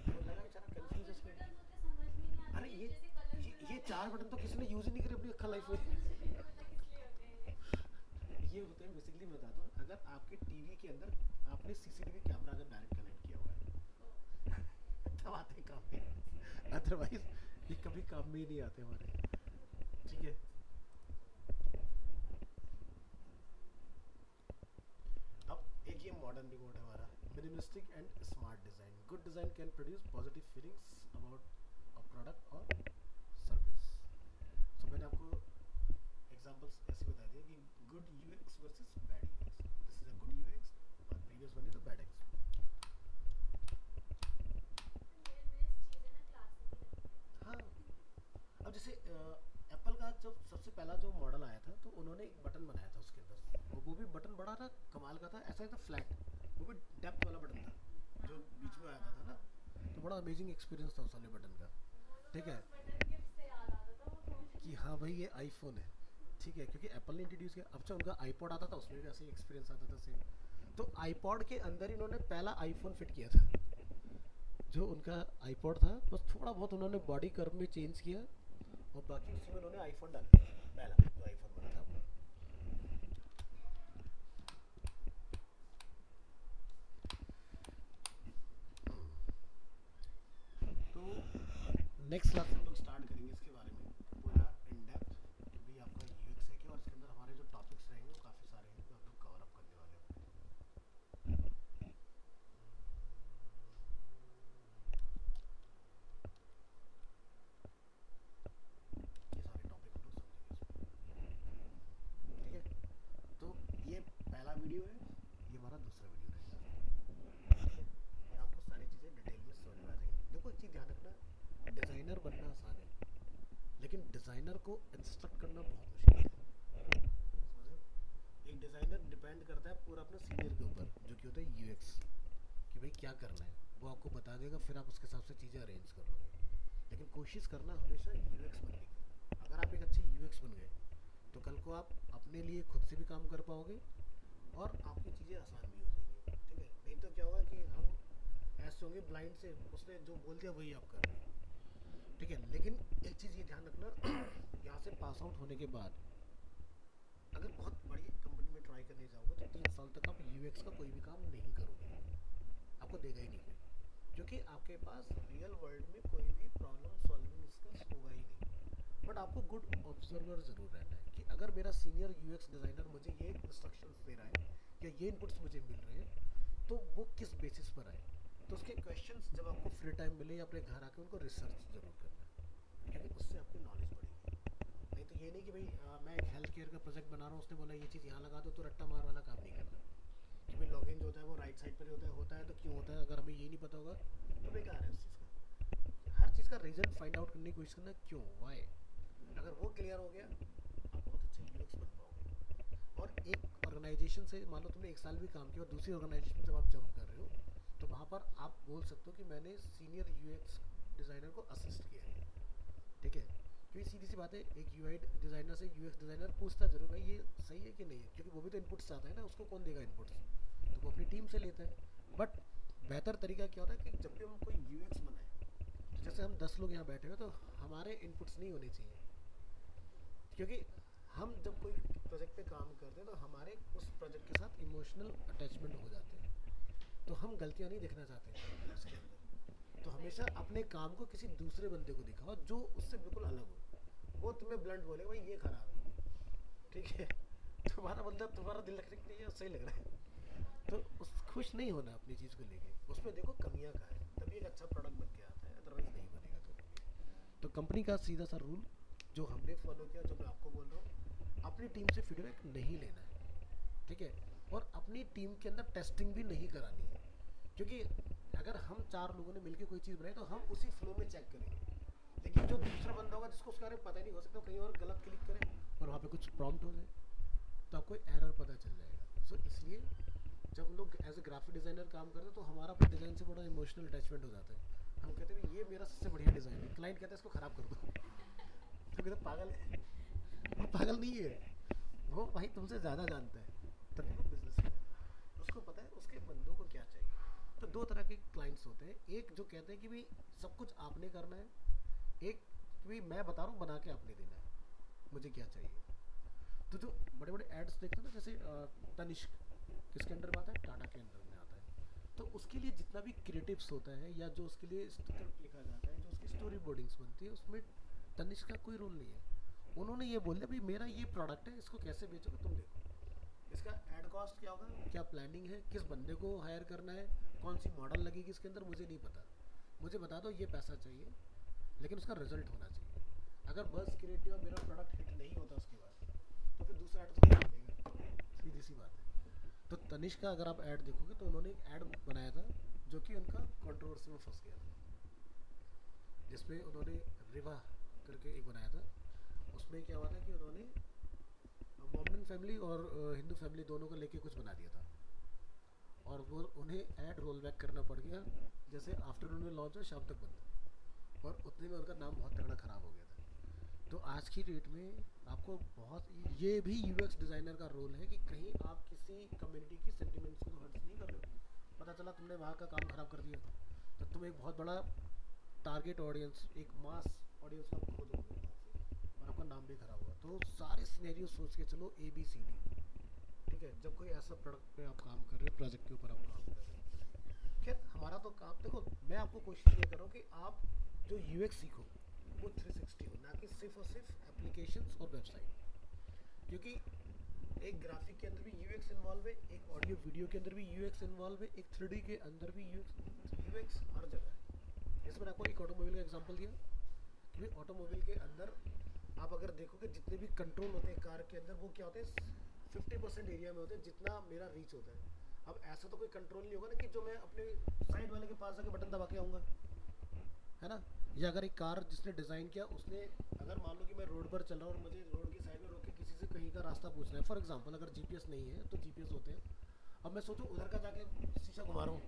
वो लगा बेचारा कंफ्यूज है। अरे ये 4 बटन तो किसी ने यूज़ ही नहीं करे अपनी अक्खा लाइफ में। ये होते हैं बेसिकली, मैं बताता हूँ, अगर आपके टीवी के अंदर आपने CCTV कैमरा अगर डायरेक्ट कनेक्ट किया हुआ है तब आते काम में, अदरवाइज ये कभी काम में ही नहीं आते हमारे। ठीक है, अब एक ये मॉडर्न रिमोट है हमारा, minimalistic and smart design. Good design can produce positive feelings about a product और सर्विस। सो मैंने आपको एग्जांपल्स ऐसे बता दिए कि good UX versus bad UX। This is a good UX और previous one is a bad UX। हाँ, अब जैसे एप्पल का जब सबसे पहला जो मॉडल आया था, तो उन्होंने एक बटन बनाया था उसके अंदर, और वो भी बटन बड़ा था, कमाल का था, ऐसा ही था फ्लैट, वो भी डेप्थ वाला बटन था जो बीच में आया था ना। तो बड़ा अमेजिंग एक्सपीरियंस था उस वाले बटन का। ठीक है, कि हाँ भाई ये आईफोन है। ठीक है, क्योंकि एप्पल ने इंट्रोड्यूस किया। अब जो उनका आईपॉड आता था उसमें भी ऐसे ही एक्सपीरियंस आता था सेम। तो आईपॉड के अंदर इन्होंने पहला आईफोन फिट किया था, जो उनका आईपॉड था, बस थोड़ा बहुत उन्होंने बॉडी कर्व में चेंज किया, और बाकी उसी में उन्होंने आईफोन डाल दिया, पहला जो आईफोन बना था अपना। तो नेक्स्ट क्लास हम लोग स्टार्ट करेंगे इसके बारे में पूरा इन डेप्थ, कि भाई आपका UX है क्या, और इसके अंदर हमारे जो टॉपिक्स रहेंगे वो काफ़ी सारे हैं जो हम लोग कवर अप करने वाले हैं। ये सारे टॉपिक हम लोग समझेंगे इसमें। ठीक है, तो ये पहला वीडियो है, ये हमारा दूसरा वीडियो रहेगा। ठीक है, ये आपको सारी चीज़ें डिटेल में समझ में आ जाएंगी। देखो एक चीज़ ध्यान रखना, डिज़ाइनर बनना आसान है, लेकिन डिज़ाइनर को इंस्ट्रक्ट करना बहुत मुश्किल है। समझ रहे हो? एक डिज़ाइनर डिपेंड करता है पूरा अपने सीनियर के ऊपर, जो कि होता है UX, कि भाई क्या करना है वो आपको बता देगा, फिर आप उसके हिसाब से चीज़ें अरेंज कर लोगे। लेकिन कोशिश करना हमेशा UX बनने की। अगर आप एक अच्छे UX बन गए, तो कल को आप अपने लिए खुद से भी काम कर पाओगे, और आपकी चीज़ें आसान भी हो जाएंगी। ठीक है, नहीं तो क्या होगा कि हम ऐसे होंगे ब्लाइंड से, उसने जो बोल दिया वही आप कर रहे हो। ठीक है, लेकिन एक चीज़ ये ध्यान रखना, यहाँ से पास आउट होने के बाद अगर बहुत बड़ी कंपनी में ट्राई करने जाओगे, तो 3 साल तक आप UX का कोई भी काम नहीं करोगे, आपको देगा ही नहीं कोई, क्योंकि आपके पास रियल वर्ल्ड में कोई भी प्रॉब्लम सॉल्विंग स्किल्स होगा ही नहीं। बट आपको गुड ऑब्जर्वर ज़रूर रहना है, कि अगर मेरा सीनियर UX डिज़ाइनर मुझे ये इंस्ट्रक्शंस दे रहा है या ये इनपुट्स मुझे मिल रहे हैं, तो वो किस बेसिस पर आए। तो उसके क्वेश्चंस जब आपको फ्री टाइम मिले या अपने घर आके उनको रिसर्च ज़रूर करना है, क्योंकि उससे आपकी नॉलेज बढ़ेगी। नहीं तो ये नहीं कि भाई मैं एक हेल्थ केयर का प्रोजेक्ट बना रहा हूँ, उसने बोला ये चीज़ यहाँ लगा दो, तो रट्टा मार वाला काम नहीं करना। कि भाई लॉगिन जो होता है वो राइट साइड पर होता है तो क्यों होता है, अगर हमें ये नहीं पता होगा तो बेकार है उस चीज़ का। हर चीज़ का रीज़न फाइंड आउट करने की कोशिश करना, क्यों, वाई। अगर वो क्लियर हो गया, आप बहुत अच्छे UX बन पाओगे। और एक ऑर्गेनाइजेशन से मान लो तुमने 1 साल भी काम किया, और दूसरी ऑर्गेनाइजेशन में जब आप जंप कर रहे हो, तो वहाँ पर आप बोल सकते हो कि मैंने सीनियर UX डिज़ाइनर को असिस्ट किया है। ठीक है, क्योंकि सीधी सी बात है, एक UI डिज़ाइनर से UX डिज़ाइनर पूछता जरूर भाई ये सही है कि नहीं है, क्योंकि वो भी तो इनपुट्स चाहता है ना, उसको कौन देगा इनपुट्स, तो वो अपनी टीम से लेता है। बट बेहतर तरीका क्या होता है कि जब भी हम कोई UX बनाए, तो जैसे हम 10 लोग यहाँ बैठे हुए, तो हमारे इनपुट्स नहीं होने चाहिए, क्योंकि हम जब कोई प्रोजेक्ट पे काम करते हैं तो हमारे उस प्रोजेक्ट के साथ इमोशनल अटैचमेंट हो जाते हैं, तो हम गलतियाँ नहीं देखना चाहते उसके अंदर। तो हमेशा अपने काम को किसी दूसरे बंदे को दिखाओ जो उससे बिल्कुल अलग हो। वो तुम्हें ब्लंट बोलेगा भाई ये खराब है, ठीक है, तुम्हारा मतलब तुम्हारा दिल रखने के लिए सही लग रहा है, तो उस खुश नहीं होना अपनी चीज़ को लेके, उसमें देखो कमियां कहाँ है, तभी एक अच्छा प्रोडक्ट बन के आता है, अदरवाइज नहीं बनेगा कभी भी। तो कंपनी का सीधा सा रूल, जो हमने फॉलो किया, जो मैं आपको बोल रहा हूँ, अपनी टीम से फीडबैक नहीं लेना है, ठीक है, और अपनी टीम के अंदर टेस्टिंग भी नहीं करानी है, क्योंकि अगर हम 4 लोगों ने मिलकर कोई चीज़ बनाई तो हम उसी फ्लो में चेक करेंगे, लेकिन जो दूसरा बंदा होगा जिसको उसके बारे में पता ही नहीं, हो सकता कहीं और गलत क्लिक करे और वहाँ पे कुछ प्रॉम्प्ट हो जाए तो आपको एरर पता चल जाएगा। सो इसलिए जब हम लोग एज ए ग्राफिक डिज़ाइनर काम करते हैं तो हमारा अपने डिज़ाइन से बड़ा इमोशनल अटैचमेंट हो जाता है। हम कहते हैं ये मेरा सबसे बढ़िया डिज़ाइन है, क्लाइंट कहता है इसको ख़राब कर दो तो कहते पागल है, वो पागल नहीं है, वो भाई तुमसे ज़्यादा जानता है, तभी वो बिजनेस में उसको पता है उसके बंदों को क्या चाहिए। तो 2 तरह के क्लाइंट्स होते हैं, एक जो कहते हैं कि भाई सब कुछ आपने करना है, एक कि भाई मैं बता रहा हूँ बना के आपने देना है, मुझे क्या चाहिए। तो जो बड़े बड़े एड्स देखते हैं ना, जैसे तनिष्क किसके अंडर में आता है, टाटा के अंडर में आता है, तो उसके लिए जितना भी क्रिएटिव्स होता है या जो उसके लिए स्क्रिप्ट लिखा जाता है, जो उसकी स्टोरी बोर्डिंग्स बनती है, उसमें तनिष्क का कोई रोल नहीं है। उन्होंने ये बोल दिया भाई मेरा ये प्रोडक्ट है, इसको कैसे बेचोगे तुम देखो, इसका एड कॉस्ट क्या होगा, क्या प्लानिंग है, किस बंदे को हायर करना है, कौन सी मॉडल लगेगी इसके अंदर, मुझे नहीं पता, मुझे बता दो ये पैसा चाहिए, लेकिन उसका रिजल्ट होना चाहिए। अगर बस क्रिएटिव और मेरा प्रोडक्ट हिट नहीं होता उसके बाद तो फिर दूसरा ऐड तो नहीं मिलेगा, सीधी सी बात है। तो तनिष्क का अगर आप ऐड देखोगे तो उन्होंने एक ऐड बनाया था जो कि उनका कंट्रोवर्सी में फंस गया था, जिसमें उन्होंने रिवा करके एक बनाया था। उसमें क्या हुआ था कि उन्होंने मोमेडन फैमिली और हिंदू फैमिली दोनों को लेके कुछ बना दिया था, और वो उन्हें ऐड रोल बैक करना पड़ गया, जैसे आफ्टरनून में लॉन्च हो शाम तक बंद, और उतने में उनका नाम बहुत तगड़ा ख़राब हो गया था। तो आज की डेट में आपको बहुत, ये भी यूएक्स डिज़ाइनर का रोल है कि कहीं आप किसी कम्युनिटी की सेंटिमेंट्स को हर्ट नहीं कर रहे हो, पता चला तुमने वहाँ का काम ख़राब कर दिया तो तुम एक बहुत बड़ा टारगेट ऑडियंस, एक मास ऑडियंस आप खो दोगे और आपका नाम भी ख़राब होगा। तो सारे सिनेरियो सोच के चलो ABCD, ठीक है, जब कोई ऐसा प्रोडक्ट पे आप काम कर रहे हो, प्रोजेक्ट के ऊपर आप काम कर रहे हो। खैर हमारा तो काम, देखो मैं आपको कोशिश ये कर रहा हूँ कि आप जो UX सीखो वो 360 हो, ना कि सिर्फ और सिर्फ एप्लीकेशंस और वेबसाइट, क्योंकि एक ग्राफिक के अंदर भी UX इन्वॉल्व है, एक ऑडियो वीडियो के अंदर भी UX इन्वॉल्व है, एक 3D के अंदर भी UX हर जगह है। जैसे मैंने आपको एक ऑटोमोबाइल का एग्जांपल दिया कि ऑटोमोबाइल के अंदर आप अगर देखोगे जितने भी कंट्रोल होते हैं कार के अंदर, वो क्या होते हैं 50% एरिया में होते हैं जितना मेरा रीच होता है। अब ऐसा तो कोई कंट्रोल नहीं होगा ना कि जो मैं अपने साइड वाले के पास जाके बटन दबा के आऊँगा, है ना। या अगर एक कार जिसने डिज़ाइन किया उसने, अगर मान लो कि मैं रोड पर चल रहा हूँ और मुझे रोड की साइड में रोक के किसी से कहीं का रास्ता पूछना है, फॉर एग्जांपल अगर GPS नहीं है तो GPS होते हैं, अब मैं सोचूं उधर का जाके शीशा घुमा रहा हूँ,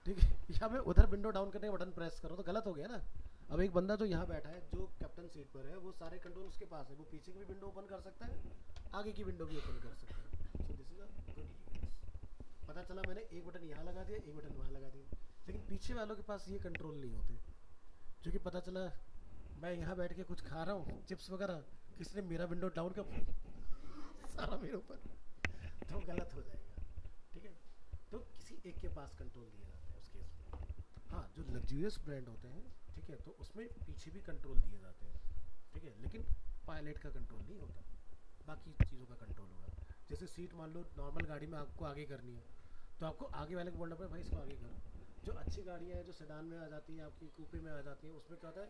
ठीक है, या मैं उधर विंडो डाउन करने बटन प्रेस कर रहा हूँ, तो गलत हो गया ना। अब एक बंदा जो यहाँ बैठा है, जो कैप्टन सीट पर है, वो सारे कंट्रोल उसके पास है, वो पीछे की भी विंडो ओपन कर सकता है, आगे की विंडो भी ओपन कर सकता है। So this is a good UX. पता चला मैंने एक बटन यहाँ लगा दिया, एक बटन वहाँ लगा दिया, लेकिन पीछे वालों के पास ये कंट्रोल नहीं होते, क्योंकि पता चला मैं यहाँ बैठ के कुछ खा रहा हूँ चिप्स वगैरह, किसी ने मेरा विंडो डाउन कर सारा मेरे ऊपर, तो गलत हो जाएगा, ठीक है। तो किसी एक के पास कंट्रोल दिए जाते हैं उस केस में। हाँ, जो लग्जूरियस ब्रांड होते हैं, ठीक है, तो उसमें पीछे भी कंट्रोल दिए जाते हैं, ठीक है, लेकिन पायलट का कंट्रोल नहीं होता, बाकी चीज़ों का कंट्रोल होगा। जैसे सीट मान लो नॉर्मल गाड़ी में आपको आगे करनी है, तो आपको आगे वाले को बोलना पड़ेगा भाई इसको आगे करो। जो अच्छी गाड़ियाँ हैं, जो सेडान में आ जाती हैं, आपकी कूपे में आ जाती हैं, उसमें क्या होता है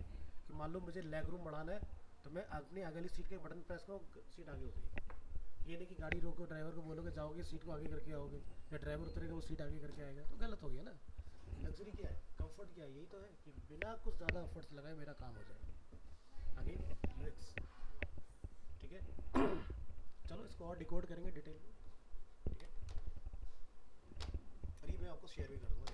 कि मान लो मुझे लेग रूम बढ़ाना है, तो मैं अपनी आगे वाली सीट के बटन प्रेस करूँ, सीट आगे हो जाएगी। ये नहीं कि गाड़ी रोको, ड्राइवर को बोलोगे जाओगे सीट को आगे करके आओगे, या ड्राइवर उतरेगा वो सीट आगे करके आएगा, तो गलत हो गया ना। लग्जरी क्या है, कंफर्ट क्या है, यही तो है कि बिना कुछ ज़्यादा एफर्ट्स लगाए मेरा काम हो जाए। अगेन यूएक्स, ठीक है। चलो इसको और डिकोड करेंगे डिटेल में, ठीक है, और ये मैं आपको शेयर भी कर दूँगा।